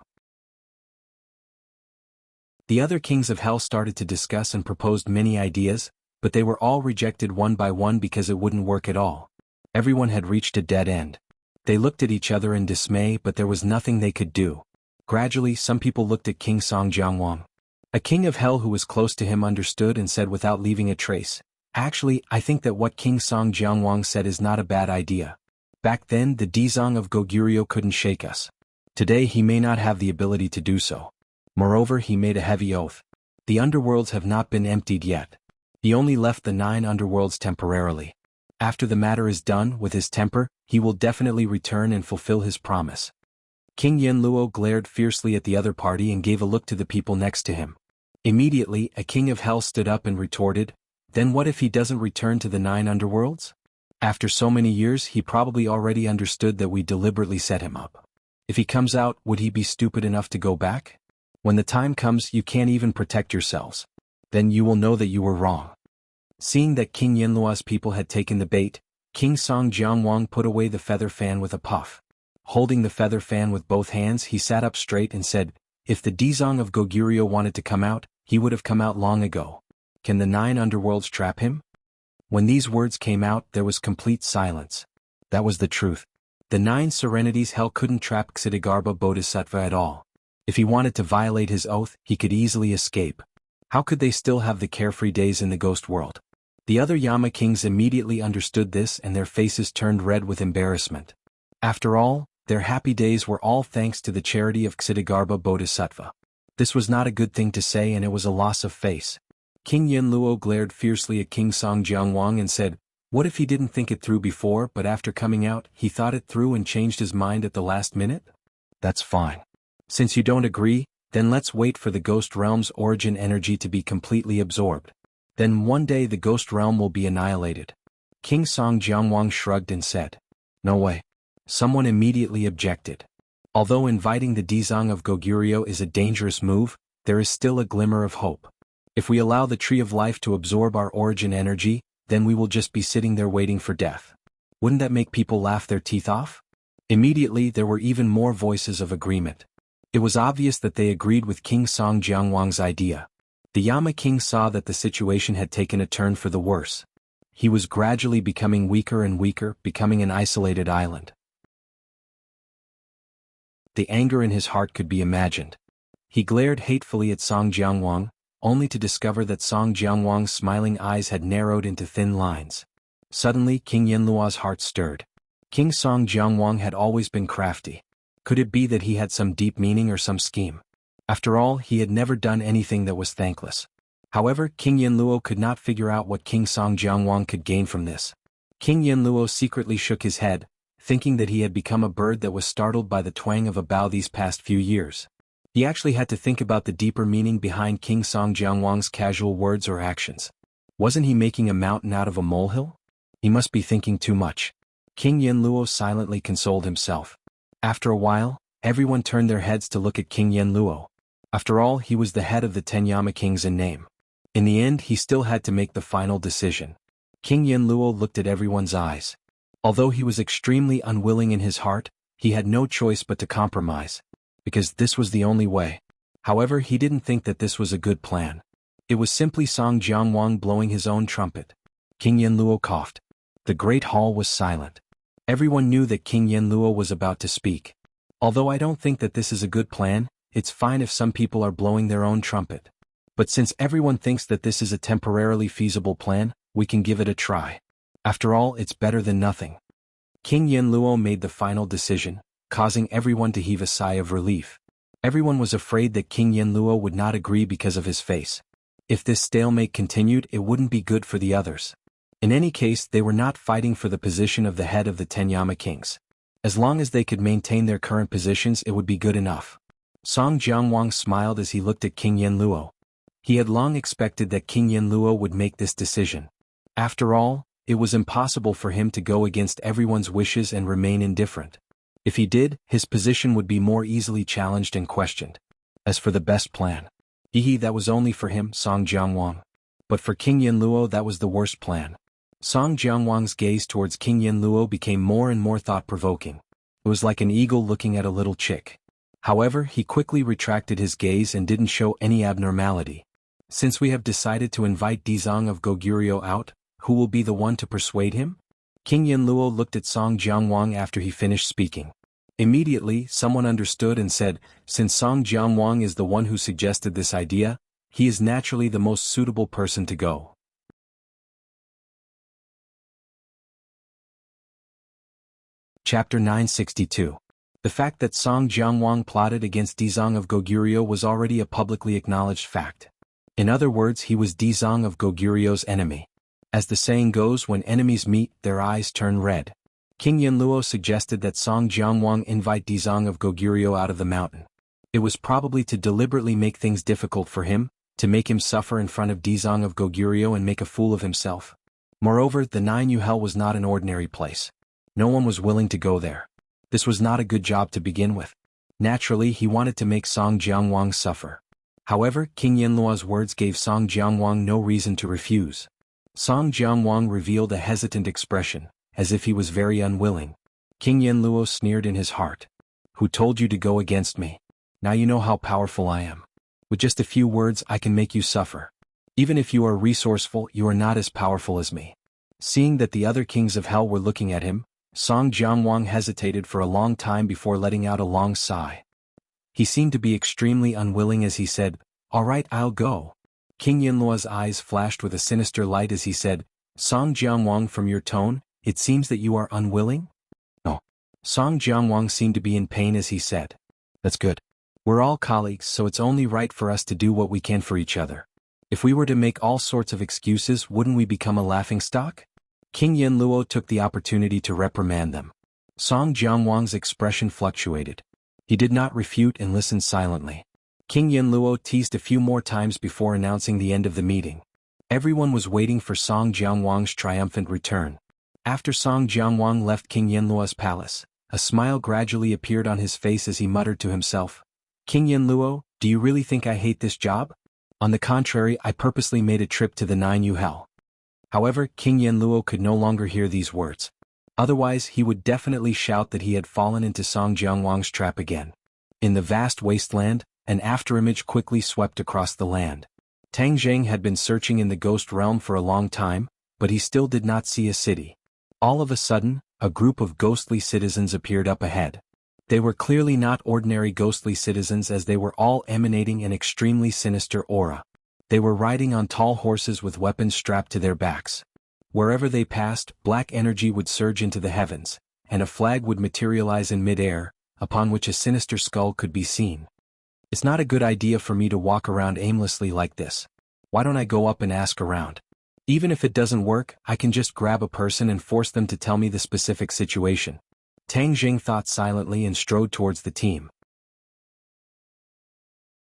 The other kings of hell started to discuss and proposed many ideas, but they were all rejected one by one because it wouldn't work at all. Everyone had reached a dead end. They looked at each other in dismay, but there was nothing they could do. Gradually, some people looked at King Song Jiangwang. A king of hell who was close to him understood and said without leaving a trace, "Actually, I think that what King Song Jiangwang said is not a bad idea. Back then, the Dizang of Goguryeo couldn't shake us. Today he may not have the ability to do so. Moreover, he made a heavy oath. The underworlds have not been emptied yet. He only left the 9 underworlds temporarily. After the matter is done with his temper, he will definitely return and fulfill his promise." King Yenluo glared fiercely at the other party and gave a look to the people next to him. Immediately, a king of hell stood up and retorted, "Then what if he doesn't return to the 9 underworlds? After so many years he probably already understood that we deliberately set him up. If he comes out, would he be stupid enough to go back? When the time comes you can't even protect yourselves. Then you will know that you were wrong." Seeing that King Yenluo's people had taken the bait, King Song Jiangwang put away the feather fan with a puff. Holding the feather fan with both hands, he sat up straight and said, "If the Dizang of Goguryeo wanted to come out, he would have come out long ago. Can the 9 underworlds trap him? When these words came out, there was complete silence. That was the truth. The 9 serenities hell couldn't trap Ksitigarbha Bodhisattva at all. If he wanted to violate his oath, he could easily escape. How could they still have the carefree days in the ghost world? The other Yama kings immediately understood this and their faces turned red with embarrassment. After all, their happy days were all thanks to the charity of Ksitigarbha Bodhisattva. This was not a good thing to say and it was a loss of face. King Yenluo glared fiercely at King Songjiangwang and said, "What if he didn't think it through before but after coming out he thought it through and changed his mind at the last minute? That's fine. Since you don't agree, then let's wait for the ghost realm's origin energy to be completely absorbed. Then one day the ghost realm will be annihilated." King Songjiangwang shrugged and said, "No way." Someone immediately objected. Although inviting the Dizang of Goguryeo is a dangerous move, there is still a glimmer of hope. If we allow the Tree of Life to absorb our origin energy, then we will just be sitting there waiting for death. Wouldn't that make people laugh their teeth off? Immediately there were even more voices of agreement. It was obvious that they agreed with King Songjiangwang's idea. The Yama king saw that the situation had taken a turn for the worse. He was gradually becoming weaker and weaker, becoming an isolated island. The anger in his heart could be imagined. He glared hatefully at Songjiangwang, only to discover that Songjiangwang's smiling eyes had narrowed into thin lines. Suddenly King Yenluo's heart stirred. King Songjiangwang had always been crafty. Could it be that he had some deep meaning or some scheme? After all, he had never done anything that was thankless. However, King Yenluo could not figure out what King Songjiangwang could gain from this. King Yenluo secretly shook his head, thinking that he had become a bird that was startled by the twang of a bow these past few years. He actually had to think about the deeper meaning behind King Songjiangwang's casual words or actions. Wasn't he making a mountain out of a molehill? He must be thinking too much. King Yenluo silently consoled himself. After a while, everyone turned their heads to look at King Yenluo. After all, he was the head of the 10 Yama kings in name. In the end, he still had to make the final decision. King Yenluo looked at everyone's eyes. Although he was extremely unwilling in his heart, he had no choice but to compromise. Because this was the only way. However, he didn't think that this was a good plan. It was simply Songjiangwang blowing his own trumpet. King Yenluo coughed. The great hall was silent. Everyone knew that King Yenluo was about to speak. Although I don't think that this is a good plan, it's fine if some people are blowing their own trumpet. But since everyone thinks that this is a temporarily feasible plan, we can give it a try. After all, it's better than nothing. King Yenluo made the final decision, causing everyone to heave a sigh of relief. Everyone was afraid that King Yenluo would not agree because of his face. If this stalemate continued, it wouldn't be good for the others. In any case, they were not fighting for the position of the head of the 10 Yama kings. As long as they could maintain their current positions, it would be good enough. Songjiangwang smiled as he looked at King Yenluo. He had long expected that King Yenluo would make this decision. After all, it was impossible for him to go against everyone's wishes and remain indifferent. If he did, his position would be more easily challenged and questioned. As for the best plan, that was only for him, Songjiangwang. But for King Yenluo, that was the worst plan. Songjiangwang's gaze towards King Yenluo became more and more thought-provoking. It was like an eagle looking at a little chick. However, he quickly retracted his gaze and didn't show any abnormality. Since we have decided to invite Dizang of Goguryeo out, who will be the one to persuade him? King Yenluo looked at Songjiangwang after he finished speaking. Immediately, someone understood and said, since Songjiangwang is the one who suggested this idea, he is naturally the most suitable person to go. Chapter 962. The fact that Songjiangwang plotted against Dizang of Goguryeo was already a publicly acknowledged fact. In other words, he was Dizang of Goguryeo's enemy. As the saying goes, when enemies meet, their eyes turn red. King Yenluo suggested that Songjiangwang invite Dizang of Goguryeo out of the mountain. It was probably to deliberately make things difficult for him, to make him suffer in front of Dizang of Goguryeo and make a fool of himself. Moreover, the 9U Hell was not an ordinary place. No one was willing to go there. This was not a good job to begin with. Naturally, he wanted to make Songjiangwang suffer. However, King Yenluo's words gave Songjiangwang no reason to refuse. Songjiangwang revealed a hesitant expression, as if he was very unwilling. King Yenluo sneered in his heart. Who told you to go against me? Now you know how powerful I am. With just a few words I can make you suffer. Even if you are resourceful, you are not as powerful as me. Seeing that the other kings of hell were looking at him, Song Jianguang hesitated for a long time before letting out a long sigh. He seemed to be extremely unwilling as he said, "All right, I'll go." King Yinluo's eyes flashed with a sinister light as he said, "Song Jianguang, from your tone, it seems that you are unwilling?" "No." Song Jianguang seemed to be in pain as he said, "That's good. We're all colleagues, so it's only right for us to do what we can for each other. If we were to make all sorts of excuses, wouldn't we become a laughingstock?" King Yinluo took the opportunity to reprimand them. Song Jianguang's expression fluctuated. He did not refute and listened silently. King Yinluo teased a few more times before announcing the end of the meeting. Everyone was waiting for Song Jianguang's triumphant return. After Song Jianguang left King Yinluo's palace, a smile gradually appeared on his face as he muttered to himself, "King Yinluo, do you really think I hate this job? On the contrary, I purposely made a trip to the Nine Yu Hell." However, King Yinluo could no longer hear these words. Otherwise, he would definitely shout that he had fallen into Song Jianguang's trap again. In the vast wasteland, an afterimage quickly swept across the land. Tang Zheng had been searching in the ghost realm for a long time, but he still did not see a city. All of a sudden, a group of ghostly citizens appeared up ahead. They were clearly not ordinary ghostly citizens as they were all emanating an extremely sinister aura. They were riding on tall horses with weapons strapped to their backs. Wherever they passed, black energy would surge into the heavens, and a flag would materialize in mid-air, upon which a sinister skull could be seen. "It's not a good idea for me to walk around aimlessly like this. Why don't I go up and ask around? Even if it doesn't work, I can just grab a person and force them to tell me the specific situation." Tang Jing thought silently and strode towards the team.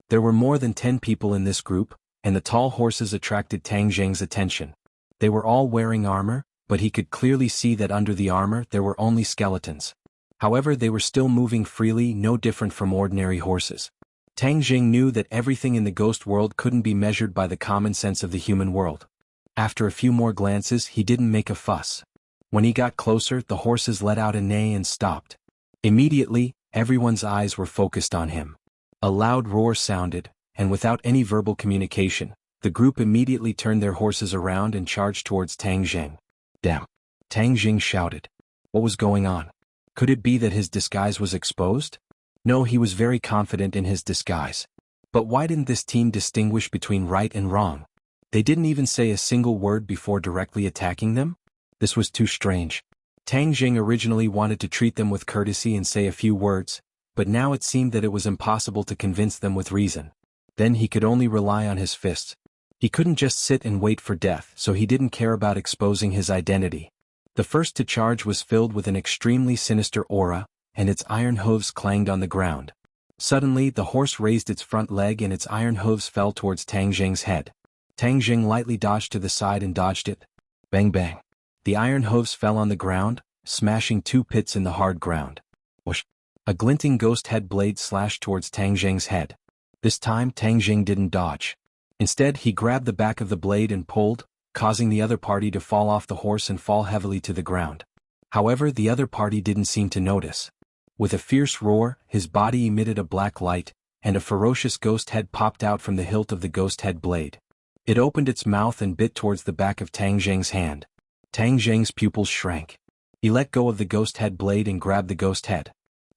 There were more than 10 people in this group, and the tall horses attracted Tang Jing's attention. They were all wearing armor, but he could clearly see that under the armor there were only skeletons. However, they were still moving freely, no different from ordinary horses. Tang Jing knew that everything in the ghost world couldn't be measured by the common sense of the human world. After a few more glances, he didn't make a fuss. When he got closer, the horses let out a neigh and stopped. Immediately, everyone's eyes were focused on him. A loud roar sounded, and without any verbal communication, the group immediately turned their horses around and charged towards Tang Jing. "Damn!" Tang Jing shouted. What was going on? Could it be that his disguise was exposed? No, he was very confident in his disguise. But why didn't this team distinguish between right and wrong? They didn't even say a single word before directly attacking them? This was too strange. Tang Jing originally wanted to treat them with courtesy and say a few words, but now it seemed that it was impossible to convince them with reason. Then he could only rely on his fists. He couldn't just sit and wait for death, so he didn't care about exposing his identity. The first to charge was filled with an extremely sinister aura, and its iron hooves clanged on the ground. Suddenly, the horse raised its front leg and its iron hooves fell towards Tang Jing's head. Tang Jing lightly dodged to the side and dodged it. Bang bang. The iron hooves fell on the ground, smashing 2 pits in the hard ground. Whoosh. A glinting ghost head blade slashed towards Tang Jing's head. This time, Tang Jing didn't dodge. Instead, he grabbed the back of the blade and pulled, causing the other party to fall off the horse and fall heavily to the ground. However, the other party didn't seem to notice. With a fierce roar, his body emitted a black light, and a ferocious ghost head popped out from the hilt of the ghost head blade. It opened its mouth and bit towards the back of Tang Jing's hand. Tang Jing's pupils shrank. He let go of the ghost head blade and grabbed the ghost head.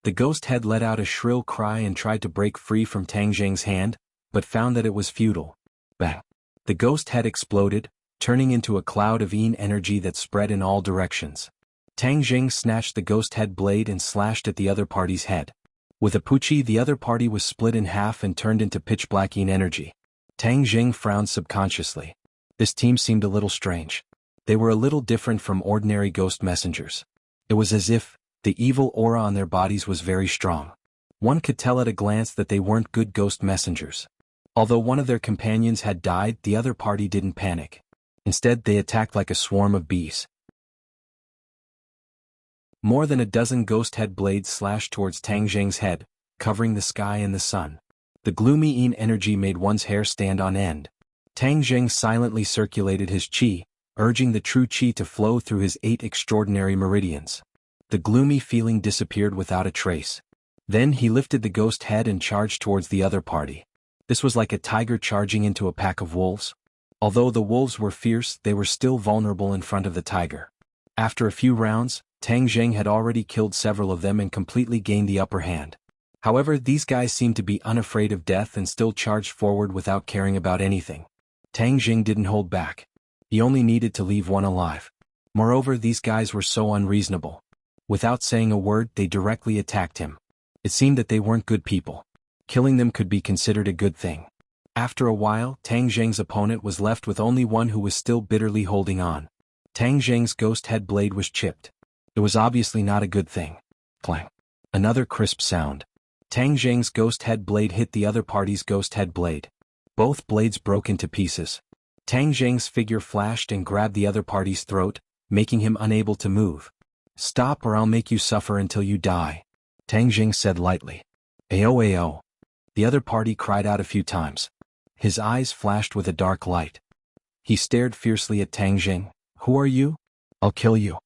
The ghost head let out a shrill cry and tried to break free from Tang Jing's hand, but found that it was futile. Bang! The ghost head exploded, turning into a cloud of yin energy that spread in all directions. Tang Jing snatched the ghost head blade and slashed at the other party's head. With a pucci, the other party was split in half and turned into pitch-black yin energy. Tang Jing frowned subconsciously. This team seemed a little strange. They were a little different from ordinary ghost messengers. It was as if the evil aura on their bodies was very strong. One could tell at a glance that they weren't good ghost messengers. Although one of their companions had died, the other party didn't panic. Instead, they attacked like a swarm of bees. More than a dozen ghost head blades slashed towards Tang Jing's head, covering the sky and the sun. The gloomy yin energy made one's hair stand on end. Tang Jing silently circulated his qi, urging the true qi to flow through his 8 extraordinary meridians. The gloomy feeling disappeared without a trace. Then he lifted the ghost head and charged towards the other party. This was like a tiger charging into a pack of wolves. Although the wolves were fierce, they were still vulnerable in front of the tiger. After a few rounds, Tang Zheng had already killed several of them and completely gained the upper hand. However, these guys seemed to be unafraid of death and still charged forward without caring about anything. Tang Zheng didn't hold back. He only needed to leave one alive. Moreover, these guys were so unreasonable. Without saying a word, they directly attacked him. It seemed that they weren't good people. Killing them could be considered a good thing. After a while, Tang Zheng's opponent was left with only one who was still bitterly holding on. Tang Zheng's ghost head blade was chipped. It was obviously not a good thing. Clang. Another crisp sound. Tang Zheng's ghost head blade hit the other party's ghost head blade. Both blades broke into pieces. Tang Zheng's figure flashed and grabbed the other party's throat, making him unable to move. "Stop or I'll make you suffer until you die," Tang Zheng said lightly. "Ayo ayo." The other party cried out a few times. His eyes flashed with a dark light. He stared fiercely at Tang Zheng. "Who are you? I'll kill you."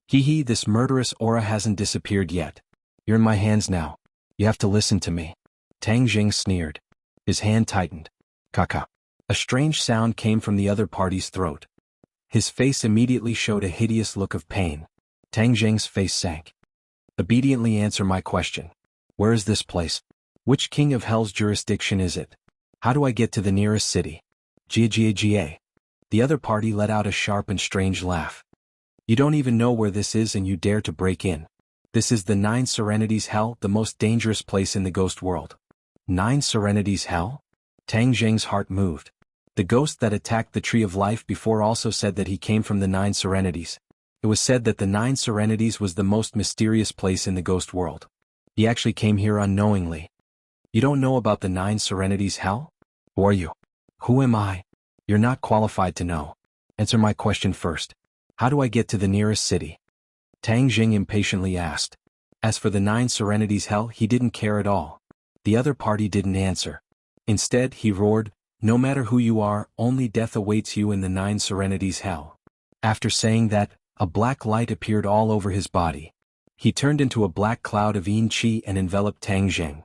Hee hee, this murderous aura hasn't disappeared yet. You're in my hands now. You have to listen to me. Tang Zheng sneered. His hand tightened. Kaka. A strange sound came from the other party's throat. His face immediately showed a hideous look of pain. Tang Zheng's face sank. Obediently answer my question. Where is this place? Which king of hell's jurisdiction is it? How do I get to the nearest city? Gia. The other party let out a sharp and strange laugh. You don't even know where this is and you dare to break in. This is the 9 Serenities Hell, the most dangerous place in the ghost world. 9 Serenities Hell? Tang Zheng's heart moved. The ghost that attacked the Tree of Life before also said that he came from the 9 Serenities. It was said that the 9 Serenities was the most mysterious place in the ghost world. He actually came here unknowingly. You don't know about the 9 Serenities Hell? Who are you? Who am I? You're not qualified to know. Answer my question first. How do I get to the nearest city? Tang Zheng impatiently asked. As for the 9 Serenities Hell, he didn't care at all. The other party didn't answer. Instead, he roared, no matter who you are, only death awaits you in the 9 Serenities Hell. After saying that, a black light appeared all over his body. He turned into a black cloud of yin qi and enveloped Tang Zheng.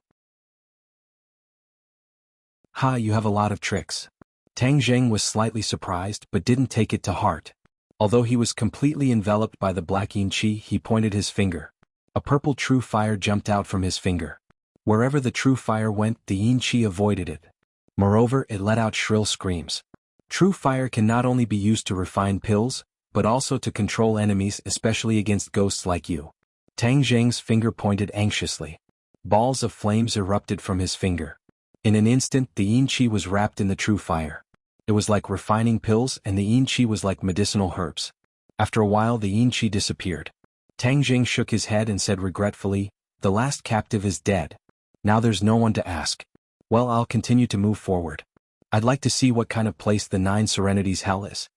Ha, you have a lot of tricks. Tang Zheng was slightly surprised but didn't take it to heart. Although he was completely enveloped by the black yin qi, he pointed his finger. A purple true fire jumped out from his finger. Wherever the true fire went, the yin qi avoided it. Moreover, it let out shrill screams. True fire can not only be used to refine pills, but also to control enemies, especially against ghosts like you. Tang Zheng's finger pointed anxiously. Balls of flames erupted from his finger. In an instant, the yin qi was wrapped in the true fire. It was like refining pills and the yin qi was like medicinal herbs. After a while, the yin qi disappeared. Tang Zheng shook his head and said regretfully, the last captive is dead. Now there's no one to ask. Well, I'll continue to move forward. I'd like to see what kind of place the 9 Serenities Hell is.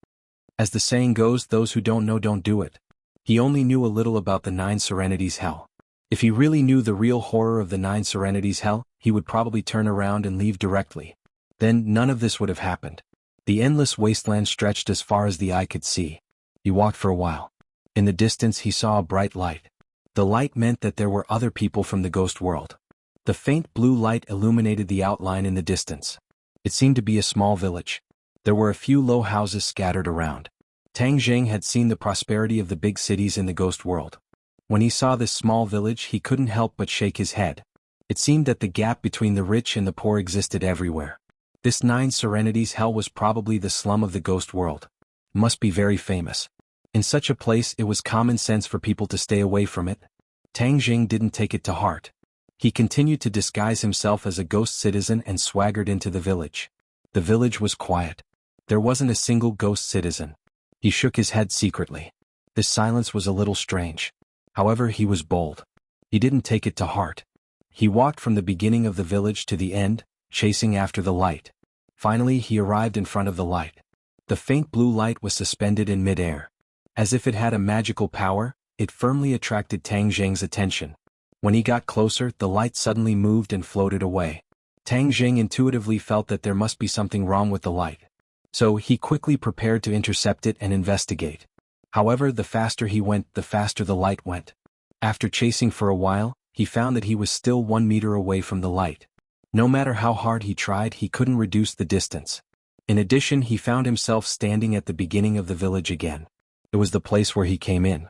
As the saying goes, those who don't know don't do it. He only knew a little about the 9 Serenities Hell. If he really knew the real horror of the 9 Serenities Hell, he would probably turn around and leave directly. Then none of this would have happened. The endless wasteland stretched as far as the eye could see. He walked for a while. In the distance he saw a bright light. The light meant that there were other people from the ghost world. The faint blue light illuminated the outline in the distance. It seemed to be a small village. There were a few low houses scattered around. Tang Zheng had seen the prosperity of the big cities in the ghost world. When he saw this small village, he couldn't help but shake his head. It seemed that the gap between the rich and the poor existed everywhere. This 9 Serenities Hell was probably the slum of the ghost world. Must be very famous. In such a place, it was common sense for people to stay away from it. Tang Zheng didn't take it to heart. He continued to disguise himself as a ghost citizen and swaggered into the village. The village was quiet. There wasn't a single ghost citizen. He shook his head secretly. This silence was a little strange. However, he was bold. He didn't take it to heart. He walked from the beginning of the village to the end, chasing after the light. Finally, he arrived in front of the light. The faint blue light was suspended in midair. As if it had a magical power, it firmly attracted Tang Zheng's attention. When he got closer, the light suddenly moved and floated away. Tang Zheng intuitively felt that there must be something wrong with the light. So he quickly prepared to intercept it and investigate. However, the faster he went, the faster the light went. After chasing for a while, he found that he was still 1 meter away from the light. No matter how hard he tried, he couldn't reduce the distance. In addition, he found himself standing at the beginning of the village again. It was the place where he came in.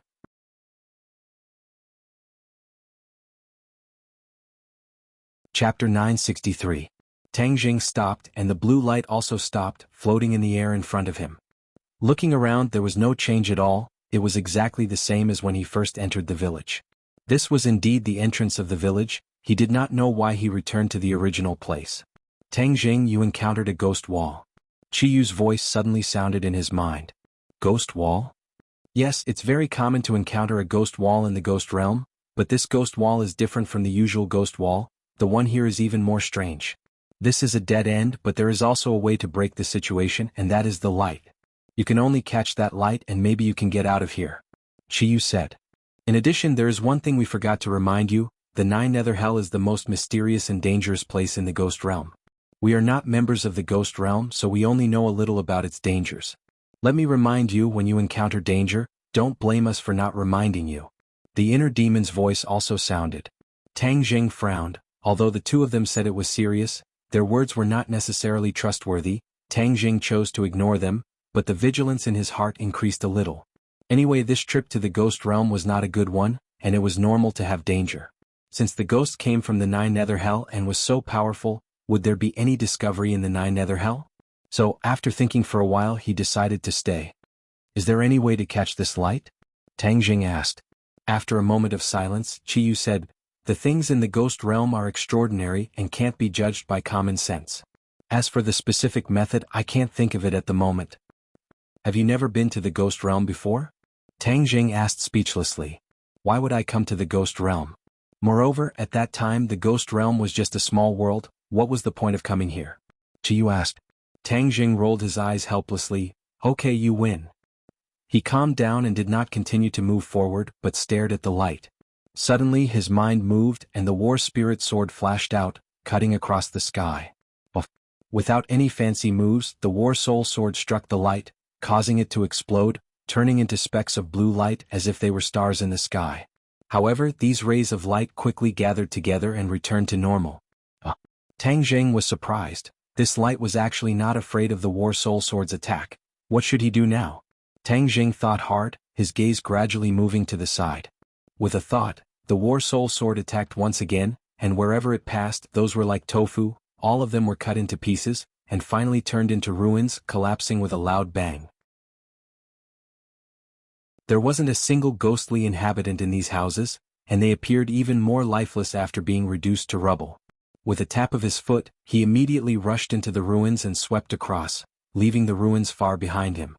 Chapter 963. Tang Jing stopped, and the blue light also stopped, floating in the air in front of him. Looking around, there was no change at all. It was exactly the same as when he first entered the village. This was indeed the entrance of the village. He did not know why he returned to the original place. Tang Jing, you encountered a ghost wall. Qiyu's voice suddenly sounded in his mind. Ghost wall? Yes, it's very common to encounter a ghost wall in the ghost realm, but this ghost wall is different from the usual ghost wall. The one here is even more strange. This is a dead end, but there is also a way to break the situation, and that is the light. You can only catch that light and maybe you can get out of here. Qiyu said. In addition, there is one thing we forgot to remind you. The Nine Nether Hell is the most mysterious and dangerous place in the ghost realm. We are not members of the ghost realm, so we only know a little about its dangers. Let me remind you, when you encounter danger, don't blame us for not reminding you. The inner demon's voice also sounded. Tang Jing frowned. Although the two of them said it was serious, their words were not necessarily trustworthy. Tang Jing chose to ignore them, but the vigilance in his heart increased a little. Anyway, this trip to the ghost realm was not a good one, and it was normal to have danger. Since the ghost came from the Nine Nether Hell and was so powerful, would there be any discovery in the Nine Nether Hell? So, after thinking for a while, he decided to stay. Is there any way to catch this light? Tang Jing asked. After a moment of silence, Qiyu said, the things in the ghost realm are extraordinary and can't be judged by common sense. As for the specific method, I can't think of it at the moment. Have you never been to the ghost realm before? Tang Jing asked speechlessly. Why would I come to the ghost realm? Moreover, at that time the ghost realm was just a small world. What was the point of coming here? Qiyu asked. Tang Jing rolled his eyes helplessly. Okay, you win. He calmed down and did not continue to move forward, but stared at the light. Suddenly his mind moved and the war spirit sword flashed out, cutting across the sky. Without any fancy moves, the war soul sword struck the light, causing it to explode, turning into specks of blue light as if they were stars in the sky. However, these rays of light quickly gathered together and returned to normal. Tang Jing was surprised. This light was actually not afraid of the war soul sword's attack. What should he do now? Tang Jing thought hard, his gaze gradually moving to the side. With a thought, the war soul sword attacked once again, and wherever it passed, those were like tofu. All of them were cut into pieces, and finally turned into ruins, collapsing with a loud bang. There wasn't a single ghostly inhabitant in these houses, and they appeared even more lifeless after being reduced to rubble. With a tap of his foot, he immediately rushed into the ruins and swept across, leaving the ruins far behind him.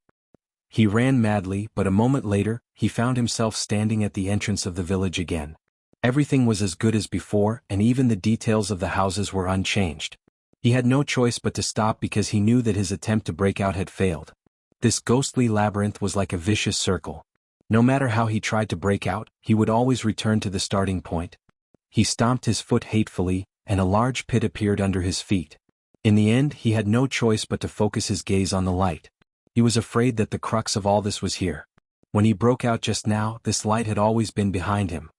He ran madly, but a moment later, he found himself standing at the entrance of the village again. Everything was as good as before, and even the details of the houses were unchanged. He had no choice but to stop because he knew that his attempt to break out had failed. This ghostly labyrinth was like a vicious circle. No matter how he tried to break out, he would always return to the starting point. He stomped his foot hatefully, and a large pit appeared under his feet. In the end, he had no choice but to focus his gaze on the light. He was afraid that the crux of all this was here. When he broke out just now, this light had always been behind him.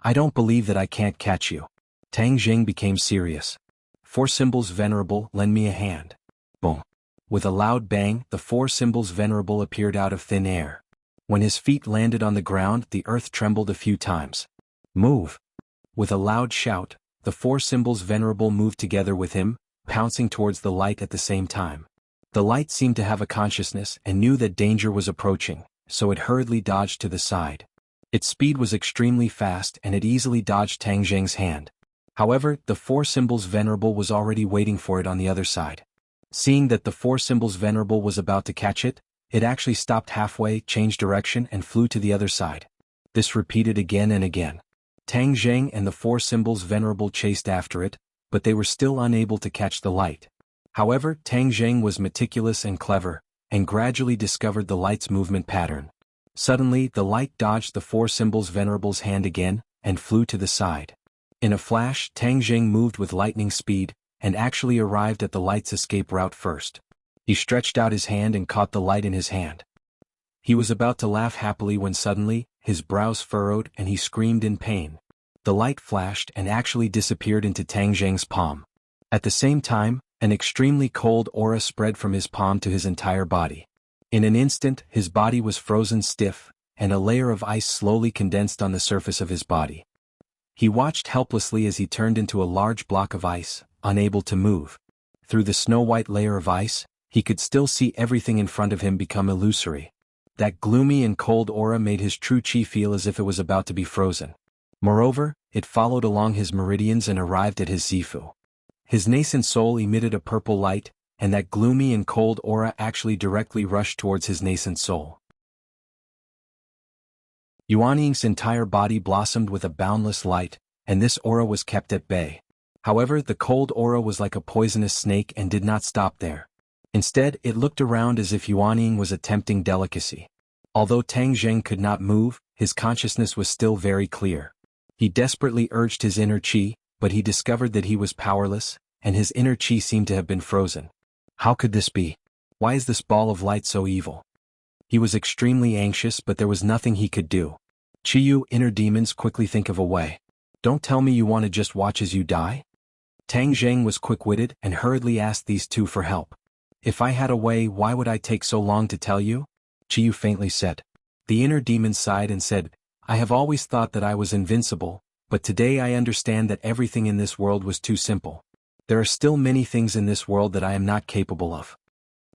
I don't believe that I can't catch you. Tang Jing became serious. Four symbols venerable, lend me a hand. Boom. With a loud bang, the four symbols venerable appeared out of thin air. When his feet landed on the ground, the earth trembled a few times. Move. With a loud shout, the four symbols venerable moved together with him, pouncing towards the light at the same time. The light seemed to have a consciousness and knew that danger was approaching, so it hurriedly dodged to the side. Its speed was extremely fast and it easily dodged Tang Jing's hand. However, the four symbols venerable was already waiting for it on the other side. Seeing that the four symbols venerable was about to catch it, it actually stopped halfway, changed direction and flew to the other side. This repeated again and again. Tang Jing and the four symbols venerable chased after it, but they were still unable to catch the light. However, Tang Jing was meticulous and clever, and gradually discovered the light's movement pattern. Suddenly, the light dodged the four symbols venerable's hand again, and flew to the side. In a flash, Tang Jing moved with lightning speed, and actually arrived at the light's escape route first. He stretched out his hand and caught the light in his hand. He was about to laugh happily when suddenly, his brows furrowed and he screamed in pain. The light flashed and actually disappeared into Tang Jing's palm. At the same time, An extremely cold aura spread from his palm to his entire body. In an instant, his body was frozen stiff, and a layer of ice slowly condensed on the surface of his body. He watched helplessly as he turned into a large block of ice, unable to move. Through the snow-white layer of ice, he could still see everything in front of him become illusory. That gloomy and cold aura made his true chi feel as if it was about to be frozen. Moreover, it followed along his meridians and arrived at his Zifu. His nascent soul emitted a purple light, and that gloomy and cold aura actually directly rushed towards his nascent soul. Yuanying's entire body blossomed with a boundless light, and this aura was kept at bay. However, the cold aura was like a poisonous snake and did not stop there. Instead, it looked around as if Yuanying was a tempting delicacy. Although Tang Zheng could not move, his consciousness was still very clear. He desperately urged his inner chi, but he discovered that he was powerless, and his inner chi seemed to have been frozen. How could this be? Why is this ball of light so evil? He was extremely anxious, but there was nothing he could do. Chiyu, inner demons, quickly think of a way. Don't tell me you want to just watch as you die? Tang Zheng was quick-witted and hurriedly asked these two for help. If I had a way, why would I take so long to tell you? Chiyu faintly said. The inner demon sighed and said, I have always thought that I was invincible, but today I understand that everything in this world was too simple. There are still many things in this world that I am not capable of.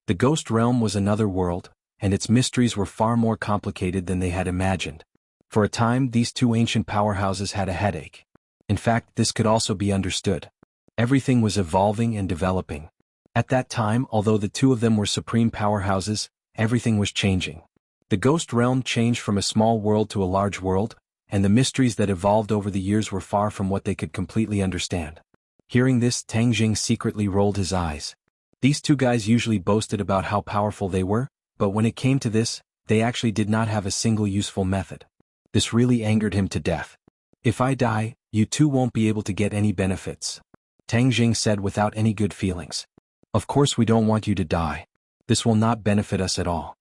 The ghost realm was another world, and its mysteries were far more complicated than they had imagined. For a time, these two ancient powerhouses had a headache. In fact, this could also be understood. Everything was evolving and developing. At that time, although the two of them were supreme powerhouses, everything was changing. The ghost realm changed from a small world to a large world, and the mysteries that evolved over the years were far from what they could completely understand. Hearing this, Tang Jing secretly rolled his eyes. These two guys usually boasted about how powerful they were, but when it came to this, they actually did not have a single useful method. This really angered him to death. If I die, you two won't be able to get any benefits. Tang Jing said without any good feelings. Of course we don't want you to die. This will not benefit us at all.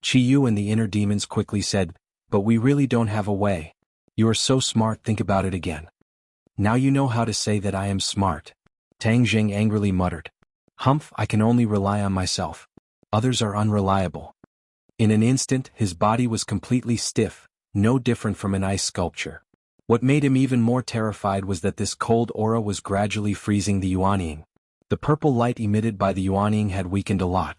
Chi Yu and the inner demons quickly said, but we really don't have a way. You are so smart, think about it again. Now you know how to say that I am smart. Tang Jing angrily muttered. Humph, I can only rely on myself. Others are unreliable. In an instant, his body was completely stiff, no different from an ice sculpture. What made him even more terrified was that this cold aura was gradually freezing the Yuanying. The purple light emitted by the Yuanying had weakened a lot.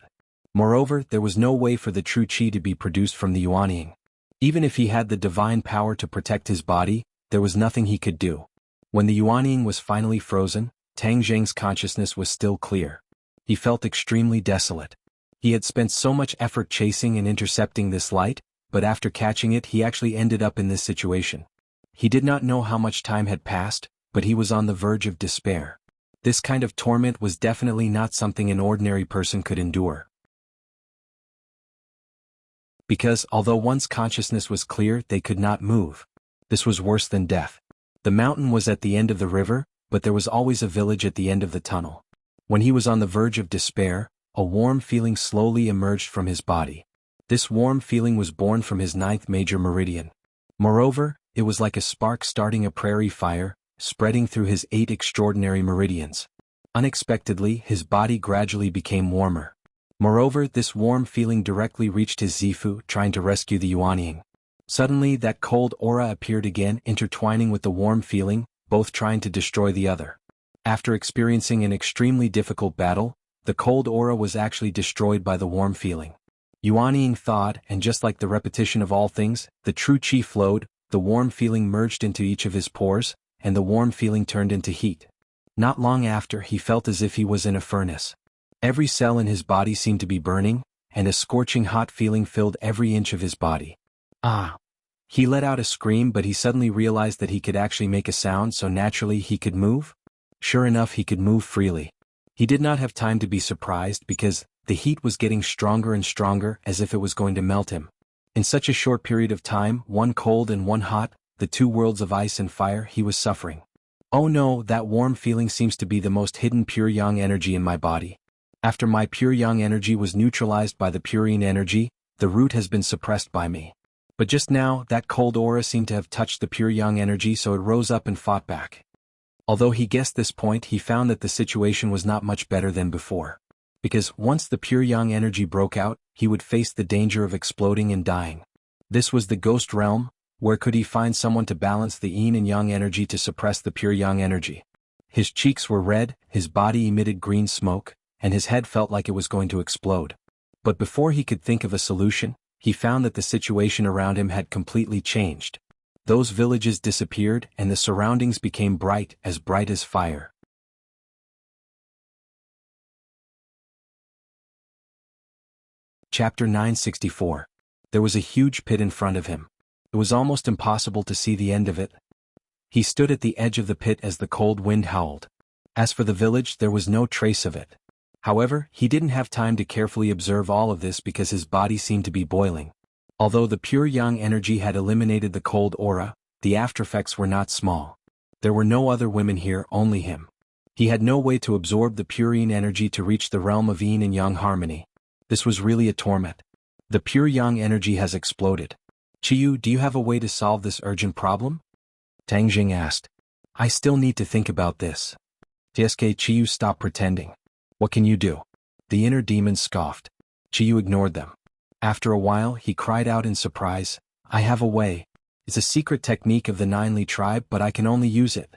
Moreover, there was no way for the true chi to be produced from the Yuanying. Even if he had the divine power to protect his body, there was nothing he could do. When the Yuanying was finally frozen, Tang Zheng's consciousness was still clear. He felt extremely desolate. He had spent so much effort chasing and intercepting this light, but after catching it he actually ended up in this situation. He did not know how much time had passed, but he was on the verge of despair. This kind of torment was definitely not something an ordinary person could endure. Because, although one's consciousness was clear, they could not move. This was worse than death. The mountain was at the end of the river, but there was always a village at the end of the tunnel. When he was on the verge of despair, a warm feeling slowly emerged from his body. This warm feeling was born from his 9th major meridian. Moreover, it was like a spark starting a prairie fire, spreading through his 8 extraordinary meridians. Unexpectedly, his body gradually became warmer. Moreover, this warm feeling directly reached his Zifu, trying to rescue the Yuanying. Suddenly, that cold aura appeared again, intertwining with the warm feeling, both trying to destroy the other. After experiencing an extremely difficult battle, the cold aura was actually destroyed by the warm feeling. Yuanying thawed, and just like the repetition of all things, the true chi flowed, the warm feeling merged into each of his pores, and the warm feeling turned into heat. Not long after, he felt as if he was in a furnace. Every cell in his body seemed to be burning, and a scorching hot feeling filled every inch of his body. Ah! He let out a scream, but he suddenly realized that he could actually make a sound, so naturally he could move. Sure enough, he could move freely. He did not have time to be surprised because the heat was getting stronger and stronger, as if it was going to melt him. In such a short period of time, one cold and one hot, the two worlds of ice and fire, he was suffering. Oh no, that warm feeling seems to be the most hidden pure yang energy in my body. After my pure yang energy was neutralized by the purine energy, the root has been suppressed by me. But just now, that cold aura seemed to have touched the pure yang energy, so it rose up and fought back. Although he guessed this point, he found that the situation was not much better than before. Because once the pure yang energy broke out, he would face the danger of exploding and dying. This was the ghost realm. Where could he find someone to balance the yin and yang energy to suppress the pure yang energy? His cheeks were red, his body emitted green smoke, and his head felt like it was going to explode. But before he could think of a solution, he found that the situation around him had completely changed. Those villages disappeared and the surroundings became bright as fire. Chapter 964. There was a huge pit in front of him. It was almost impossible to see the end of it. He stood at the edge of the pit as the cold wind howled. As for the village, there was no trace of it. However, he didn't have time to carefully observe all of this because his body seemed to be boiling. Although the pure yang energy had eliminated the cold aura, the aftereffects were not small. There were no other women here, only him. He had no way to absorb the pure yin energy to reach the realm of yin and yang harmony. This was really a torment. The pure yang energy has exploded. Qiyu, do you have a way to solve this urgent problem? Tang Jing asked. I still need to think about this. TSK Qiyu, stop pretending. What can you do? The inner demons scoffed. Qiyu ignored them. After a while, he cried out in surprise, I have a way. It's a secret technique of the Nineli tribe, but I can only use it.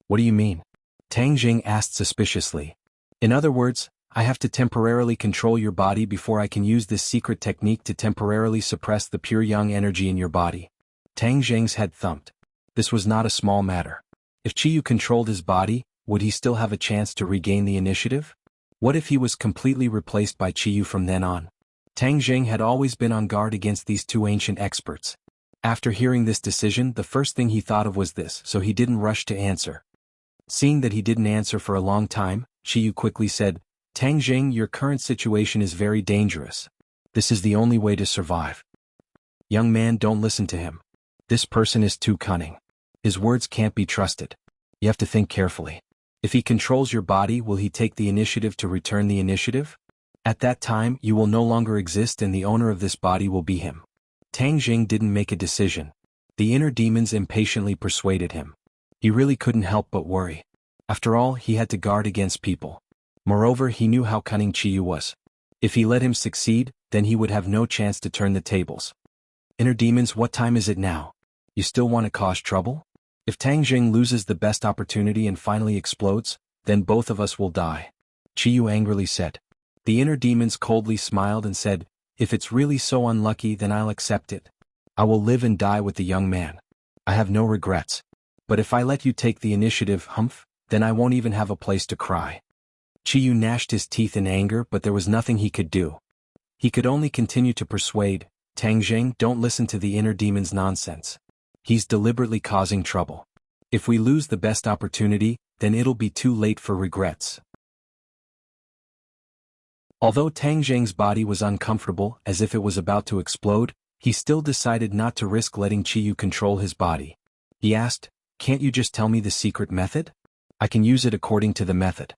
What do you mean? Tang Jing asked suspiciously. In other words, I have to temporarily control your body before I can use this secret technique to temporarily suppress the pure yang energy in your body. Tang Jing's head thumped. This was not a small matter. If Qiyu controlled his body, would he still have a chance to regain the initiative? What if he was completely replaced by Qiyu from then on? Tang Jing had always been on guard against these two ancient experts. After hearing this decision, the first thing he thought of was this, so he didn't rush to answer. Seeing that he didn't answer for a long time, Qiyu quickly said, Tang Jing, your current situation is very dangerous. This is the only way to survive. Young man, don't listen to him. This person is too cunning. His words can't be trusted. You have to think carefully. If he controls your body, will he take the initiative to return the initiative? At that time, you will no longer exist and the owner of this body will be him. Tang Jing didn't make a decision. The inner demons impatiently persuaded him. He really couldn't help but worry. After all, he had to guard against people. Moreover, he knew how cunning Qiyu was. If he let him succeed, then he would have no chance to turn the tables. Inner demons, what time is it now? You still want to cause trouble? If Tang Jing loses the best opportunity and finally explodes, then both of us will die. Qiyu angrily said. The inner demons coldly smiled and said, if it's really so unlucky, then I'll accept it. I will live and die with the young man. I have no regrets. But if I let you take the initiative, then I won't even have a place to cry. Qiyu gnashed his teeth in anger, but there was nothing he could do. He could only continue to persuade, Tang Jing, don't listen to the inner demon's nonsense. He's deliberately causing trouble. If we lose the best opportunity, then it'll be too late for regrets. Although Tang Jing's body was uncomfortable, as if it was about to explode, he still decided not to risk letting Qiyu control his body. He asked, can't you just tell me the secret method? I can use it according to the method.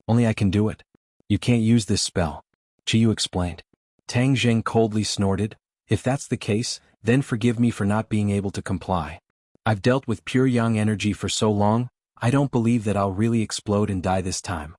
Only I can do it. You can't use this spell. Qiyu explained. Tang Jing coldly snorted, if that's the case, then forgive me for not being able to comply. I've dealt with pure yang energy for so long, I don't believe that I'll really explode and die this time.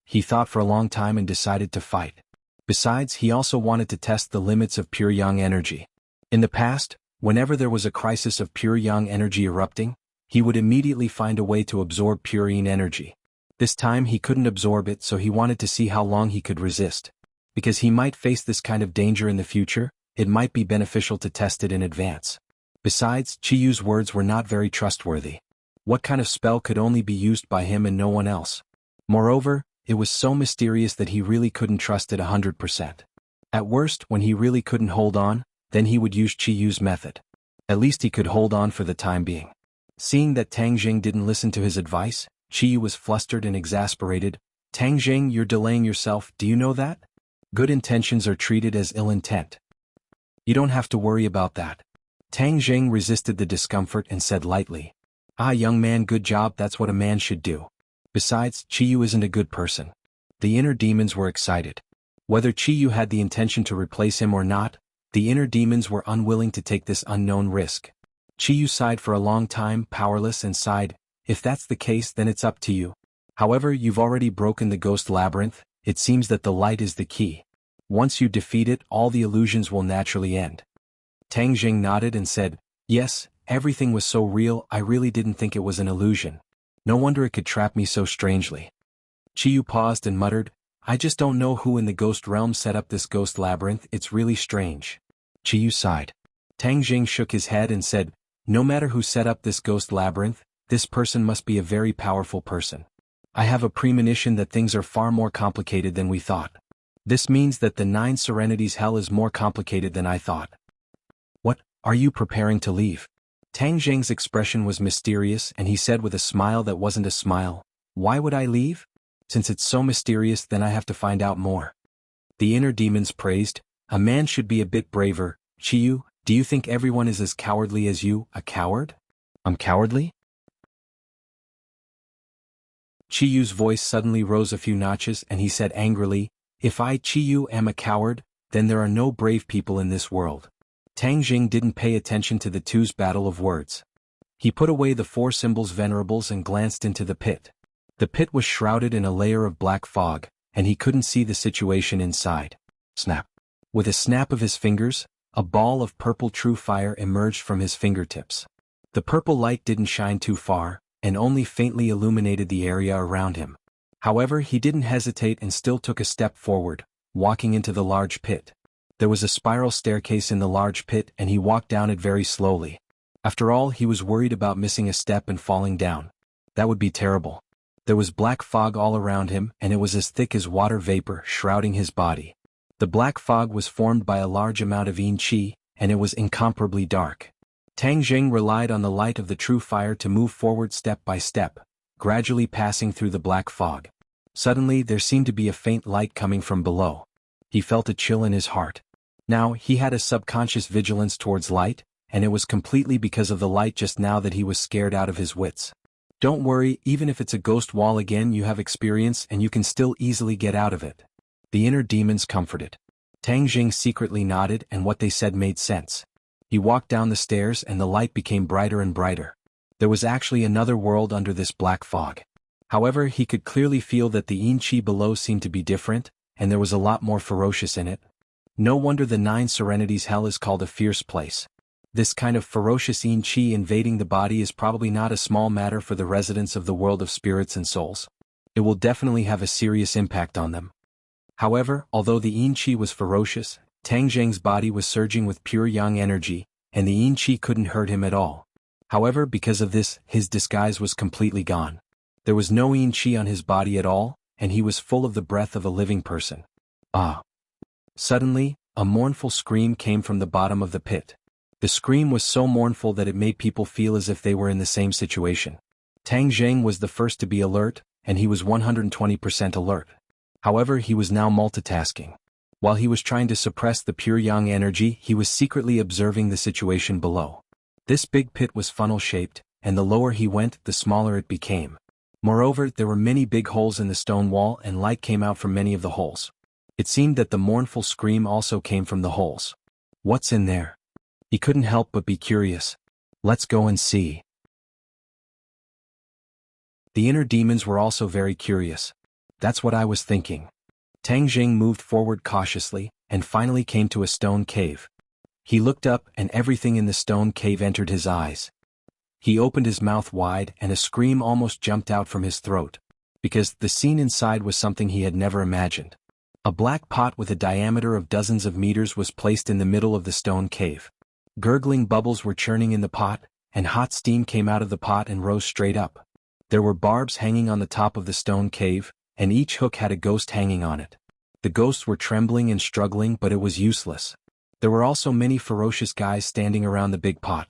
He thought for a long time and decided to fight. Besides, he also wanted to test the limits of pure yang energy. In the past, whenever there was a crisis of pure yang energy erupting, he would immediately find a way to absorb pure yin energy. This time he couldn't absorb it, so he wanted to see how long he could resist. Because he might face this kind of danger in the future, it might be beneficial to test it in advance. Besides, Qiyu's words were not very trustworthy. What kind of spell could only be used by him and no one else? Moreover, it was so mysterious that he really couldn't trust it 100%. At worst, when he really couldn't hold on, then he would use Qiyu's method. At least he could hold on for the time being. Seeing that Tang Jing didn't listen to his advice, Qiyu was flustered and exasperated. Tang Jing, you're delaying yourself, do you know that? Good intentions are treated as ill intent. You don't have to worry about that. Tang Jing resisted the discomfort and said lightly, young man, good job, that's what a man should do. Besides, Qiyu isn't a good person. The inner demons were excited. Whether Qiyu had the intention to replace him or not, the inner demons were unwilling to take this unknown risk. Qiyu sighed for a long time, powerless, and sighed, If that's the case, then it's up to you. However, you've already broken the ghost labyrinth. It seems that the light is the key. Once you defeat it, all the illusions will naturally end. Tang Jing nodded and said, yes, everything was so real, I really didn't think it was an illusion. No wonder it could trap me so strangely. Chiyu paused and muttered, I just don't know who in the ghost realm set up this ghost labyrinth, it's really strange. Chiyu sighed. Tang Jing shook his head and said, no matter who set up this ghost labyrinth, this person must be a very powerful person. I have a premonition that things are far more complicated than we thought. This means that the 9 Serenities hell is more complicated than I thought. What, are you preparing to leave? Tang Jing's expression was mysterious and he said with a smile that wasn't a smile, why would I leave? Since it's so mysterious, then I have to find out more. The inner demons praised, a man should be a bit braver. Chiyu, do you think everyone is as cowardly as you, a coward? I'm cowardly? Chiyu's voice suddenly rose a few notches and he said angrily, if I, Chiyu, am a coward, then there are no brave people in this world. Tang Jing didn't pay attention to the two's battle of words. He put away the 4 symbols venerables and glanced into the pit. The pit was shrouded in a layer of black fog, and he couldn't see the situation inside. Snap. With a snap of his fingers, a ball of purple true fire emerged from his fingertips. The purple light didn't shine too far, and only faintly illuminated the area around him. However, he didn't hesitate and still took a step forward, walking into the large pit. There was a spiral staircase in the large pit and he walked down it very slowly. After all, he was worried about missing a step and falling down. That would be terrible. There was black fog all around him and it was as thick as water vapor shrouding his body. The black fog was formed by a large amount of yin qi, and it was incomparably dark. Tang Jing relied on the light of the true fire to move forward step by step, gradually passing through the black fog. Suddenly there seemed to be a faint light coming from below. He felt a chill in his heart. Now, he had a subconscious vigilance towards light, and it was completely because of the light just now that he was scared out of his wits. Don't worry, even if it's a ghost wall again, you have experience and you can still easily get out of it. The inner demons comforted. Tang Jing secretly nodded and what they said made sense. He walked down the stairs and the light became brighter and brighter. There was actually another world under this black fog. However, he could clearly feel that the yin qi below seemed to be different, and there was a lot more ferocious in it. No wonder the 9 Serenities hell is called a fierce place. This kind of ferocious yin qi invading the body is probably not a small matter for the residents of the world of spirits and souls. It will definitely have a serious impact on them. However, although the yin qi was ferocious, Tang Jing's body was surging with pure yang energy, and the yin qi couldn't hurt him at all. However, because of this, his disguise was completely gone. There was no yin qi on his body at all, and he was full of the breath of a living person. Ah! Suddenly, a mournful scream came from the bottom of the pit. The scream was so mournful that it made people feel as if they were in the same situation. Tang Jing was the first to be alert, and he was 120% alert. However, he was now multitasking. While he was trying to suppress the pure yang energy, he was secretly observing the situation below. This big pit was funnel-shaped, and the lower he went, the smaller it became. Moreover, there were many big holes in the stone wall and light came out from many of the holes. It seemed that the mournful scream also came from the holes. What's in there? He couldn't help but be curious. Let's go and see. The inner demons were also very curious. That's what I was thinking. Tang Jing moved forward cautiously, and finally came to a stone cave. He looked up and everything in the stone cave entered his eyes. He opened his mouth wide and a scream almost jumped out from his throat, because the scene inside was something he had never imagined. A black pot with a diameter of dozens of meters was placed in the middle of the stone cave. Gurgling bubbles were churning in the pot, and hot steam came out of the pot and rose straight up. There were barbs hanging on the top of the stone cave, and each hook had a ghost hanging on it. The ghosts were trembling and struggling, but it was useless. There were also many ferocious guys standing around the big pot.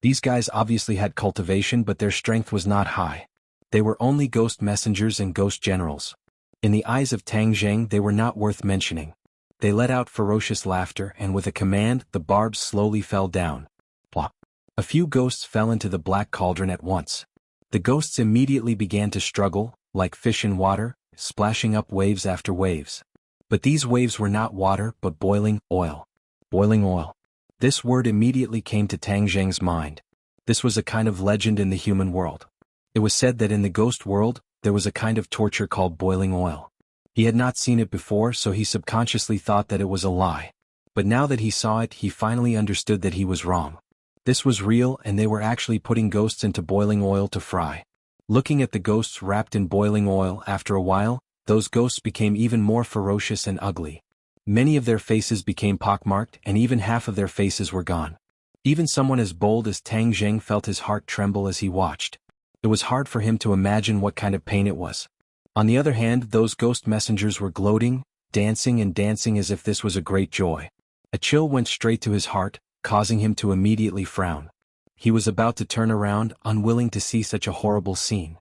These guys obviously had cultivation, but their strength was not high. They were only ghost messengers and ghost generals. In the eyes of Tang Jing, they were not worth mentioning. They let out ferocious laughter, and with a command, the barbs slowly fell down. Plop. A few ghosts fell into the black cauldron at once. The ghosts immediately began to struggle, like fish in water, splashing up waves after waves. But these waves were not water but boiling oil. Boiling oil. This word immediately came to Tang Jing's mind. This was a kind of legend in the human world. It was said that in the ghost world, there was a kind of torture called boiling oil. He had not seen it before, so he subconsciously thought that it was a lie. But now that he saw it, he finally understood that he was wrong. This was real, and they were actually putting ghosts into boiling oil to fry. Looking at the ghosts wrapped in boiling oil, after a while, those ghosts became even more ferocious and ugly. Many of their faces became pockmarked, and even half of their faces were gone. Even someone as bold as Tang Zheng felt his heart tremble as he watched. It was hard for him to imagine what kind of pain it was. On the other hand, those ghost messengers were gloating, dancing and dancing as if this was a great joy. A chill went straight to his heart, causing him to immediately frown. He was about to turn around, unwilling to see such a horrible scene.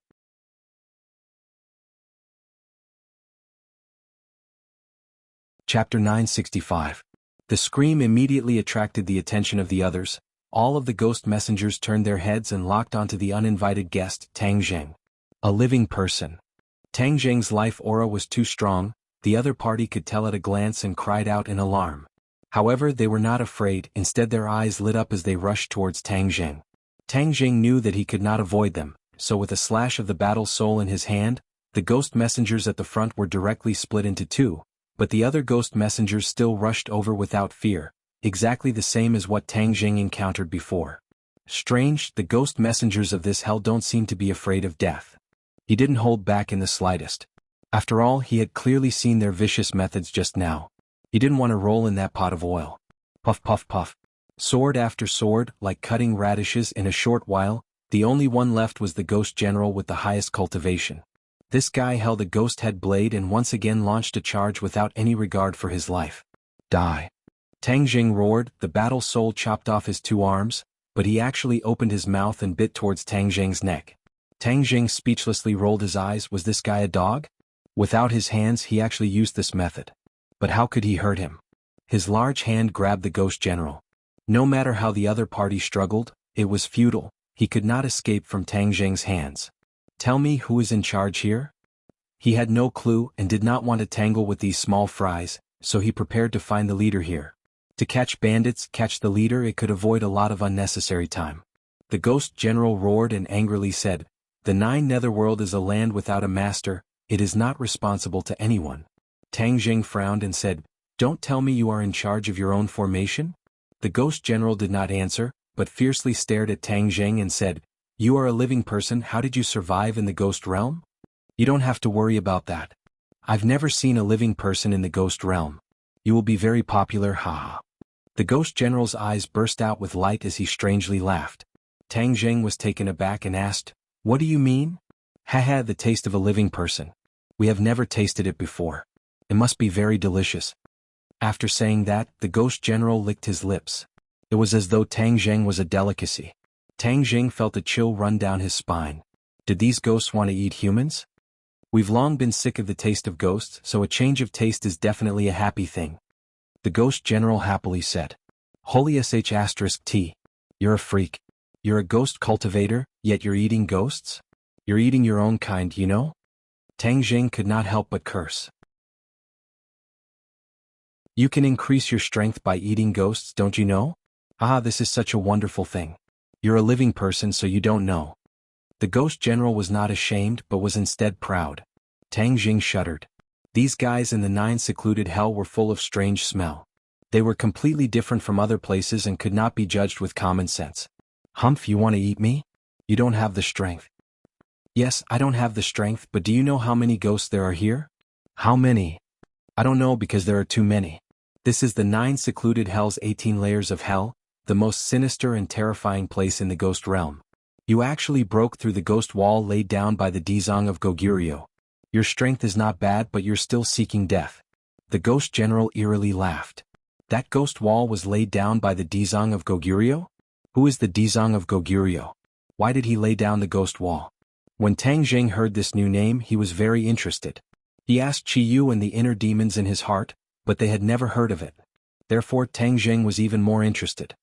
Chapter 965. The scream immediately attracted the attention of the others. All of the ghost messengers turned their heads and locked onto the uninvited guest, Tang Zheng. A living person. Tang Zheng's life aura was too strong, the other party could tell at a glance and cried out in alarm. However, they were not afraid, instead their eyes lit up as they rushed towards Tang Zheng. Tang Zheng knew that he could not avoid them, so with a slash of the battle soul in his hand, the ghost messengers at the front were directly split into two, but the other ghost messengers still rushed over without fear, exactly the same as what Tang Zheng encountered before. Strange, the ghost messengers of this hell don't seem to be afraid of death. He didn't hold back in the slightest. After all, he had clearly seen their vicious methods just now. He didn't want to roll in that pot of oil. Puff puff puff. Sword after sword, like cutting radishes in a short while, the only one left was the ghost general with the highest cultivation. This guy held a ghost head blade and once again launched a charge without any regard for his life. Die. Tang Zheng roared, the battle soul chopped off his two arms, but he actually opened his mouth and bit towards Tang Zheng's neck. Tang Zheng speechlessly rolled his eyes. Was this guy a dog? Without his hands he actually used this method. But how could he hurt him? His large hand grabbed the ghost general. No matter how the other party struggled, it was futile, he could not escape from Tang Zheng's hands. Tell me who is in charge here? He had no clue and did not want to tangle with these small fries, so he prepared to find the leader here. To catch bandits, catch the leader, it could avoid a lot of unnecessary time. The ghost general roared and angrily said, "The Nine Netherworld is a land without a master, it is not responsible to anyone." Tang Zheng frowned and said, "Don't tell me you are in charge of your own formation?" The ghost general did not answer, but fiercely stared at Tang Zheng and said, "You are a living person, how did you survive in the ghost realm?" "You don't have to worry about that. I've never seen a living person in the ghost realm. You will be very popular, haha." The ghost general's eyes burst out with light as he strangely laughed. Tang Zheng was taken aback and asked, "What do you mean?" "Haha, the taste of a living person. We have never tasted it before. It must be very delicious." After saying that, the ghost general licked his lips. It was as though Tang Zheng was a delicacy. Tang Zheng felt a chill run down his spine. Did these ghosts want to eat humans? We've long been sick of the taste of ghosts, so a change of taste is definitely a happy thing. The ghost general happily said. Holy sh*T. You're a freak. You're a ghost cultivator, yet you're eating ghosts? You're eating your own kind, you know? Tang Zheng could not help but curse. You can increase your strength by eating ghosts, don't you know? Ah, this is such a wonderful thing. You're a living person, so you don't know. The ghost general was not ashamed but was instead proud. Tang Zheng shuddered. These guys in the Nine Secluded Hell were full of strange smell. They were completely different from other places and could not be judged with common sense. Humph, you want to eat me? You don't have the strength. Yes, I don't have the strength, but do you know how many ghosts there are here? How many? I don't know because there are too many. This is the Nine Secluded Hell's 18 layers of hell, the most sinister and terrifying place in the ghost realm. You actually broke through the ghost wall laid down by the Dezong of Goguryeo. Your strength is not bad, but you're still seeking death. The ghost general eerily laughed. That ghost wall was laid down by the Dezong of Goguryeo? Who is the Dezong of Goguryeo? Why did he lay down the ghost wall? When Tang Zheng heard this new name, he was very interested. He asked Qi Yu and the inner demons in his heart, but they had never heard of it. Therefore Tang Zheng was even more interested.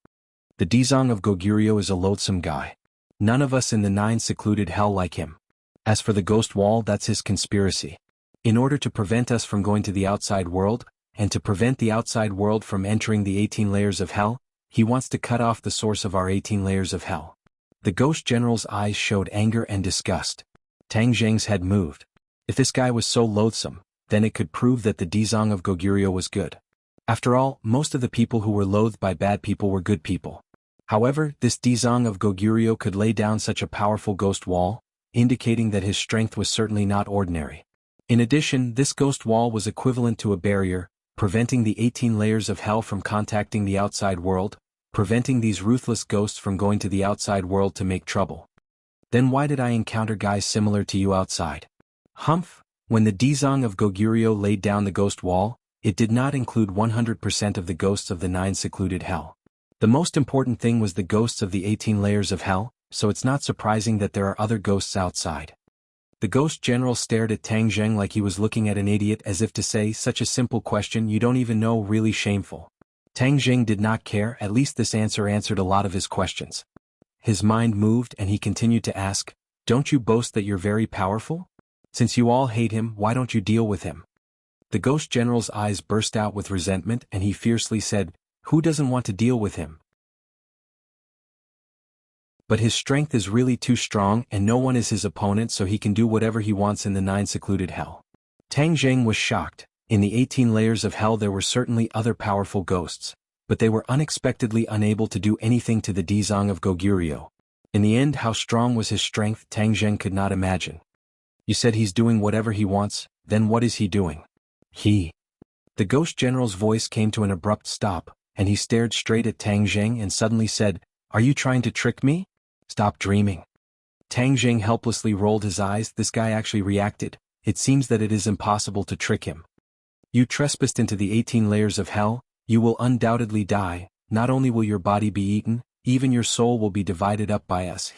The Dezong of Goguryeo is a loathsome guy. None of us in the Nine Secluded Hell like him. As for the ghost wall, that's his conspiracy. In order to prevent us from going to the outside world, and to prevent the outside world from entering the 18 layers of hell, he wants to cut off the source of our 18 layers of hell. The ghost general's eyes showed anger and disgust. Tang Zheng's head moved. If this guy was so loathsome, then it could prove that the Dizang of Goguryeo was good. After all, most of the people who were loathed by bad people were good people. However, this Dizang of Goguryeo could lay down such a powerful ghost wall, indicating that his strength was certainly not ordinary. In addition, this ghost wall was equivalent to a barrier, preventing the 18 layers of hell from contacting the outside world, preventing these ruthless ghosts from going to the outside world to make trouble. Then why did I encounter guys similar to you outside? Humph, when the Dizang of Goguryeo laid down the ghost wall, it did not include 100% of the ghosts of the 9 secluded hell. The most important thing was the ghosts of the 18 layers of hell, so it's not surprising that there are other ghosts outside. The ghost general stared at Tang Zheng like he was looking at an idiot, as if to say, such a simple question you don't even know, really shameful. Tang Zheng did not care, at least this answer answered a lot of his questions. His mind moved and he continued to ask, don't you boast that you're very powerful? Since you all hate him, why don't you deal with him? The ghost general's eyes burst out with resentment and he fiercely said, who doesn't want to deal with him? But his strength is really too strong and no one is his opponent, so he can do whatever he wants in the 9 secluded hell. Tang Zheng was shocked. In the 18 layers of hell there were certainly other powerful ghosts, but they were unexpectedly unable to do anything to the Dizang of Goguryeo. In the end, how strong was his strength, Tang Zheng could not imagine. You said he's doing whatever he wants, then what is he doing? The ghost general's voice came to an abrupt stop, and he stared straight at Tang Zheng and suddenly said, are you trying to trick me? Stop dreaming. Tang Zheng helplessly rolled his eyes. This guy actually reacted. It seems that it is impossible to trick him. You trespassed into the 18 layers of hell, you will undoubtedly die. Not only will your body be eaten, even your soul will be divided up by us.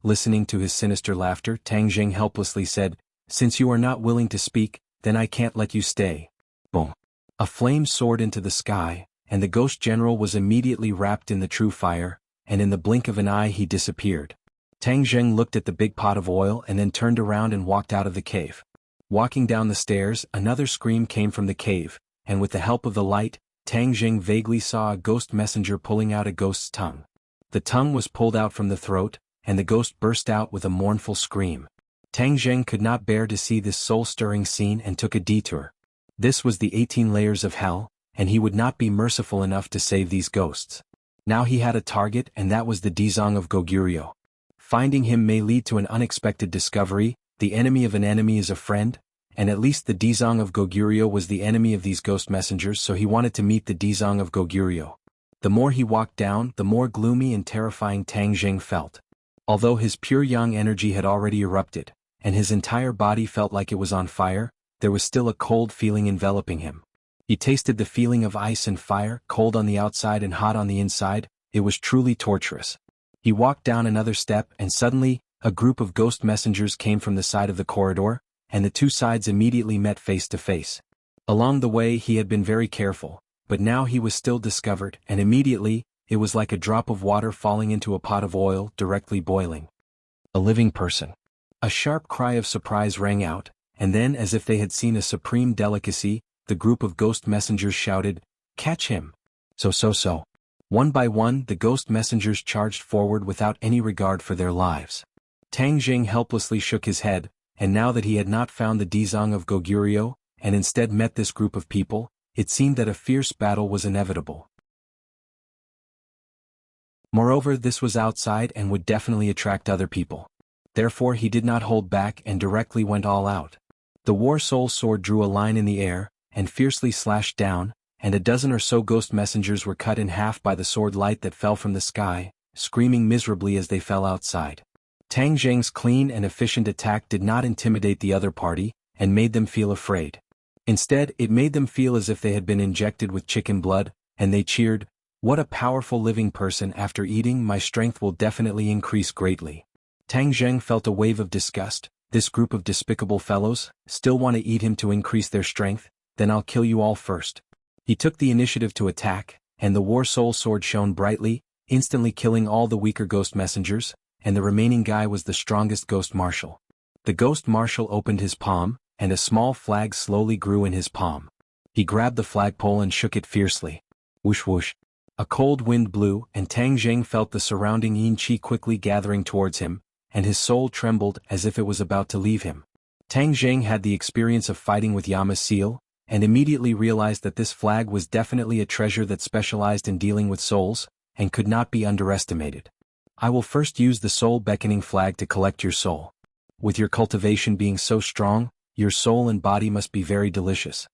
Listening to his sinister laughter, Tang Zheng helplessly said, since you are not willing to speak, then I can't let you stay. Boom. A flame soared into the sky, and the ghost general was immediately wrapped in the true fire, and in the blink of an eye he disappeared. Tang Zheng looked at the big pot of oil and then turned around and walked out of the cave. Walking down the stairs, another scream came from the cave, and with the help of the light, Tang Zheng vaguely saw a ghost messenger pulling out a ghost's tongue. The tongue was pulled out from the throat, and the ghost burst out with a mournful scream. Tang Zheng could not bear to see this soul-stirring scene and took a detour. This was the 18 layers of hell, and he would not be merciful enough to save these ghosts. Now he had a target, and that was the Dizang of Goguryeo. Finding him may lead to an unexpected discovery. The enemy of an enemy is a friend, and at least the Dizang of Goguryeo was the enemy of these ghost messengers, so he wanted to meet the Dizang of Goguryeo. The more he walked down, the more gloomy and terrifying Tang Zheng felt. Although his pure yang energy had already erupted, and his entire body felt like it was on fire, there was still a cold feeling enveloping him. He tasted the feeling of ice and fire, cold on the outside and hot on the inside. It was truly torturous. He walked down another step and suddenly, a group of ghost messengers came from the side of the corridor, and the two sides immediately met face to face. Along the way he had been very careful, but now he was still discovered, and immediately, it was like a drop of water falling into a pot of oil directly boiling. A living person. A sharp cry of surprise rang out, and then as if they had seen a supreme delicacy, the group of ghost messengers shouted, catch him! So. One by one the ghost messengers charged forward without any regard for their lives. Tang Zheng helplessly shook his head, and now that he had not found the Dizang of Goguryeo, and instead met this group of people, it seemed that a fierce battle was inevitable. Moreover, this was outside and would definitely attract other people. Therefore he did not hold back and directly went all out. The War Soul Sword drew a line in the air, and fiercely slashed down, and a dozen or so ghost messengers were cut in half by the sword light that fell from the sky, screaming miserably as they fell outside. Tang Zheng's clean and efficient attack did not intimidate the other party, and made them feel afraid. Instead, it made them feel as if they had been injected with chicken blood, and they cheered, what a powerful living person. After eating, my strength will definitely increase greatly. Tang Zheng felt a wave of disgust. This group of despicable fellows still want to eat him to increase their strength, then I'll kill you all first. He took the initiative to attack, and the War Soul Sword shone brightly, instantly killing all the weaker ghost messengers, and the remaining guy was the strongest ghost marshal. The ghost marshal opened his palm, and a small flag slowly grew in his palm. He grabbed the flagpole and shook it fiercely. Whoosh whoosh. A cold wind blew, and Tang Zheng felt the surrounding yin qi quickly gathering towards him, and his soul trembled as if it was about to leave him. Tang Zheng had the experience of fighting with Yama's seal, and immediately realized that this flag was definitely a treasure that specialized in dealing with souls, and could not be underestimated. I will first use the soul beckoning flag to collect your soul. With your cultivation being so strong, your soul and body must be very delicious.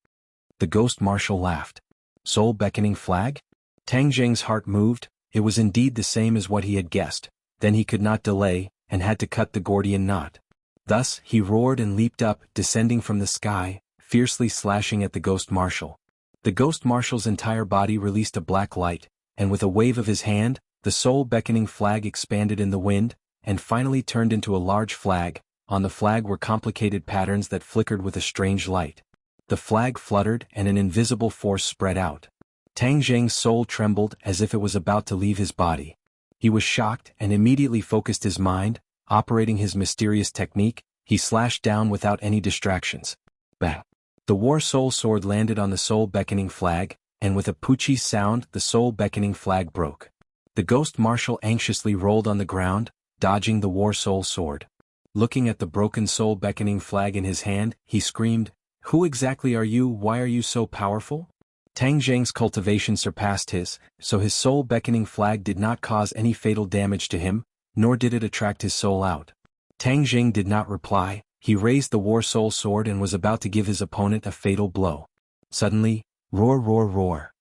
The ghost marshal laughed. Soul beckoning flag? Tang Zheng's heart moved. It was indeed the same as what he had guessed. Then he could not delay, and had to cut the Gordian knot. Thus, he roared and leaped up, descending from the sky, fiercely slashing at the ghost marshal. The ghost marshal's entire body released a black light, and with a wave of his hand, the soul beckoning flag expanded in the wind, and finally turned into a large flag. On the flag were complicated patterns that flickered with a strange light. The flag fluttered and an invisible force spread out. Tang Zheng's soul trembled as if it was about to leave his body. He was shocked and immediately focused his mind, operating his mysterious technique. He slashed down without any distractions. Bang! The war soul sword landed on the soul beckoning flag, and with a poochie sound the soul beckoning flag broke. The ghost marshal anxiously rolled on the ground, dodging the war soul sword. Looking at the broken soul beckoning flag in his hand, he screamed, "Who exactly are you? Why are you so powerful?" Tang Zheng's cultivation surpassed his, so his soul beckoning flag did not cause any fatal damage to him, nor did it attract his soul out. Tang Zheng did not reply. He raised the war soul sword and was about to give his opponent a fatal blow. Suddenly, roar, roar, roar.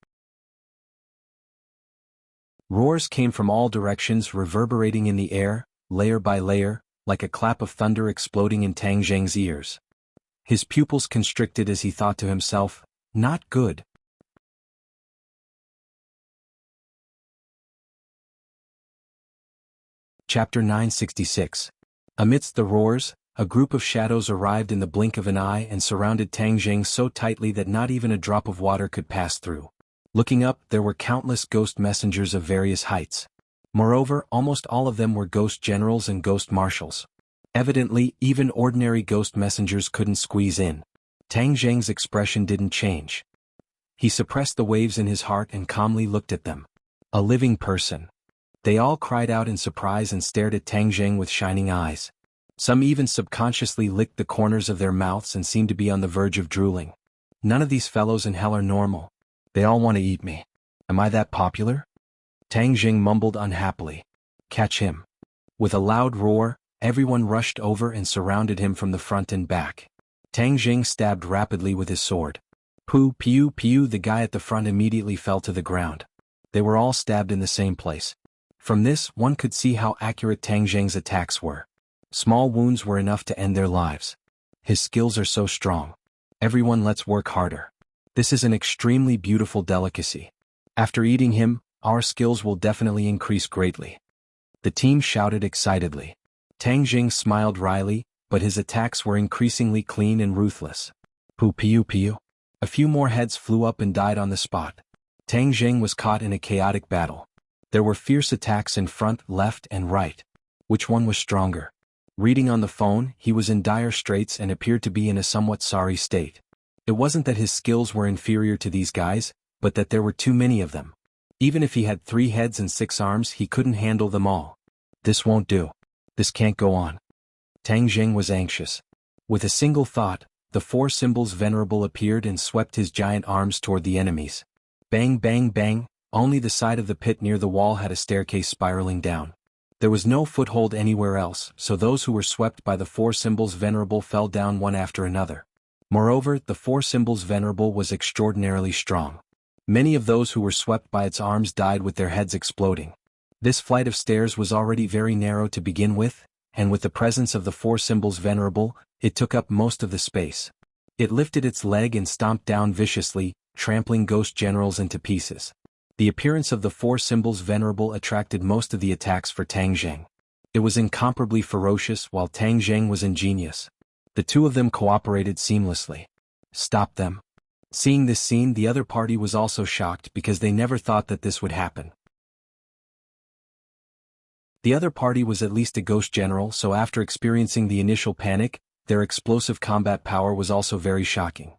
Roars came from all directions, reverberating in the air, layer by layer, like a clap of thunder exploding in Tang Zheng's ears. His pupils constricted as he thought to himself, "Not good." Chapter 966. Amidst the roars, a group of shadows arrived in the blink of an eye and surrounded Tang Zheng so tightly that not even a drop of water could pass through. Looking up, there were countless ghost messengers of various heights. Moreover, almost all of them were ghost generals and ghost marshals. Evidently, even ordinary ghost messengers couldn't squeeze in. Tang Zheng's expression didn't change. He suppressed the waves in his heart and calmly looked at them. A living person. They all cried out in surprise and stared at Tang Zheng with shining eyes. Some even subconsciously licked the corners of their mouths and seemed to be on the verge of drooling. None of these fellows in hell are normal. They all want to eat me. Am I that popular? Tang Zheng mumbled unhappily. Catch him. With a loud roar, everyone rushed over and surrounded him from the front and back. Tang Zheng stabbed rapidly with his sword. Poo, pew, pew. The guy at the front immediately fell to the ground. They were all stabbed in the same place. From this, one could see how accurate Tang Zheng's attacks were. Small wounds were enough to end their lives. His skills are so strong. Everyone, let's work harder. This is an extremely beautiful delicacy. After eating him, our skills will definitely increase greatly. The team shouted excitedly. Tang Zheng smiled wryly, but his attacks were increasingly clean and ruthless. Poo, pew, pew. A few more heads flew up and died on the spot. Tang Zheng was caught in a chaotic battle. There were fierce attacks in front, left, and right. Which one was stronger? Reading on the phone, he was in dire straits and appeared to be in a somewhat sorry state. It wasn't that his skills were inferior to these guys, but that there were too many of them. Even if he had 3 heads and 6 arms, he couldn't handle them all. This won't do. This can't go on. Tang Zheng was anxious. With a single thought, the 4 symbols venerable appeared and swept his giant arms toward the enemies. Bang, bang, bang. Only the side of the pit near the wall had a staircase spiraling down. There was no foothold anywhere else, so those who were swept by the 4 symbols venerable fell down one after another. Moreover, the 4 symbols venerable was extraordinarily strong. Many of those who were swept by its arms died with their heads exploding. This flight of stairs was already very narrow to begin with, and with the presence of the 4 symbols venerable, it took up most of the space. It lifted its leg and stomped down viciously, trampling ghost generals into pieces. The appearance of the 4 symbols venerable attracted most of the attacks for Tang Zheng. It was incomparably ferocious while Tang Zheng was ingenious. The two of them cooperated seamlessly. Stop them. Seeing this scene, the other party was also shocked because they never thought that this would happen. The other party was at least a ghost general, so after experiencing the initial panic, their explosive combat power was also very shocking.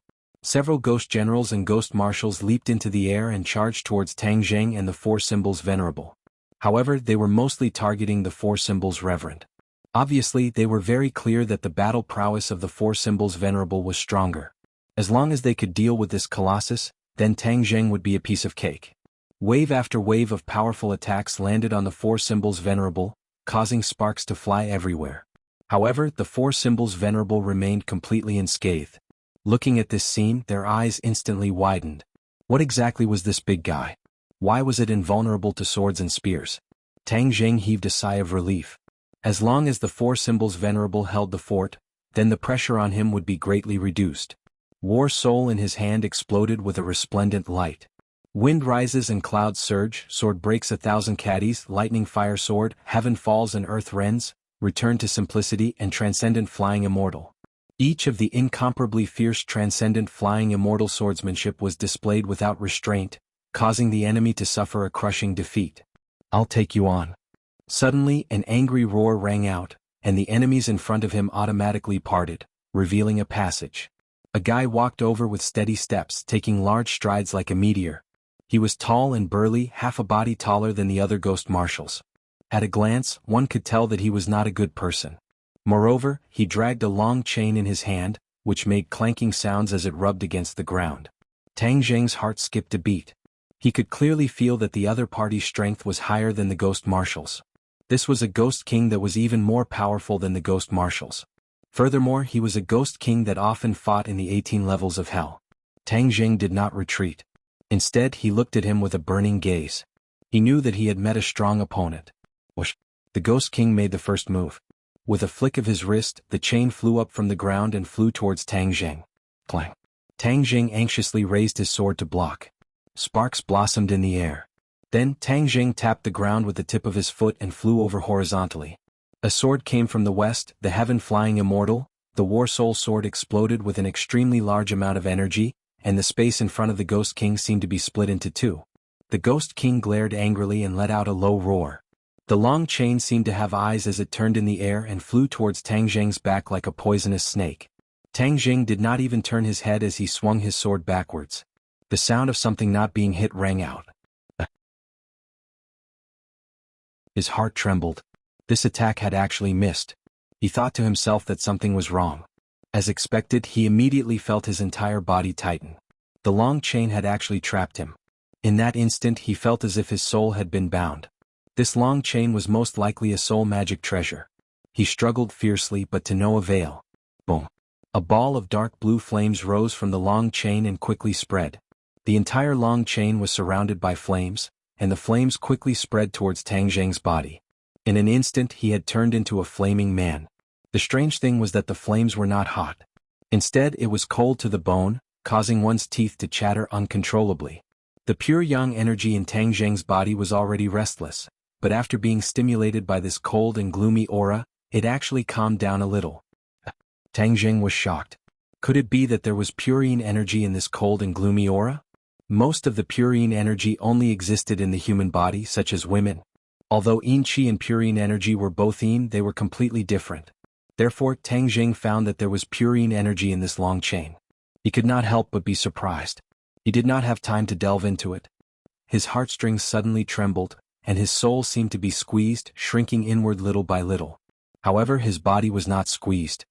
Several ghost generals and ghost marshals leaped into the air and charged towards Tang Zheng and the four symbols venerable. However, they were mostly targeting the four symbols reverend. Obviously, they were very clear that the battle prowess of the four symbols venerable was stronger. As long as they could deal with this colossus, then Tang Zheng would be a piece of cake. Wave after wave of powerful attacks landed on the four symbols venerable, causing sparks to fly everywhere. However, the four symbols venerable remained completely unscathed. Looking at this scene, their eyes instantly widened. What exactly was this big guy? Why was it invulnerable to swords and spears? Tang Zheng heaved a sigh of relief. As long as the four symbols venerable held the fort, then the pressure on him would be greatly reduced. War soul in his hand exploded with a resplendent light. Wind rises and clouds surge, sword breaks 1,000 caddies, lightning fire sword, heaven falls and earth rends, return to simplicity and transcendent flying immortal. Each of the incomparably fierce transcendent flying immortal swordsmanship was displayed without restraint, causing the enemy to suffer a crushing defeat. I'll take you on. Suddenly, an angry roar rang out, and the enemies in front of him automatically parted, revealing a passage. A guy walked over with steady steps, taking large strides like a meteor. He was tall and burly, half a body taller than the other ghost marshals. At a glance, one could tell that he was not a good person. Moreover, he dragged a long chain in his hand, which made clanking sounds as it rubbed against the ground. Tang Zheng's heart skipped a beat. He could clearly feel that the other party's strength was higher than the ghost marshals. This was a ghost king that was even more powerful than the ghost marshals. Furthermore, he was a ghost king that often fought in the 18 levels of hell. Tang Zheng did not retreat. Instead, he looked at him with a burning gaze. He knew that he had met a strong opponent. Whoosh! The ghost king made the first move. With a flick of his wrist, the chain flew up from the ground and flew towards Tang Zheng. Clang! Tang Zheng anxiously raised his sword to block. Sparks blossomed in the air. Then, Tang Zheng tapped the ground with the tip of his foot and flew over horizontally. A sword came from the west, the heaven flying immortal. The war soul sword exploded with an extremely large amount of energy, and the space in front of the ghost king seemed to be split into two. The ghost king glared angrily and let out a low roar. The long chain seemed to have eyes as it turned in the air and flew towards Tang Zheng's back like a poisonous snake. Tang Zheng did not even turn his head as he swung his sword backwards. The sound of something not being hit rang out. His heart trembled. This attack had actually missed. He thought to himself that something was wrong. As expected, he immediately felt his entire body tighten. The long chain had actually trapped him. In that instant, he felt as if his soul had been bound. This long chain was most likely a soul magic treasure. He struggled fiercely but to no avail. Boom! A ball of dark blue flames rose from the long chain and quickly spread. The entire long chain was surrounded by flames, and the flames quickly spread towards Tang Zheng's body. In an instant he had turned into a flaming man. The strange thing was that the flames were not hot. Instead it was cold to the bone, causing one's teeth to chatter uncontrollably. The pure yang energy in Tang Zheng's body was already restless, but after being stimulated by this cold and gloomy aura, it actually calmed down a little. Tang Zheng was shocked. Could it be that there was purine energy in this cold and gloomy aura? Most of the purine energy only existed in the human body, such as women. Although yin qi and purine energy were both yin, they were completely different. Therefore, Tang Zheng found that there was purine energy in this long chain. He could not help but be surprised. He did not have time to delve into it. His heartstrings suddenly trembled, and his soul seemed to be squeezed, shrinking inward little by little. However, his body was not squeezed.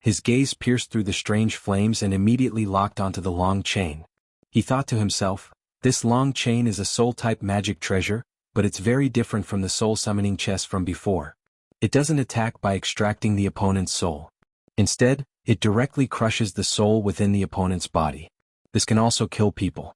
His gaze pierced through the strange flames and immediately locked onto the long chain. He thought to himself, this long chain is a soul-type magic treasure, but it's very different from the soul-summoning chest from before. It doesn't attack by extracting the opponent's soul. Instead, it directly crushes the soul within the opponent's body. This can also kill people.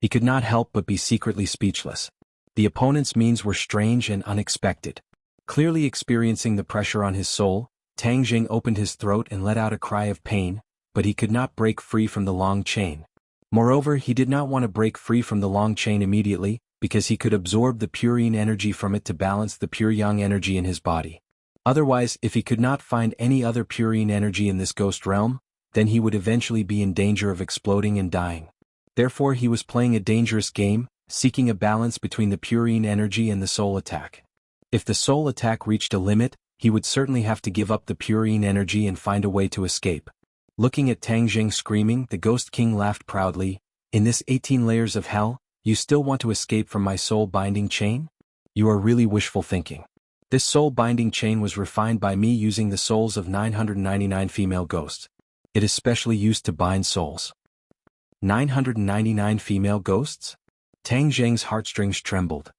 He could not help but be secretly speechless. The opponent's means were strange and unexpected. Clearly experiencing the pressure on his soul, Tang Zheng opened his throat and let out a cry of pain, but he could not break free from the long chain. Moreover, he did not want to break free from the long chain immediately, because he could absorb the purine energy from it to balance the pure yang energy in his body. Otherwise, if he could not find any other purine energy in this ghost realm, then he would eventually be in danger of exploding and dying. Therefore, he was playing a dangerous game, seeking a balance between the purine energy and the soul attack. If the soul attack reached a limit, he would certainly have to give up the purine energy and find a way to escape. Looking at Tang Jing screaming, the Ghost King laughed proudly. In this 18 layers of hell, you still want to escape from my soul-binding chain? You are really wishful thinking. This soul-binding chain was refined by me using the souls of 999 female ghosts. It is specially used to bind souls. 999 female ghosts? Tang Jing's heartstrings trembled.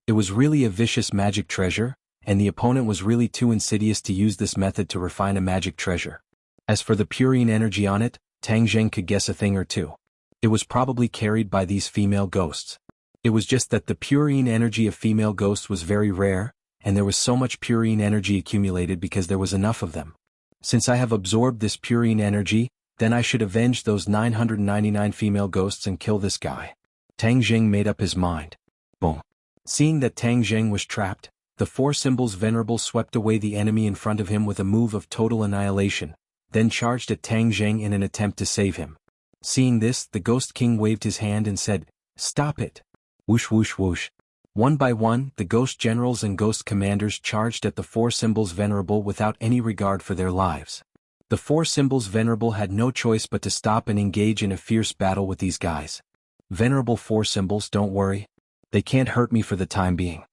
It was really a vicious magic treasure, and the opponent was really too insidious to use this method to refine a magic treasure. As for the purine energy on it, Tang Jing could guess a thing or two. It was probably carried by these female ghosts. It was just that the purine energy of female ghosts was very rare, and there was so much purine energy accumulated because there was enough of them. Since I have absorbed this purine energy, then I should avenge those 999 female ghosts and kill this guy. Tang Jing made up his mind. Boom. Seeing that Tang Jing was trapped, the four symbols venerable swept away the enemy in front of him with a move of total annihilation, then charged at Tang Jing in an attempt to save him. Seeing this, the Ghost King waved his hand and said, "Stop it." Whoosh whoosh whoosh. One by one, the ghost generals and ghost commanders charged at the four symbols venerable without any regard for their lives. The four symbols venerable had no choice but to stop and engage in a fierce battle with these guys. Venerable four symbols, don't worry. They can't hurt me for the time being.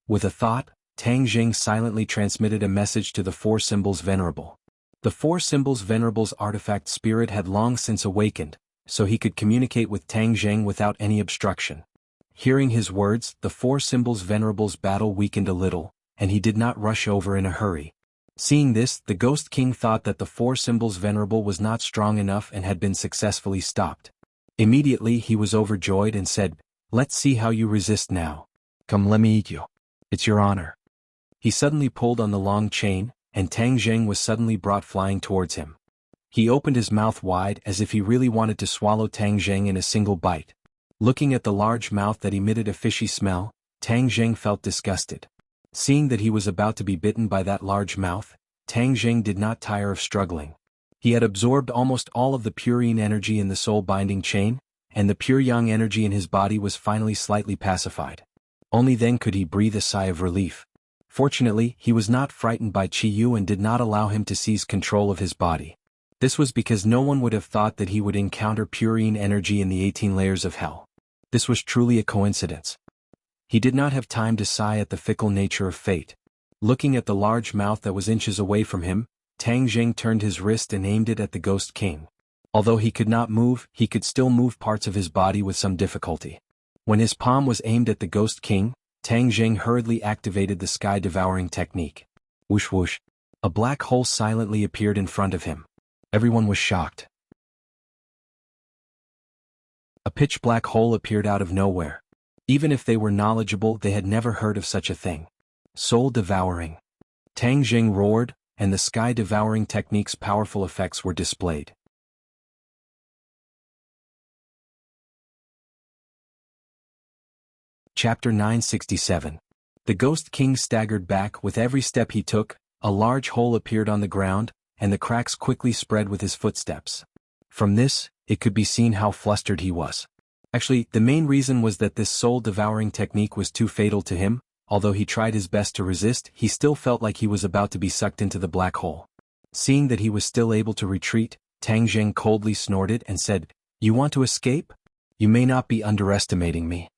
With a thought, Tang Jing silently transmitted a message to the four symbols venerable. The four symbols venerable's artifact spirit had long since awakened, so he could communicate with Tang Jing without any obstruction. Hearing his words, the four symbols venerable's battle weakened a little, and he did not rush over in a hurry. Seeing this, the Ghost King thought that the four symbols venerable was not strong enough and had been successfully stopped. Immediately he was overjoyed and said, "Let's see how you resist now. Come, let me eat you. It's your honor." He suddenly pulled on the long chain, and Tang Jing was suddenly brought flying towards him. He opened his mouth wide as if he really wanted to swallow Tang Jing in a single bite. Looking at the large mouth that emitted a fishy smell, Tang Jing felt disgusted. Seeing that he was about to be bitten by that large mouth, Tang Jing did not tire of struggling. He had absorbed almost all of the purine energy in the soul-binding chain, and the pure yang energy in his body was finally slightly pacified. Only then could he breathe a sigh of relief. Fortunately, he was not frightened by Qi Yu and did not allow him to seize control of his body. This was because no one would have thought that he would encounter purine energy in the 18 layers of hell. This was truly a coincidence. He did not have time to sigh at the fickle nature of fate. Looking at the large mouth that was inches away from him, Tang Jing turned his wrist and aimed it at the Ghost King. Although he could not move, he could still move parts of his body with some difficulty. When his palm was aimed at the Ghost King, Tang Jing hurriedly activated the sky-devouring technique. Whoosh whoosh. A black hole silently appeared in front of him. Everyone was shocked. A pitch-black hole appeared out of nowhere. Even if they were knowledgeable, they had never heard of such a thing. Soul-devouring. Tang Jing roared, and the sky-devouring technique's powerful effects were displayed. Chapter 967. The Ghost King staggered back. With every step he took, a large hole appeared on the ground, and the cracks quickly spread with his footsteps. From this, it could be seen how flustered he was. Actually, the main reason was that this soul-devouring technique was too fatal to him. Although he tried his best to resist, he still felt like he was about to be sucked into the black hole. Seeing that he was still able to retreat, Tang Jing coldly snorted and said, "You want to escape? You may not be underestimating me."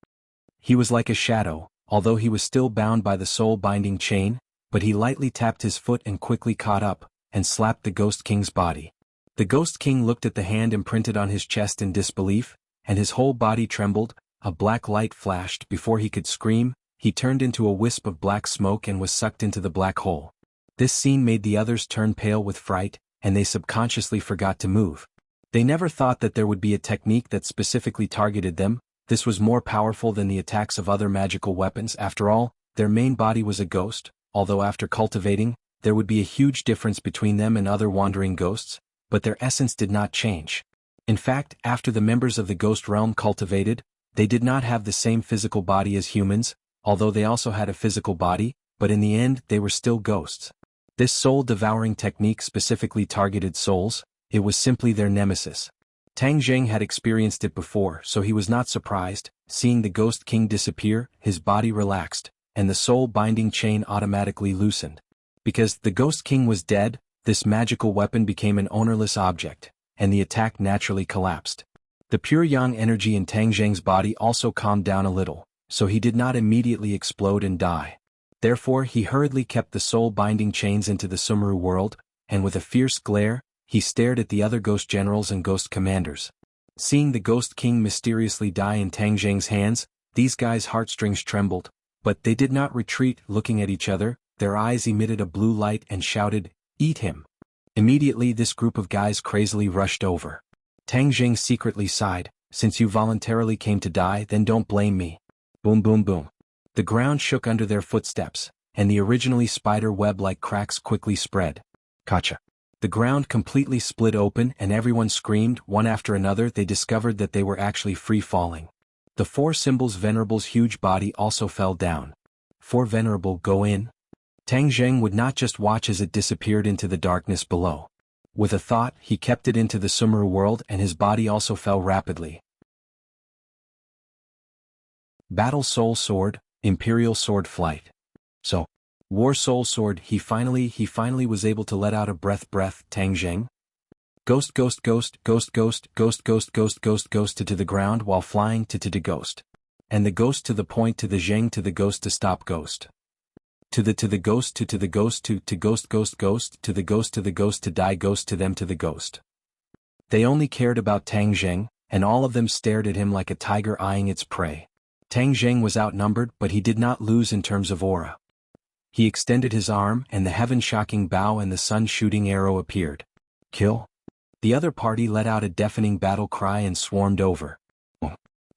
He was like a shadow, although he was still bound by the soul-binding chain, but he lightly tapped his foot and quickly caught up, and slapped the Ghost King's body. The Ghost King looked at the hand imprinted on his chest in disbelief, and his whole body trembled. A black light flashed. Before he could scream, he turned into a wisp of black smoke and was sucked into the black hole. This scene made the others turn pale with fright, and they subconsciously forgot to move. They never thought that there would be a technique that specifically targeted them. This was more powerful than the attacks of other magical weapons. After all, their main body was a ghost, although after cultivating, there would be a huge difference between them and other wandering ghosts, but their essence did not change. In fact, after the members of the ghost realm cultivated, they did not have the same physical body as humans, although they also had a physical body, but in the end they were still ghosts. This soul-devouring technique specifically targeted souls. It was simply their nemesis. Tang Jing had experienced it before, so he was not surprised. Seeing the Ghost King disappear, his body relaxed, and the soul-binding chain automatically loosened. Because the Ghost King was dead, this magical weapon became an ownerless object, and the attack naturally collapsed. The pure yang energy in Tang Zheng's body also calmed down a little, so he did not immediately explode and die. Therefore he hurriedly kept the soul-binding chains into the Sumeru world, and with a fierce glare, he stared at the other ghost generals and ghost commanders. Seeing the Ghost King mysteriously die in Tang Zheng's hands, these guys' heartstrings trembled, but they did not retreat. Looking at each other, their eyes emitted a blue light and shouted, "Eat him!" Immediately this group of guys crazily rushed over. Tang Zheng secretly sighed, "Since you voluntarily came to die, then don't blame me." Boom boom boom. The ground shook under their footsteps, and the originally spider web-like cracks quickly spread. Kacha. The ground completely split open and everyone screamed. One after another they discovered that they were actually free-falling. The four symbols' Venerable's huge body also fell down. "For Venerable, go in." Tang Zheng would not just watch as it disappeared into the darkness below. With a thought, he kept it into the Sumeru world and his body also fell rapidly. Battle Soul Sword, Imperial Sword Flight. So, War Soul Sword, he finally was able to let out a breath, Tang Zheng. Ghost to the ground while flying to ghost. And the ghost to the point to the Zheng to the ghost to stop ghost. To the ghost to the ghost to ghost to the ghost to die ghost to them to the ghost. They only cared about Tang Zheng, and all of them stared at him like a tiger eyeing its prey. Tang Zheng was outnumbered, but he did not lose in terms of aura. He extended his arm and the heaven-shocking bow and the sun-shooting arrow appeared. Kill. The other party let out a deafening battle cry and swarmed over.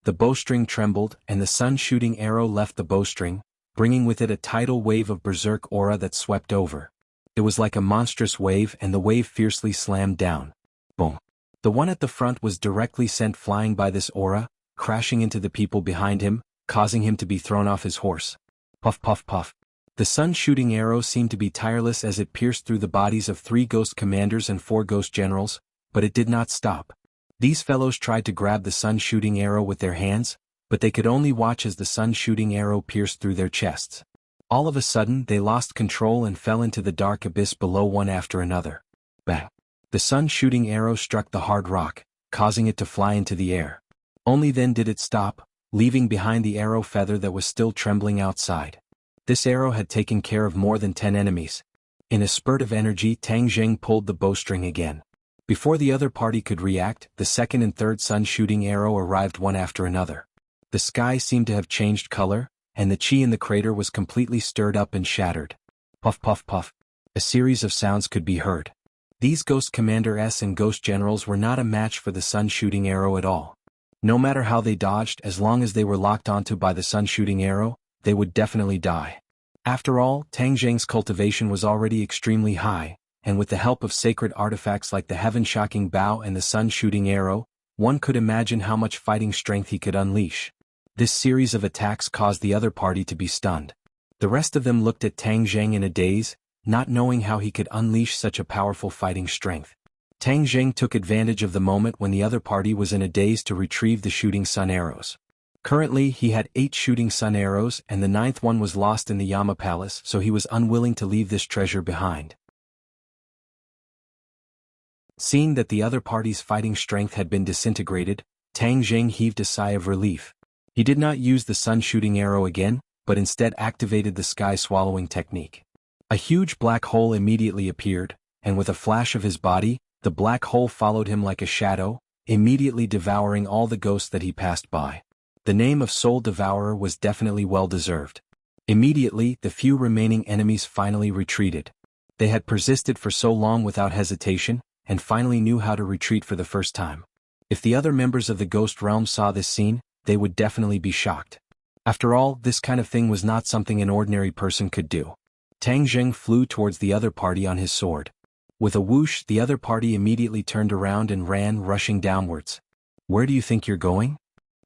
The bowstring trembled and the sun-shooting arrow left the bowstring, bringing with it a tidal wave of berserk aura that swept over. It was like a monstrous wave and the wave fiercely slammed down. Boom. The one at the front was directly sent flying by this aura, crashing into the people behind him, causing him to be thrown off his horse. Puff puff puff. The sun-shooting arrow seemed to be tireless as it pierced through the bodies of 3 ghost commanders and 4 ghost generals, but it did not stop. These fellows tried to grab the sun-shooting arrow with their hands, but they could only watch as the sun-shooting arrow pierced through their chests. All of a sudden they lost control and fell into the dark abyss below one after another. Bang! The sun-shooting arrow struck the hard rock, causing it to fly into the air. Only then did it stop, leaving behind the arrow feather that was still trembling outside. This arrow had taken care of more than 10 enemies. In a spurt of energy, Tang Zheng pulled the bowstring again. Before the other party could react, the second and third sun-shooting arrow arrived one after another. The sky seemed to have changed color, and the chi in the crater was completely stirred up and shattered. Puff puff puff. A series of sounds could be heard. These Ghost Commander-S and Ghost Generals were not a match for the sun-shooting arrow at all. No matter how they dodged, as long as they were locked onto by the sun-shooting arrow, they would definitely die. After all, Tang Zheng's cultivation was already extremely high, and with the help of sacred artifacts like the heaven-shocking bow and the sun-shooting arrow, one could imagine how much fighting strength he could unleash. This series of attacks caused the other party to be stunned. The rest of them looked at Tang Zheng in a daze, not knowing how he could unleash such a powerful fighting strength. Tang Zheng took advantage of the moment when the other party was in a daze to retrieve the shooting sun arrows. Currently he had 8 shooting sun arrows and the 9th one was lost in the Yama Palace, so he was unwilling to leave this treasure behind. Seeing that the other party's fighting strength had been disintegrated, Tang Zheng heaved a sigh of relief. He did not use the sun-shooting arrow again, but instead activated the sky-swallowing technique. A huge black hole immediately appeared, and with a flash of his body, the black hole followed him like a shadow, immediately devouring all the ghosts that he passed by. The name of Soul Devourer was definitely well-deserved. Immediately, the few remaining enemies finally retreated. They had persisted for so long without hesitation, and finally knew how to retreat for the first time. If the other members of the Ghost Realm saw this scene, they would definitely be shocked. After all, this kind of thing was not something an ordinary person could do. Tang Zheng flew towards the other party on his sword. With a whoosh, the other party immediately turned around and ran, rushing downwards. "Where do you think you're going?"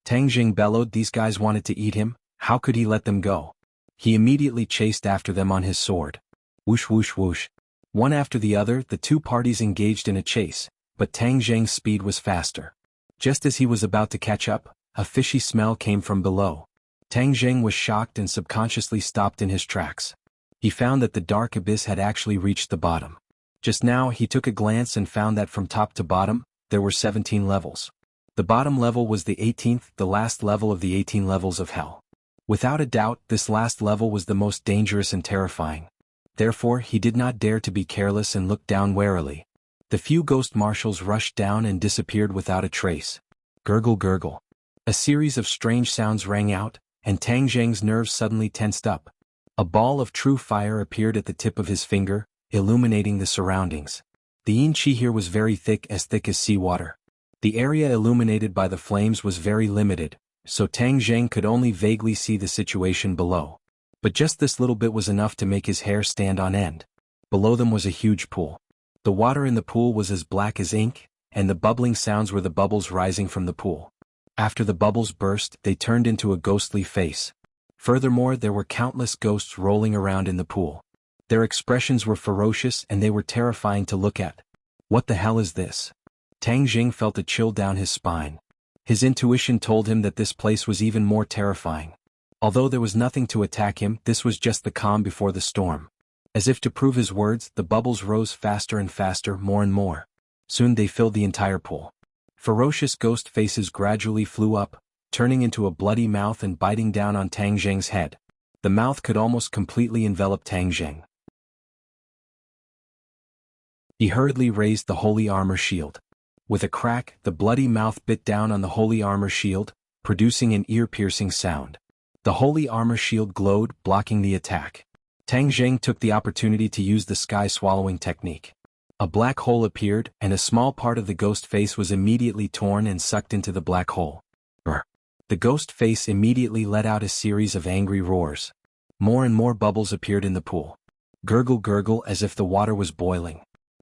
Tang Zheng bellowed. These guys wanted to eat him, how could he let them go? He immediately chased after them on his sword. Whoosh whoosh whoosh. One after the other, the two parties engaged in a chase, but Tang Zheng's speed was faster. Just as he was about to catch up, a fishy smell came from below. Tang Zheng was shocked and subconsciously stopped in his tracks. He found that the dark abyss had actually reached the bottom. Just now he took a glance and found that from top to bottom, there were 17 levels. The bottom level was the 18th, the last level of the 18 levels of hell. Without a doubt, this last level was the most dangerous and terrifying. Therefore, he did not dare to be careless and looked down warily. The few ghost marshals rushed down and disappeared without a trace. Gurgle gurgle. A series of strange sounds rang out, and Tang Zheng's nerves suddenly tensed up. A ball of true fire appeared at the tip of his finger, illuminating the surroundings. The yin qi here was very thick as seawater. The area illuminated by the flames was very limited, so Tang Zheng could only vaguely see the situation below. But just this little bit was enough to make his hair stand on end. Below them was a huge pool. The water in the pool was as black as ink, and the bubbling sounds were the bubbles rising from the pool. After the bubbles burst, they turned into a ghostly face. Furthermore, there were countless ghosts rolling around in the pool. Their expressions were ferocious and they were terrifying to look at. What the hell is this? Tang Zheng felt a chill down his spine. His intuition told him that this place was even more terrifying. Although there was nothing to attack him, this was just the calm before the storm. As if to prove his words, the bubbles rose faster and faster, more and more. Soon they filled the entire pool. Ferocious ghost faces gradually flew up, turning into a bloody mouth and biting down on Tang Zheng's head. The mouth could almost completely envelop Tang Zheng. He hurriedly raised the holy armor shield. With a crack, the bloody mouth bit down on the holy armor shield, producing an ear-piercing sound. The holy armor shield glowed, blocking the attack. Tang Zheng took the opportunity to use the sky-swallowing technique. A black hole appeared, and a small part of the ghost face was immediately torn and sucked into the black hole. The ghost face immediately let out a series of angry roars. More and more bubbles appeared in the pool. Gurgle gurgle as if the water was boiling.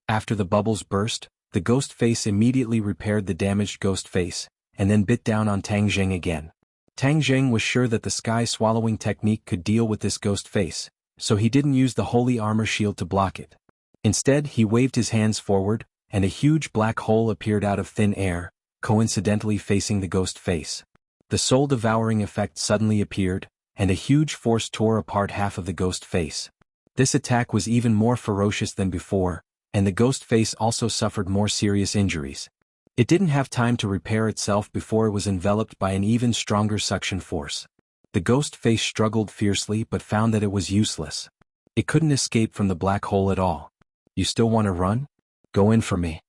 After the bubbles burst, the ghost face immediately repaired the damaged ghost face, and then bit down on Tang Zheng again. Tang Zheng was sure that the sky-swallowing technique could deal with this ghost face, so he didn't use the holy armor shield to block it. Instead, he waved his hands forward, and a huge black hole appeared out of thin air, coincidentally facing the ghost face. The soul-devouring effect suddenly appeared, and a huge force tore apart half of the ghost face. This attack was even more ferocious than before, and the ghost face also suffered more serious injuries. It didn't have time to repair itself before it was enveloped by an even stronger suction force. The ghost face struggled fiercely but found that it was useless. It couldn't escape from the black hole at all. You still want to run? Go in for me.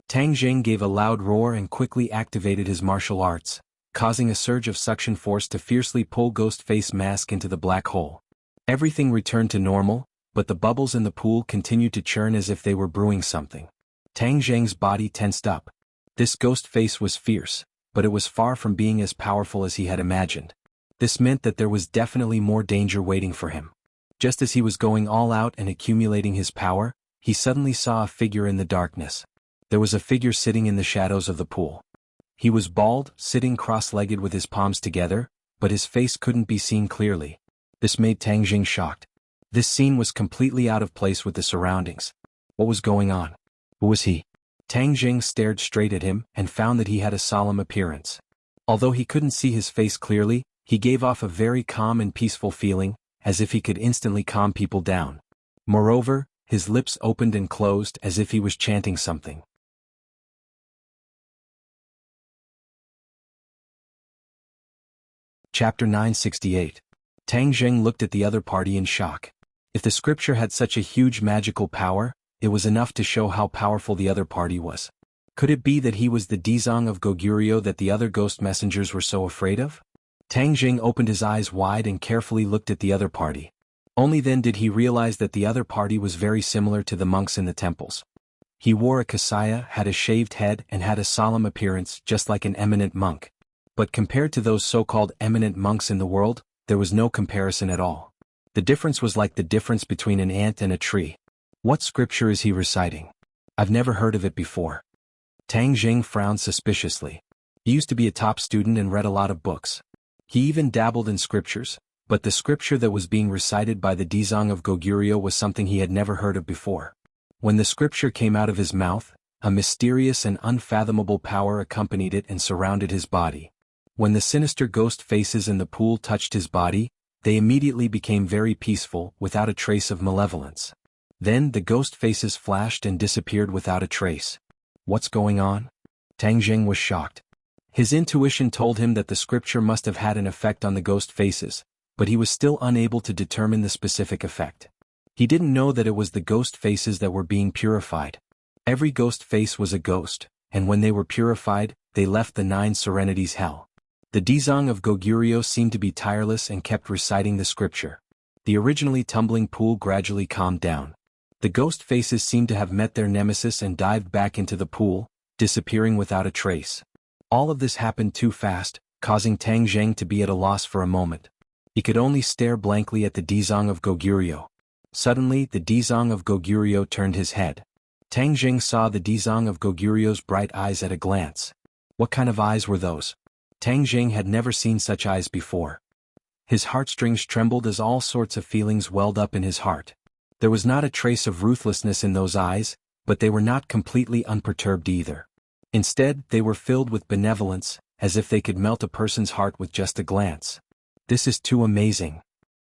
Tang Zheng gave a loud roar and quickly activated his martial arts, causing a surge of suction force to fiercely pull ghost face mask into the black hole. Everything returned to normal, but the bubbles in the pool continued to churn as if they were brewing something. Tang Zheng's body tensed up. This ghost face was fierce, but it was far from being as powerful as he had imagined. This meant that there was definitely more danger waiting for him. Just as he was going all out and accumulating his power, he suddenly saw a figure in the darkness. There was a figure sitting in the shadows of the pool. He was bald, sitting cross-legged with his palms together, but his face couldn't be seen clearly. This made Tang Zheng shocked. This scene was completely out of place with the surroundings. What was going on? Who was he? Tang Zheng stared straight at him and found that he had a solemn appearance. Although he couldn't see his face clearly, he gave off a very calm and peaceful feeling, as if he could instantly calm people down. Moreover, his lips opened and closed as if he was chanting something. Chapter 968. Tang Zheng looked at the other party in shock. If the scripture had such a huge magical power, it was enough to show how powerful the other party was. Could it be that he was the Dizang of Goguryeo that the other ghost messengers were so afraid of? Tang Zheng opened his eyes wide and carefully looked at the other party. Only then did he realize that the other party was very similar to the monks in the temples. He wore a kasaya, had a shaved head and had a solemn appearance just like an eminent monk. But compared to those so-called eminent monks in the world, there was no comparison at all. The difference was like the difference between an ant and a tree. What scripture is he reciting? I've never heard of it before. Tang Zheng frowned suspiciously. He used to be a top student and read a lot of books. He even dabbled in scriptures, but the scripture that was being recited by the Dizang of Goguryeo was something he had never heard of before. When the scripture came out of his mouth, a mysterious and unfathomable power accompanied it and surrounded his body. When the sinister ghost faces in the pool touched his body, they immediately became very peaceful, without a trace of malevolence. Then the ghost faces flashed and disappeared without a trace. What's going on? Tang Jing was shocked. His intuition told him that the scripture must have had an effect on the ghost faces, but he was still unable to determine the specific effect. He didn't know that it was the ghost faces that were being purified. Every ghost face was a ghost, and when they were purified, they left the 9 serenities hell. The Dizang of Goguryeo seemed to be tireless and kept reciting the scripture. The originally tumbling pool gradually calmed down. The ghost faces seemed to have met their nemesis and dived back into the pool, disappearing without a trace. All of this happened too fast, causing Tang Zheng to be at a loss for a moment. He could only stare blankly at the Dizang of Goguryeo. Suddenly, the Dizang of Goguryeo turned his head. Tang Jing saw the Dizang of Goguryo's bright eyes at a glance. What kind of eyes were those? Tang Jing had never seen such eyes before. His heartstrings trembled as all sorts of feelings welled up in his heart. There was not a trace of ruthlessness in those eyes, but they were not completely unperturbed either. Instead, they were filled with benevolence, as if they could melt a person's heart with just a glance. This is too amazing.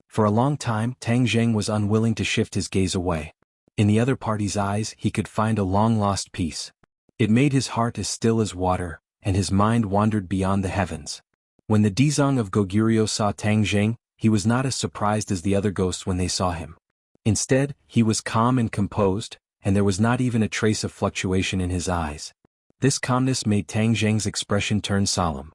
For a long time, Tang Zheng was unwilling to shift his gaze away. In the other party's eyes, he could find a long-lost peace. It made his heart as still as water, and his mind wandered beyond the heavens. When the Dizang of Goguryeo saw Tang Zheng, he was not as surprised as the other ghosts when they saw him. Instead, he was calm and composed, and there was not even a trace of fluctuation in his eyes. This calmness made Tang Zheng's expression turn solemn.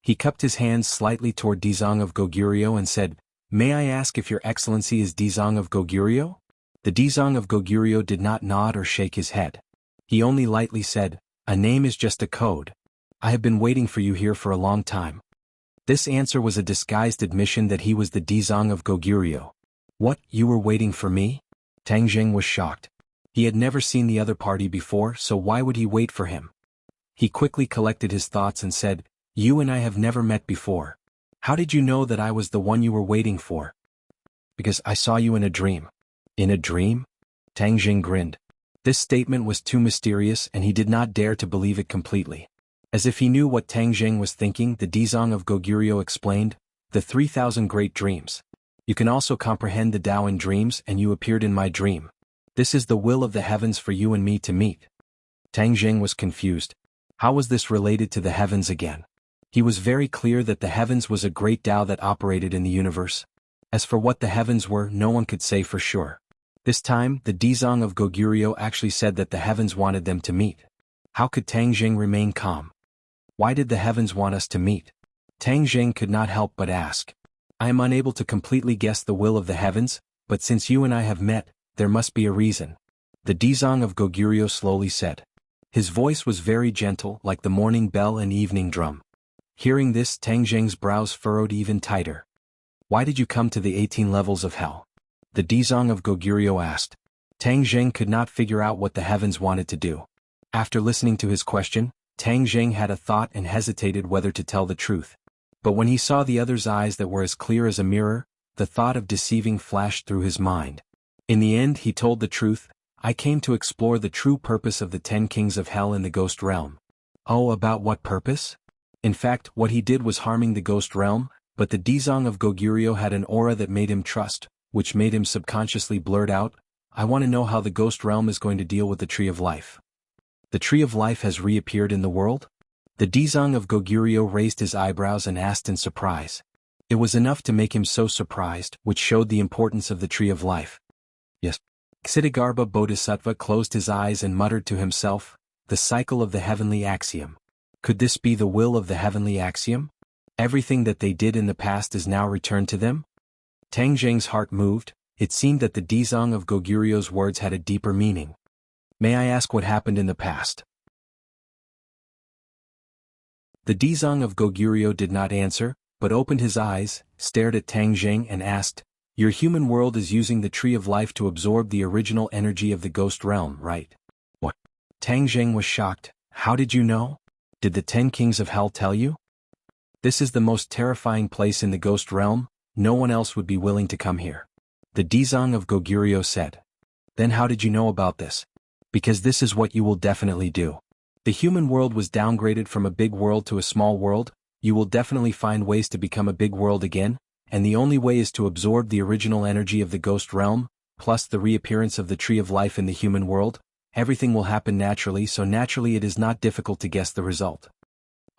He cupped his hands slightly toward Dizang of Goguryeo and said, "May I ask if your excellency is Dizang of Goguryeo?" The Dizang of Goguryeo did not nod or shake his head. He only lightly said, "A name is just a code. I have been waiting for you here for a long time." This answer was a disguised admission that he was the Dizang of Goguryeo. "What, you were waiting for me?" Tang Zheng was shocked. He had never seen the other party before, so why would he wait for him? He quickly collected his thoughts and said, "You and I have never met before. How did you know that I was the one you were waiting for?" "Because I saw you in a dream." "In a dream?" Tang Jing grinned. This statement was too mysterious and he did not dare to believe it completely. As if he knew what Tang Jing was thinking, the Dizang of Goguryeo explained, "The 3,000 great dreams. You can also comprehend the Tao in dreams and you appeared in my dream. This is the will of the heavens for you and me to meet." Tang Jing was confused. How was this related to the heavens again? He was very clear that the heavens was a great Tao that operated in the universe. As for what the heavens were, no one could say for sure. This time, the Dizang of Goguryeo actually said that the heavens wanted them to meet. How could Tang Jing remain calm? Why did the heavens want us to meet? Tang Jing could not help but ask. "I am unable to completely guess the will of the heavens, but since you and I have met, there must be a reason." The Dizang of Goguryeo slowly said. His voice was very gentle, like the morning bell and evening drum. Hearing this, Tang Jing's brows furrowed even tighter. "Why did you come to the 18 levels of hell?" the Dizang of Goguryeo asked. Tang Jing could not figure out what the heavens wanted to do. After listening to his question, Tang Jing had a thought and hesitated whether to tell the truth. But when he saw the other's eyes that were as clear as a mirror, the thought of deceiving flashed through his mind. In the end, he told the truth. "I came to explore the true purpose of the 10 kings of hell in the ghost realm." "Oh, about what purpose?" In fact, what he did was harming the ghost realm, but the Dizang of Goguryeo had an aura that made him trust, which made him subconsciously blurt out, "I want to know how the ghost realm is going to deal with the Tree of Life." "The Tree of Life has reappeared in the world?" The Dizang of Goguryeo raised his eyebrows and asked in surprise. It was enough to make him so surprised, which showed the importance of the Tree of Life. "Yes." Ksitigarbha Bodhisattva closed his eyes and muttered to himself, "The cycle of the heavenly axiom. Could this be the will of the heavenly axiom? Everything that they did in the past is now returned to them?" Tang Jing's heart moved. It seemed that the Dizang of Goguryo's words had a deeper meaning. "May I ask what happened in the past?" The Dizang of Goguryeo did not answer, but opened his eyes, stared at Tang Jing and asked, "Your human world is using the Tree of Life to absorb the original energy of the ghost realm, right?" "What?" Tang Jing was shocked. "How did you know? Did the 10 kings of hell tell you?" "This is the most terrifying place in the ghost realm, no one else would be willing to come here," the Dizang of Goguryeo said. "Then how did you know about this?" "Because this is what you will definitely do. The human world was downgraded from a big world to a small world, you will definitely find ways to become a big world again, and the only way is to absorb the original energy of the ghost realm, plus the reappearance of the tree of life in the human world. Everything will happen naturally, so naturally it is not difficult to guess the result.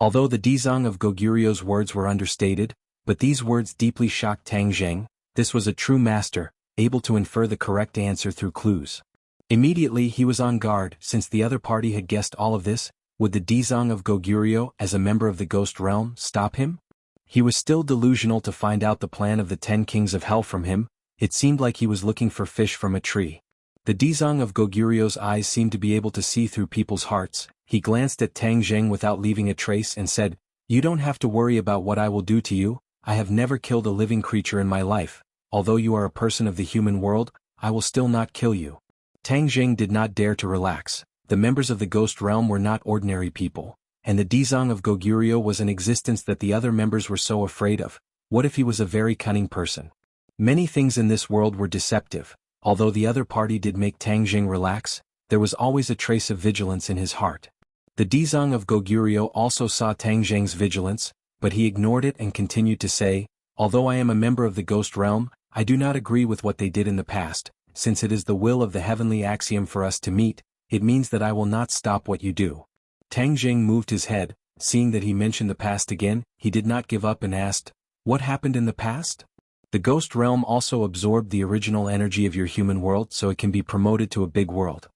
Although the Dizang of Goguryu's words were understated, but these words deeply shocked Tang Zheng. This was a true master, able to infer the correct answer through clues. Immediately he was on guard, since the other party had guessed all of this. Would the Dizang of Goguryo, as a member of the ghost realm, stop him? He was still delusional to find out the plan of the 10 kings of hell from him. It seemed like he was looking for fish from a tree. The Dizang of Goguryo's eyes seemed to be able to see through people's hearts. He glanced at Tang Zheng without leaving a trace and said, "You don't have to worry about what I will do to you. I have never killed a living creature in my life. Although you are a person of the human world, I will still not kill you." Tang Zheng did not dare to relax. The members of the ghost realm were not ordinary people, and the Dizang of Goguryo was an existence that the other members were so afraid of. What if he was a very cunning person? Many things in this world were deceptive. Although the other party did make Tang Zheng relax, there was always a trace of vigilance in his heart. The Dizang of Goguryo also saw Tang Zheng's vigilance, but he ignored it and continued to say, "Although I am a member of the ghost realm, I do not agree with what they did in the past. Since it is the will of the heavenly axiom for us to meet, it means that I will not stop what you do." Tang Zheng moved his head. Seeing that he mentioned the past again, he did not give up and asked, "What happened in the past?" The ghost realm also absorbed the original energy of your human world so it can be promoted to a big world.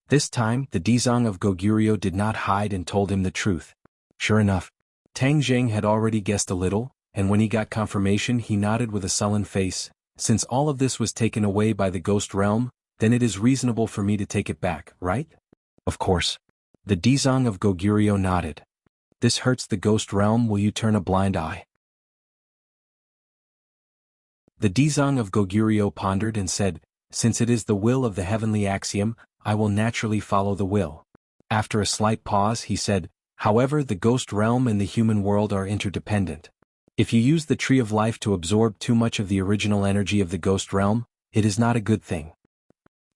This time, the Dizang of Goguryo did not hide and told him the truth. Sure enough, Tang Zheng had already guessed a little, and when he got confirmation he nodded with a sullen face. "Since all of this was taken away by the ghost realm, then it is reasonable for me to take it back, right?" "Of course." The Dizang of Goguryo nodded. "This hurts the ghost realm. Will you turn a blind eye?" The Dizang of Goguryo pondered and said, "Since it is the will of the heavenly axiom, I will naturally follow the will." After a slight pause he said, "However, the ghost realm and the human world are interdependent. If you use the tree of life to absorb too much of the original energy of the ghost realm, it is not a good thing."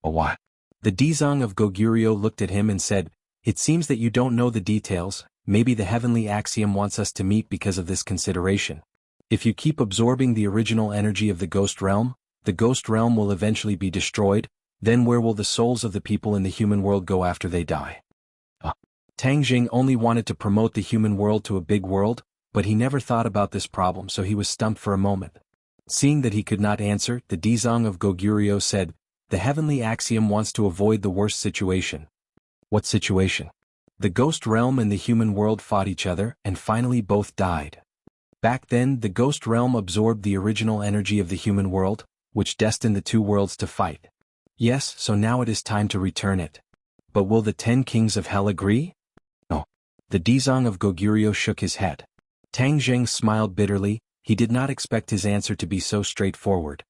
"What?" The Dizang of Goguryo looked at him and said, "It seems that you don't know the details. Maybe the heavenly axiom wants us to meet because of this consideration. If you keep absorbing the original energy of the ghost realm will eventually be destroyed. Then where will the souls of the people in the human world go after they die?" Tang Zheng only wanted to promote the human world to a big world, but he never thought about this problem, so he was stumped for a moment. Seeing that he could not answer, the Dizang of Goguryo said, "The heavenly axiom wants to avoid the worst situation." "What situation?" "The ghost realm and the human world fought each other, and finally both died. Back then, the ghost realm absorbed the original energy of the human world, which destined the two worlds to fight. Yes, so now it is time to return it. But will the 10 kings of hell agree?" "No." The Dizang of Goguryo shook his head. Tang Zheng smiled bitterly. He did not expect his answer to be so straightforward.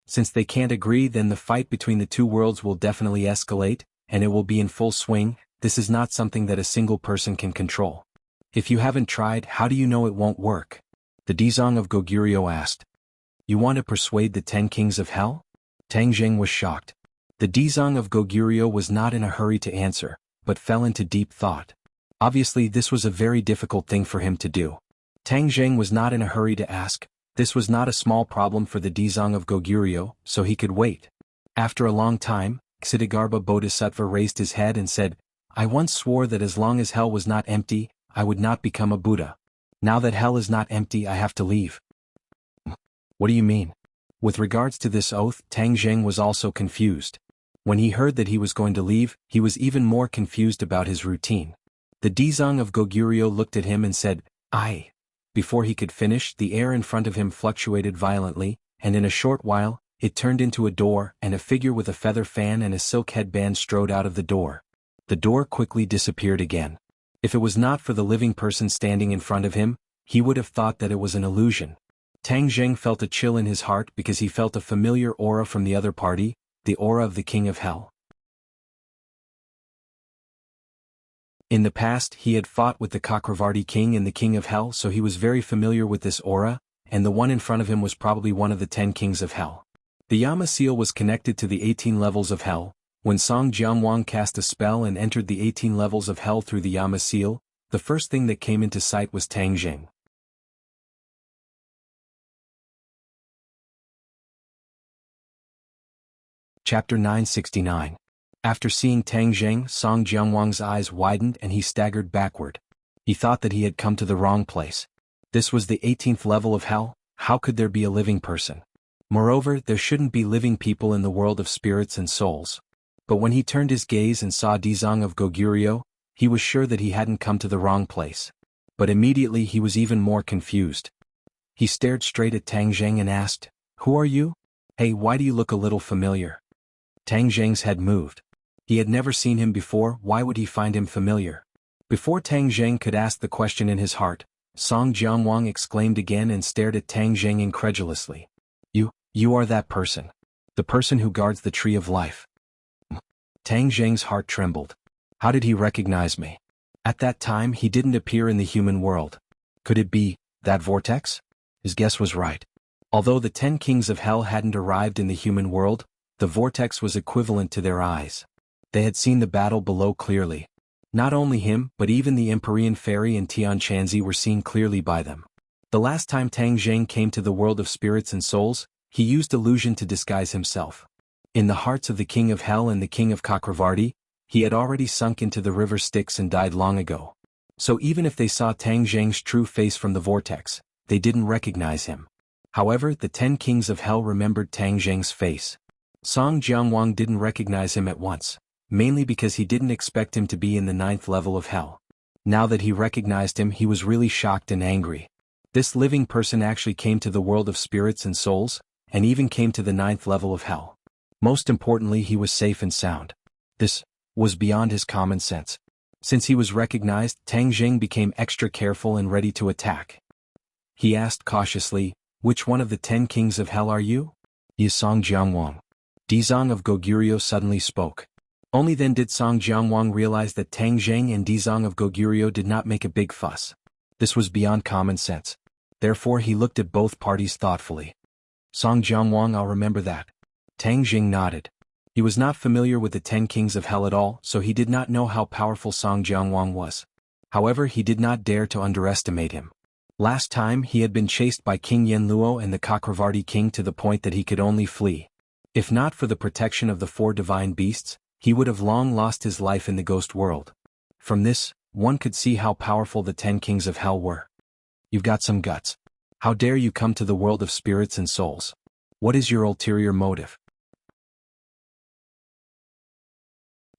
Since they can't agree, then the fight between the two worlds will definitely escalate, and it will be in full swing. This is not something that a single person can control. If you haven't tried, how do you know it won't work?" The Dizang of Goguryo asked. "You want to persuade the 10 kings of hell?" Tang Zheng was shocked. The Dizang of Goguryo was not in a hurry to answer, but fell into deep thought. Obviously this was a very difficult thing for him to do. Tang Zheng was not in a hurry to ask. This was not a small problem for the Dizang of Goguryo, so he could wait. After a long time, Ksitigarbha Bodhisattva raised his head and said, "I once swore that as long as hell was not empty, I would not become a Buddha. Now that hell is not empty, I have to leave." "What do you mean?" With regards to this oath, Tang Zheng was also confused. When he heard that he was going to leave, he was even more confused about his routine. The Dizang of Goguryo looked at him and said, "I." Before he could finish, the air in front of him fluctuated violently, and in a short while, it turned into a door, and a figure with a feather fan and a silk headband strode out of the door. The door quickly disappeared again. If it was not for the living person standing in front of him, he would have thought that it was an illusion. Tang Zheng felt a chill in his heart because he felt a familiar aura from the other party, the aura of the King of Hell. In the past, he had fought with the Chakravarti King and the King of Hell, so he was very familiar with this aura, and the one in front of him was probably one of the 10 kings of hell. The Yama seal was connected to the 18 levels of hell. When Song Jianwang cast a spell and entered the 18 levels of hell through the Yama seal, the first thing that came into sight was Tang Zheng. Chapter 969. After seeing Tang Zheng, Song Jianwang's eyes widened and he staggered backward. He thought that he had come to the wrong place. This was the 18th level of hell. How could there be a living person? Moreover, there shouldn't be living people in the world of spirits and souls. But when he turned his gaze and saw Dizong of Goguryeo, he was sure that he hadn't come to the wrong place. But immediately he was even more confused. He stared straight at Tang Zheng and asked, "Who are you? Hey, why do you look a little familiar?" Tang Zheng's head moved. He had never seen him before. Why would he find him familiar? Before Tang Zheng could ask the question in his heart, Song Jianwang exclaimed again and stared at Tang Zheng incredulously. You are that person. The person who guards the tree of life." Tang Zheng's heart trembled. How did he recognize me? At that time he didn't appear in the human world. Could it be that vortex? His guess was right. Although the 10 kings of hell hadn't arrived in the human world, the vortex was equivalent to their eyes. They had seen the battle below clearly. Not only him, but even the Empyrean Fairy and Tian Chanzi were seen clearly by them. The last time Tang Zheng came to the world of spirits and souls, he used illusion to disguise himself. In the hearts of the King of Hell and the King of Chakravarti, he had already sunk into the river Styx and died long ago. So even if they saw Tang Zheng's true face from the vortex, they didn't recognize him. However, the 10 kings of hell remembered Tang Zheng's face. Song Jianwang didn't recognize him at once, mainly because he didn't expect him to be in the 9th level of hell. Now that he recognized him, he was really shocked and angry. This living person actually came to the world of spirits and souls, and even came to the 9th level of hell. Most importantly, he was safe and sound. This was beyond his common sense. Since he was recognized, Tang Zheng became extra careful and ready to attack. He asked cautiously, "Which one of the 10 kings of hell are you?" "He is Song Jianwang." Dizong of Goguryeo suddenly spoke. Only then did Song Jianwang realize that Tang Zheng and Dizong of Goguryeo did not make a big fuss. This was beyond common sense. Therefore he looked at both parties thoughtfully. "Song Jianwang, I'll remember that." Tang Zheng nodded. He was not familiar with the 10 kings of hell at all, so he did not know how powerful Song Jianwang was. However, he did not dare to underestimate him. Last time he had been chased by King Yenluo and the Chakravarti king to the point that he could only flee. If not for the protection of the 4 divine beasts, he would have long lost his life in the ghost world. From this, one could see how powerful the 10 kings of hell were. "You've got some guts. How dare you come to the world of spirits and souls? What is your ulterior motive?"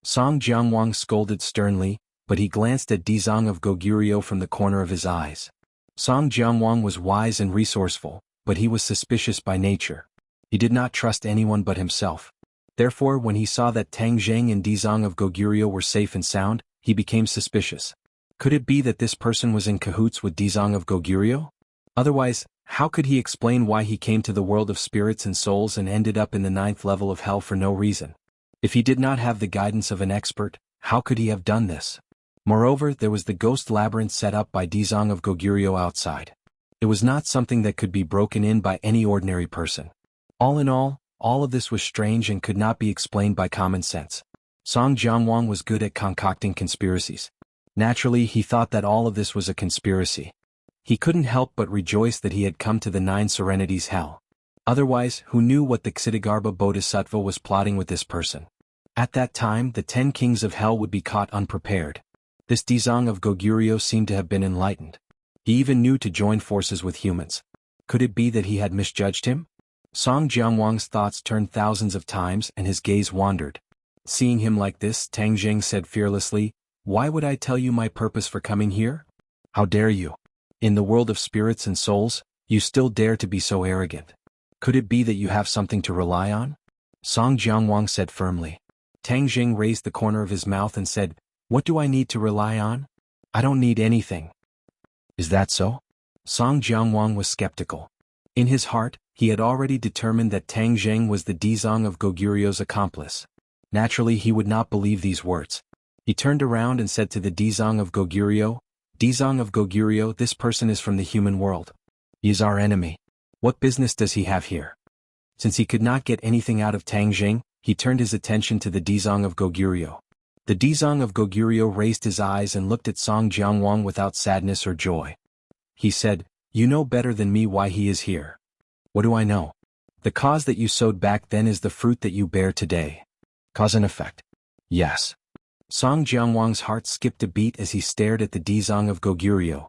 Song Jianwang scolded sternly, but he glanced at Dizong of Goguryeo from the corner of his eyes. Song Jianwang was wise and resourceful, but he was suspicious by nature. He did not trust anyone but himself. Therefore, when he saw that Tang Zheng and Dizong of Goguryeo were safe and sound, he became suspicious. Could it be that this person was in cahoots with Dizong of Goguryeo? Otherwise, how could he explain why he came to the world of spirits and souls and ended up in the 9th level of hell for no reason? If he did not have the guidance of an expert, how could he have done this? Moreover, there was the ghost labyrinth set up by Dizong of Goguryeo outside. It was not something that could be broken in by any ordinary person. All in all of this was strange and could not be explained by common sense. Song Jianwang was good at concocting conspiracies. Naturally, he thought that all of this was a conspiracy. He couldn't help but rejoice that he had come to the 9 Serenities hell. Otherwise, who knew what the Ksitigarbha Bodhisattva was plotting with this person? At that time, the 10 kings of hell would be caught unprepared. This Dizong of Goguryeo seemed to have been enlightened. He even knew to join forces with humans. Could it be that he had misjudged him? Song Jianwang's thoughts turned thousands of times and his gaze wandered. Seeing him like this, Tang Zheng said fearlessly, "Why would I tell you my purpose for coming here? How dare you? In the world of spirits and souls, you still dare to be so arrogant. Could it be that you have something to rely on?" Song Jianwang said firmly. Tang Zheng raised the corner of his mouth and said, "What do I need to rely on? I don't need anything." "Is that so?" Song Jianwang was skeptical. In his heart, he had already determined that Tang Zheng was the Dizong of Goguryeo's accomplice. Naturally, he would not believe these words. He turned around and said to the Dizong of Goguryeo, "Dizong of Goguryeo, this person is from the human world. He is our enemy. What business does he have here?" Since he could not get anything out of Tang Zheng, he turned his attention to the Dizong of Goguryeo. The Dizong of Goguryeo raised his eyes and looked at Song Jianwang without sadness or joy. He said, "You know better than me why he is here." "What do I know?" The cause that you sowed back then is the fruit that you bear today. Cause and effect. Yes. Song Jianguang's heart skipped a beat as he stared at the Dizang of Goguryeo.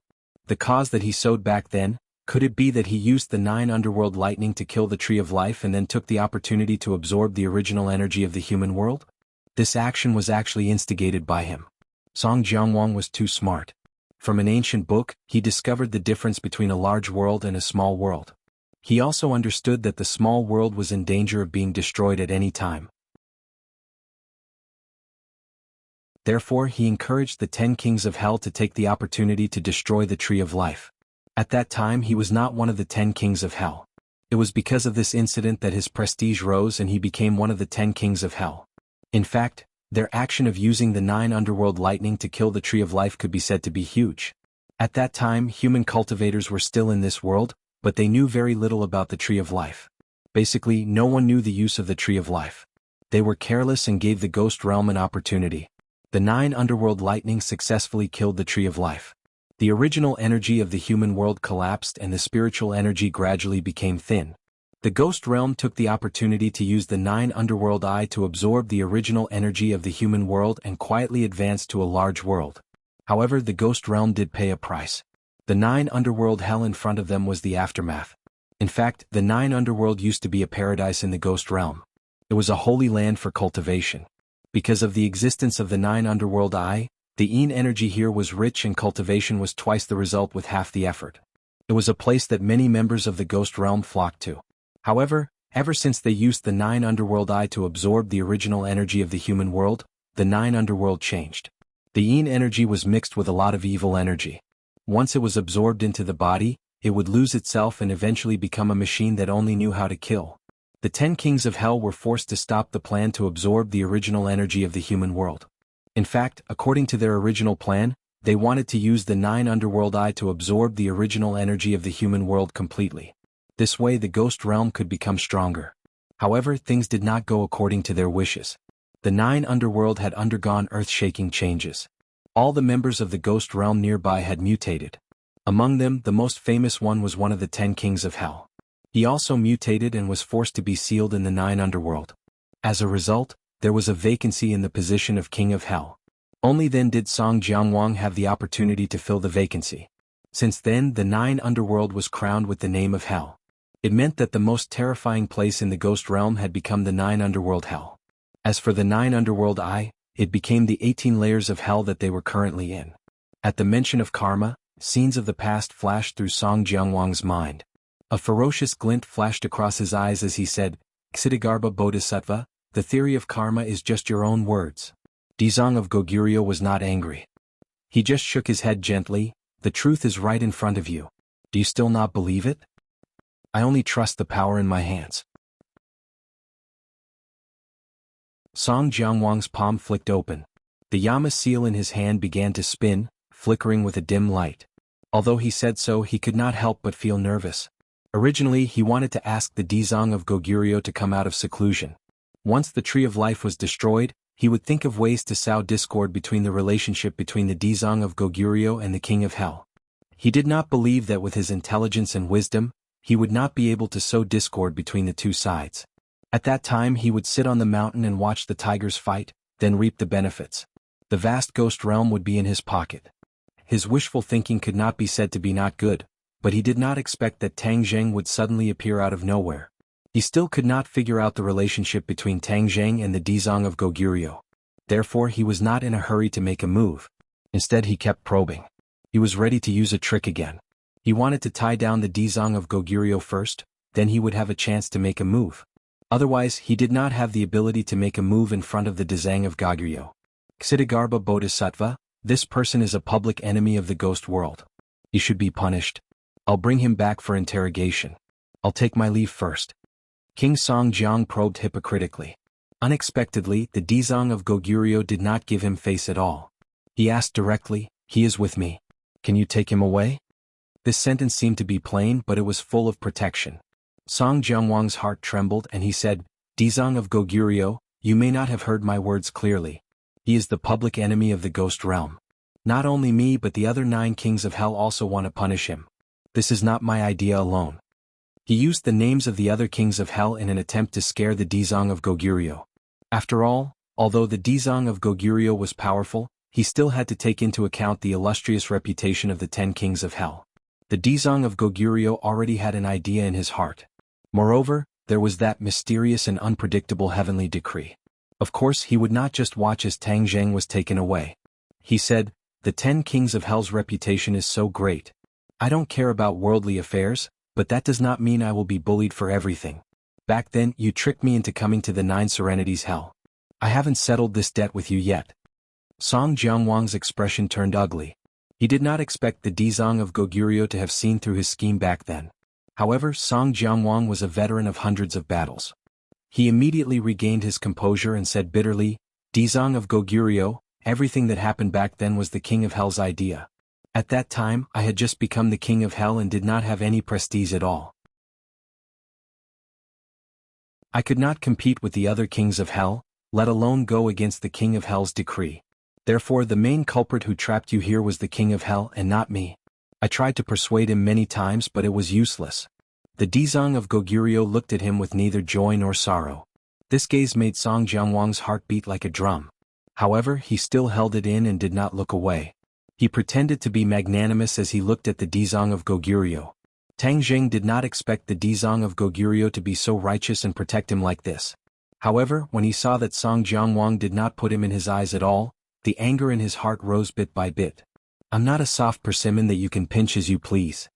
The cause that he sowed back then, could it be that he used the 9 underworld lightning to kill the tree of life and then took the opportunity to absorb the original energy of the human world? This action was actually instigated by him. Song Jianguang was too smart. From an ancient book, he discovered the difference between a large world and a small world. He also understood that the small world was in danger of being destroyed at any time. Therefore, he encouraged the 10 kings of hell to take the opportunity to destroy the tree of life. At that time he was not one of the 10 kings of hell. It was because of this incident that his prestige rose and he became one of the 10 kings of hell. In fact, their action of using the 9 underworld lightning to kill the tree of life could be said to be huge. At that time human cultivators were still in this world, but they knew very little about the tree of life. Basically, no one knew the use of the tree of life. They were careless and gave the ghost realm an opportunity. The 9 underworld lightning successfully killed the tree of life. The original energy of the human world collapsed and the spiritual energy gradually became thin. The ghost realm took the opportunity to use the 9 underworld eye to absorb the original energy of the human world and quietly advance to a large world. However, the ghost realm did pay a price. The 9 underworld hell in front of them was the aftermath. In fact, the 9 underworld used to be a paradise in the ghost realm. It was a holy land for cultivation. Because of the existence of the 9 underworld eye, the yin energy here was rich and cultivation was twice the result with half the effort. It was a place that many members of the ghost realm flocked to. However, ever since they used the 9 underworld eye to absorb the original energy of the human world, the 9 underworld changed. The yin energy was mixed with a lot of evil energy. Once it was absorbed into the body, it would lose itself and eventually become a machine that only knew how to kill. The 10 kings of hell were forced to stop the plan to absorb the original energy of the human world. In fact, according to their original plan, they wanted to use the 9 underworld eye to absorb the original energy of the human world completely. This way the ghost realm could become stronger. However, things did not go according to their wishes. The 9 underworld had undergone earth-shaking changes. All the members of the ghost realm nearby had mutated. Among them, the most famous one was one of the 10 kings of hell. He also mutated and was forced to be sealed in the 9 underworld. As a result, there was a vacancy in the position of king of hell. Only then did Song Jianguang have the opportunity to fill the vacancy. Since then, the 9 underworld was crowned with the name of hell. It meant that the most terrifying place in the ghost realm had become the 9 underworld hell. As for the 9 underworld eye, it became the 18 layers of hell that they were currently in. At the mention of karma, scenes of the past flashed through Song Jianguang's mind. A ferocious glint flashed across his eyes as he said, "Ksitigarbha Bodhisattva, the theory of karma is just your own words." Dizang of Goguryeo was not angry. He just shook his head gently. "The truth is right in front of you. Do you still not believe it? I only trust the power in my hands." Song Jianguang's palm flicked open. The Yama seal in his hand began to spin, flickering with a dim light. Although he said so, he could not help but feel nervous. Originally, he wanted to ask the Dizang of Goguryeo to come out of seclusion. Once the Tree of Life was destroyed, he would think of ways to sow discord between the relationship between the Dizang of Goguryeo and the King of Hell. He did not believe that with his intelligence and wisdom, he would not be able to sow discord between the two sides. At that time he would sit on the mountain and watch the tigers fight, then reap the benefits. The vast ghost realm would be in his pocket. His wishful thinking could not be said to be not good, but he did not expect that Tang Zheng would suddenly appear out of nowhere. He still could not figure out the relationship between Tang Zheng and the Dizang of Goguryeo. Therefore he was not in a hurry to make a move. Instead he kept probing. He was ready to use a trick again. He wanted to tie down the Dizang of Goguryeo first, then he would have a chance to make a move. Otherwise, he did not have the ability to make a move in front of the Dizang of Goguryeo. Ksitigarbha Bodhisattva, this person is a public enemy of the ghost world. He should be punished. I'll bring him back for interrogation. I'll take my leave first. King Song Jiang probed hypocritically. Unexpectedly, the Dizang of Goguryeo did not give him face at all. He asked directly, "He is with me. Can you take him away?" This sentence seemed to be plain, but it was full of protection. Song Jianguang's heart trembled and he said, "Dizang of Goguryeo, you may not have heard my words clearly. He is the public enemy of the ghost realm. Not only me but the other 9 kings of hell also want to punish him. This is not my idea alone. He used the names of the other kings of hell in an attempt to scare the Dizang of Goguryeo. After all, although the Dizang of Goguryeo was powerful, he still had to take into account the illustrious reputation of the 10 kings of hell. The Dizang of Goguryeo already had an idea in his heart. Moreover, there was that mysterious and unpredictable heavenly decree. Of course, he would not just watch as Tang Zheng was taken away. He said, "The 10 kings of hell's reputation is so great. I don't care about worldly affairs, but that does not mean I will be bullied for everything. Back then, you tricked me into coming to the 9 Serenities hell. I haven't settled this debt with you yet." Song Jiangwang's expression turned ugly. He did not expect the Dizang of Goguryeo to have seen through his scheme back then. However, Song Jiangwang was a veteran of hundreds of battles. He immediately regained his composure and said bitterly, "Dizang of Goguryeo, everything that happened back then was the King of Hell's idea. At that time, I had just become the King of Hell and did not have any prestige at all. I could not compete with the other kings of hell, let alone go against the King of Hell's decree. Therefore the main culprit who trapped you here was the King of Hell and not me. I tried to persuade him many times but it was useless." The Dizang of Goguryeo looked at him with neither joy nor sorrow. This gaze made Song Jiangwang's heart beat like a drum. However, he still held it in and did not look away. He pretended to be magnanimous as he looked at the Dizang of Goguryeo. Tang Zheng did not expect the Dizang of Goguryeo to be so righteous and protect him like this. However, when he saw that Song Jiangwang did not put him in his eyes at all, the anger in his heart rose bit by bit. "I'm not a soft persimmon that you can pinch as you please."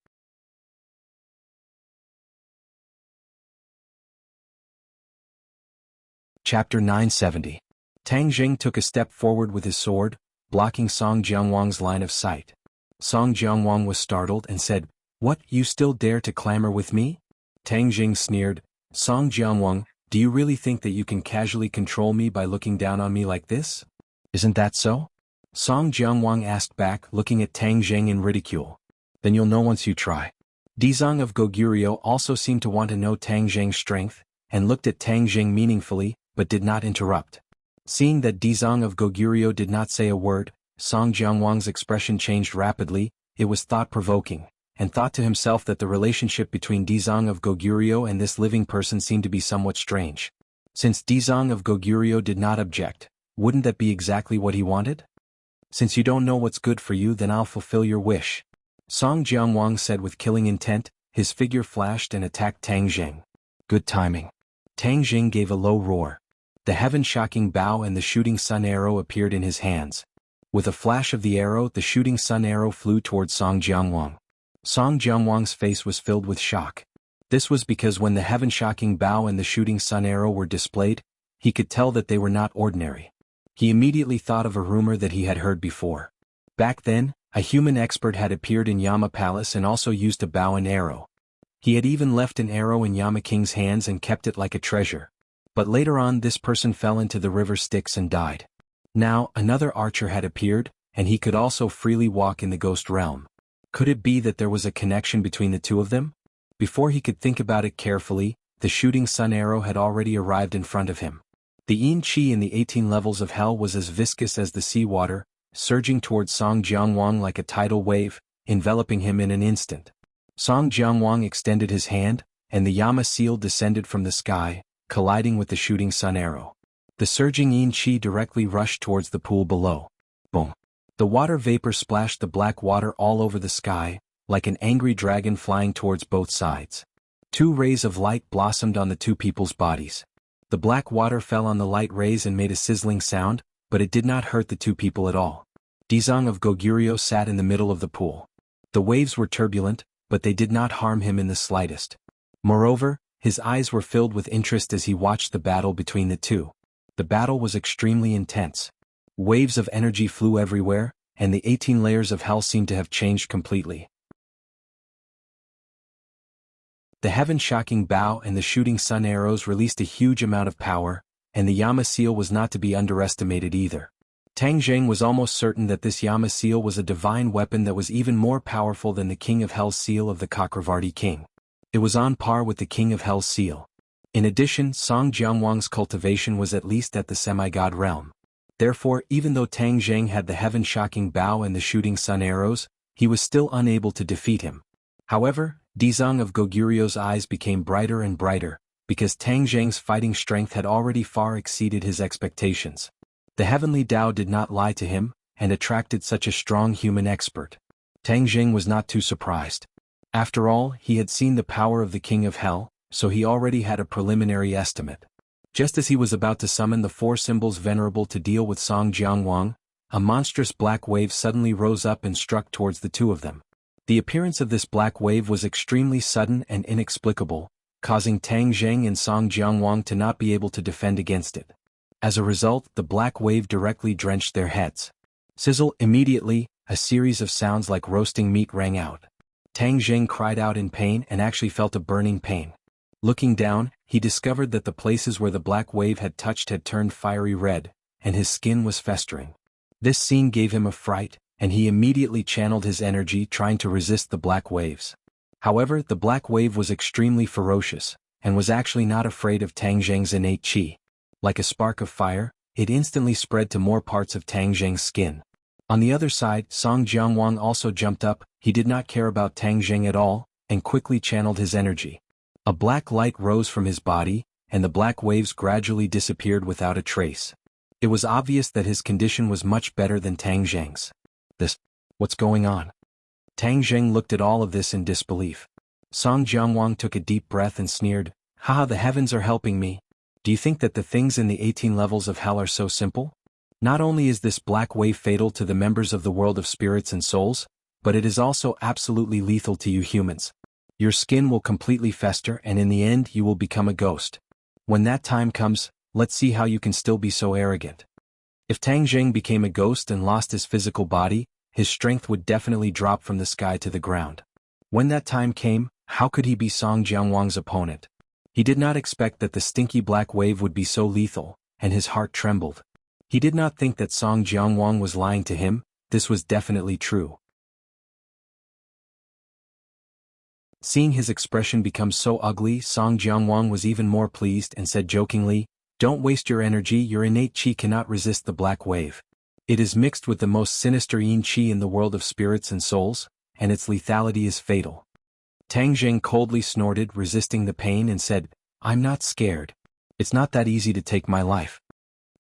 Chapter 970. Tang Zheng took a step forward with his sword, blocking Song Jiangwang's line of sight. Song Jiangwang was startled and said, "What, you still dare to clamor with me?" Tang Zheng sneered, "Song Jiangwang, do you really think that you can casually control me by looking down on me like this? Isn't that so?" Song Jiangwang asked back, looking at Tang Zheng in ridicule. "Then you'll know once you try." Dizang of Goguryeo also seemed to want to know Tang Zheng's strength, and looked at Tang Zheng meaningfully, but did not interrupt. Seeing that Dizang of Goguryeo did not say a word, Song Jiangwang's expression changed rapidly. It was thought-provoking, and thought to himself that the relationship between Dizang of Goguryeo and this living person seemed to be somewhat strange. Since Dizang of Goguryeo did not object, wouldn't that be exactly what he wanted? "Since you don't know what's good for you, then I'll fulfill your wish," Song Jiangwang said with killing intent. His figure flashed and attacked Tang Zheng. Good timing. Tang Zheng gave a low roar. The heaven-shocking bow and the shooting sun arrow appeared in his hands. With a flash of the arrow, the shooting sun arrow flew towards Song Jiangwang. Song Jiangwang's face was filled with shock. This was because when the heaven-shocking bow and the shooting sun arrow were displayed, he could tell that they were not ordinary. He immediately thought of a rumor that he had heard before. Back then, a human expert had appeared in Yama Palace and also used a bow and arrow. He had even left an arrow in Yama King's hands and kept it like a treasure. But later on this person fell into the river Styx and died. Now, another archer had appeared, and he could also freely walk in the ghost realm. Could it be that there was a connection between the two of them? Before he could think about it carefully, the shooting sun arrow had already arrived in front of him. The yin qi in the 18 levels of hell was as viscous as the seawater, surging towards Song Jiangwang like a tidal wave, enveloping him in an instant. Song Jiangwang extended his hand, and the Yama seal descended from the sky, colliding with the shooting sun arrow. The surging yin qi directly rushed towards the pool below. Boom! The water vapor splashed the black water all over the sky, like an angry dragon flying towards both sides. 2 rays of light blossomed on the two people's bodies. The black water fell on the light rays and made a sizzling sound, but it did not hurt the two people at all. Dizang of Goguryeo sat in the middle of the pool. The waves were turbulent, but they did not harm him in the slightest. Moreover, his eyes were filled with interest as he watched the battle between the two. The battle was extremely intense. Waves of energy flew everywhere, and the 18 layers of hell seemed to have changed completely. The heaven-shocking bow and the shooting sun arrows released a huge amount of power, and the Yama seal was not to be underestimated either. Tang Zheng was almost certain that this Yama seal was a divine weapon that was even more powerful than the King of Hell's seal of the Chakravarti King. It was on par with the King of Hell's seal. In addition, Song Jiangwang's cultivation was at least at the semi-god realm. Therefore, even though Tang Zheng had the heaven-shocking bow and the shooting sun arrows, he was still unable to defeat him. However, Dizang of Goguryu's eyes became brighter and brighter, because Tang Zheng's fighting strength had already far exceeded his expectations. The heavenly Tao did not lie to him, and attracted such a strong human expert. Tang Zheng was not too surprised. After all, he had seen the power of the King of Hell, so he already had a preliminary estimate. Just as he was about to summon the four symbols venerable to deal with Song Jiangwang, a monstrous black wave suddenly rose up and struck towards the two of them. The appearance of this black wave was extremely sudden and inexplicable, causing Tang Zheng and Song Jiangwang to not be able to defend against it. As a result, the black wave directly drenched their heads. Sizzle! Immediately, a series of sounds like roasting meat rang out. Tang Zheng cried out in pain and actually felt a burning pain. Looking down, he discovered that the places where the black wave had touched had turned fiery red, and his skin was festering. This scene gave him a fright, and he immediately channeled his energy trying to resist the black waves. However, the black wave was extremely ferocious, and was actually not afraid of Tang Zheng's innate qi. Like a spark of fire, it instantly spread to more parts of Tang Zheng's skin. On the other side, Song Jiangwang also jumped up. He did not care about Tang Zheng at all, and quickly channeled his energy. A black light rose from his body, and the black waves gradually disappeared without a trace. It was obvious that his condition was much better than Tang Zheng's. What's going on? Tang Zheng looked at all of this in disbelief. Song Jiangwang took a deep breath and sneered, "Haha, the heavens are helping me. Do you think that the things in the 18 levels of hell are so simple? Not only is this black wave fatal to the members of the world of spirits and souls, but it is also absolutely lethal to you humans. Your skin will completely fester and in the end you will become a ghost. When that time comes, let's see how you can still be so arrogant." If Tang Zheng became a ghost and lost his physical body, his strength would definitely drop from the sky to the ground. When that time came, how could he be Song Jiangwang's opponent? He did not expect that the stinky black wave would be so lethal, and his heart trembled. He did not think that Song Jiangwang was lying to him. This was definitely true. Seeing his expression become so ugly, Song Jiangwang was even more pleased and said jokingly, "Don't waste your energy, your innate qi cannot resist the black wave. It is mixed with the most sinister yin qi in the world of spirits and souls, and its lethality is fatal." Tang Zheng coldly snorted, resisting the pain, and said, "I'm not scared. It's not that easy to take my life."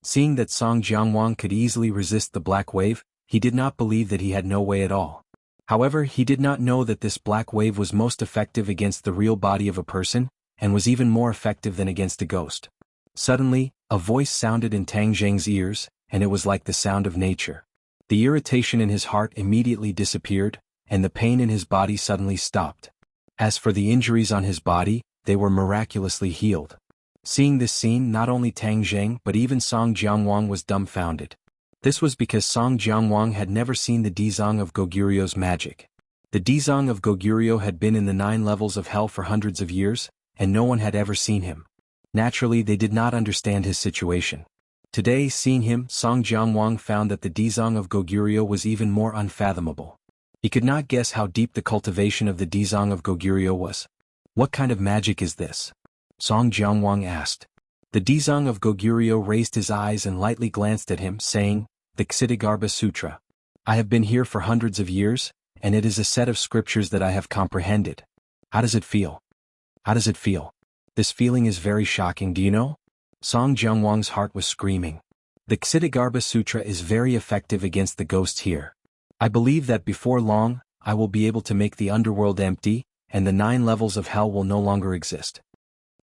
Seeing that Song Jiangwang could easily resist the black wave, he did not believe that he had no way at all. However, he did not know that this black wave was most effective against the real body of a person, and was even more effective than against a ghost. Suddenly, a voice sounded in Tang Zheng's ears, and it was like the sound of nature. The irritation in his heart immediately disappeared, and the pain in his body suddenly stopped. As for the injuries on his body, they were miraculously healed. Seeing this scene, not only Tang Zheng but even Song Jiangwang was dumbfounded. This was because Song Jiangwang had never seen the Dizang of Goguryu's magic. The Dizang of Goguryu had been in the 9 levels of hell for hundreds of years, and no one had ever seen him. Naturally, they did not understand his situation. Today, seeing him, Song Jiangwang found that the Dizang of Goguryu was even more unfathomable. He could not guess how deep the cultivation of the Dizang of Goguryu was. "What kind of magic is this?" Song Jiangwang asked. The Dizang of Goguryu raised his eyes and lightly glanced at him, saying, "The Ksitigarbha Sutra. I have been here for hundreds of years, and it is a set of scriptures that I have comprehended. How does it feel? How does it feel? This feeling is very shocking, do you know?" Song Jiangwang's heart was screaming. The Ksitigarbha Sutra is very effective against the ghost here. I believe that before long, I will be able to make the underworld empty, and the 9 levels of hell will no longer exist.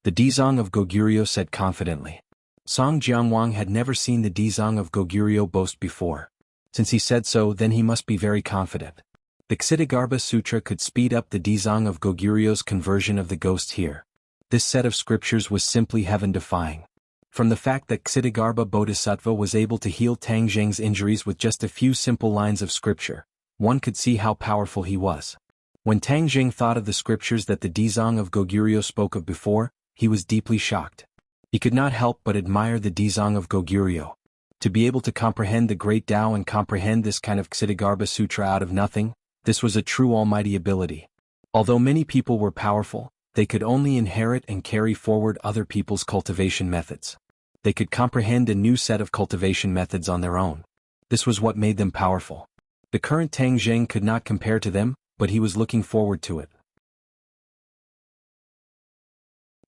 The Dizang of Goguryu said confidently. Song Jiangwang had never seen the Dizang of Goguryu boast before. Since he said so, then he must be very confident. The Ksitigarbha Sutra could speed up the Dizang of Goguryu's conversion of the ghost here. This set of scriptures was simply heaven-defying. From the fact that Ksitigarbha Bodhisattva was able to heal Tang Zheng's injuries with just a few simple lines of scripture, one could see how powerful he was. When Tang Zheng thought of the scriptures that the Dizang of Goguryu spoke of before, he was deeply shocked. He could not help but admire the Dizang of Goguryu. To be able to comprehend the great Tao and comprehend this kind of Ksitigarbha Sutra out of nothing, this was a true almighty ability. Although many people were powerful, they could only inherit and carry forward other people's cultivation methods. They could comprehend a new set of cultivation methods on their own. This was what made them powerful. The current Tang Zheng could not compare to them, but he was looking forward to it.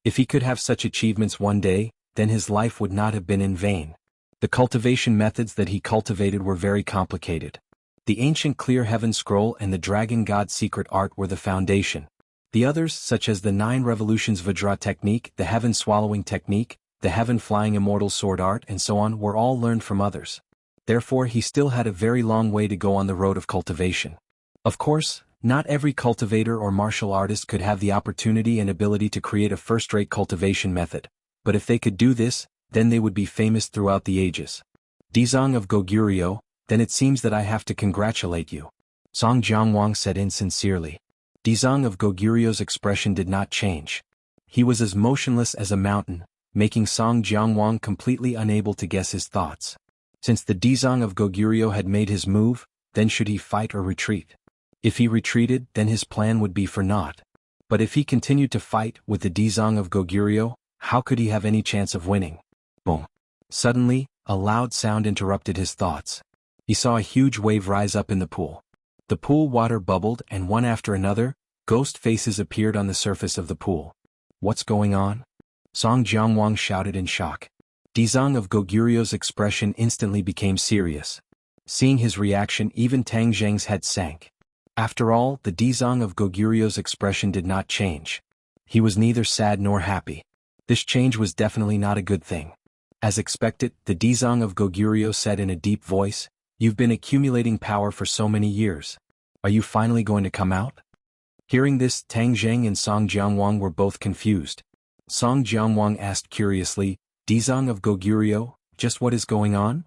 If he could have such achievements one day, then his life would not have been in vain. The cultivation methods that he cultivated were very complicated. The ancient clear heaven scroll and the dragon god secret art were the foundation. The others, such as the 9 revolutions Vajra technique, the heaven swallowing technique, the heaven flying immortal sword art and so on, were all learned from others. Therefore he still had a very long way to go on the road of cultivation. Of course, not every cultivator or martial artist could have the opportunity and ability to create a first-rate cultivation method, but if they could do this, then they would be famous throughout the ages. Dizong of Goguryeo, then it seems that I have to congratulate you. Song Jiangwang said insincerely. Dizong of Goguryo's expression did not change. He was as motionless as a mountain, making Song Jiangwang completely unable to guess his thoughts. Since the Dizong of Goguryo had made his move, then should he fight or retreat? If he retreated, then his plan would be for naught. But if he continued to fight with the Dizong of Goguryo, how could he have any chance of winning? Boom. Suddenly, a loud sound interrupted his thoughts. He saw a huge wave rise up in the pool. The pool water bubbled and one after another, ghost faces appeared on the surface of the pool. What's going on? Song Jiangwang shouted in shock. Dizong of Goguryo's expression instantly became serious. Seeing his reaction, even Tang Zheng's head sank. After all, the Dizong of Goguryo's expression did not change. He was neither sad nor happy. This change was definitely not a good thing. As expected, the Dizong of Goguryo said in a deep voice, "You've been accumulating power for so many years. Are you finally going to come out?" Hearing this, Tang Zheng and Song Jiangwang were both confused. Song Jiangwang asked curiously, "Dizong of Goguryo, just what is going on?"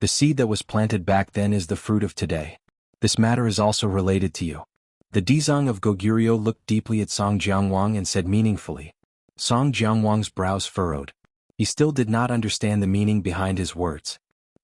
"The seed that was planted back then is the fruit of today. This matter is also related to you." The Dizong of Goguryo looked deeply at Song Jiangwang and said meaningfully. Song Jiangwang's brows furrowed. He still did not understand the meaning behind his words.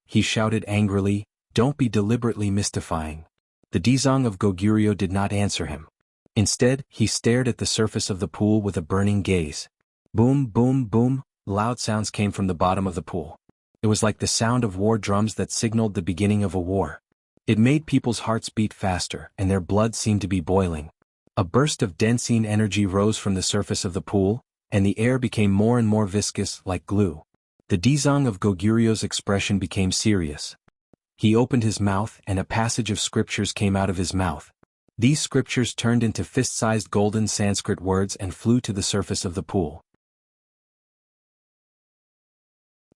He shouted angrily, "Don't be deliberately mystifying." The Dizong of Goguryo did not answer him. Instead, he stared at the surface of the pool with a burning gaze. Boom, boom, boom, loud sounds came from the bottom of the pool. It was like the sound of war drums that signaled the beginning of a war. It made people's hearts beat faster and their blood seemed to be boiling. A burst of densine energy rose from the surface of the pool, and the air became more and more viscous, like glue. The Dizong of Goguryo's expression became serious. He opened his mouth and a passage of scriptures came out of his mouth. These scriptures turned into fist-sized golden Sanskrit words and flew to the surface of the pool.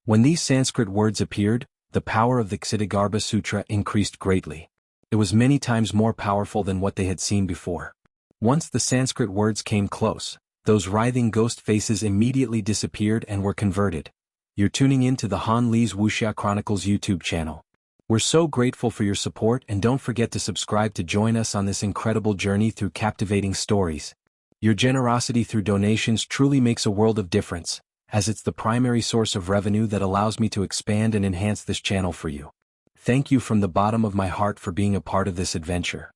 When these Sanskrit words appeared, the power of the Ksitigarbha Sutra increased greatly. It was many times more powerful than what they had seen before. Once the Sanskrit words came close, those writhing ghost faces immediately disappeared and were converted. You're tuning in to the Han Li's Wuxia Chronicles YouTube channel. We're so grateful for your support and don't forget to subscribe to join us on this incredible journey through captivating stories. Your generosity through donations truly makes a world of difference, as it's the primary source of revenue that allows me to expand and enhance this channel for you. Thank you from the bottom of my heart for being a part of this adventure.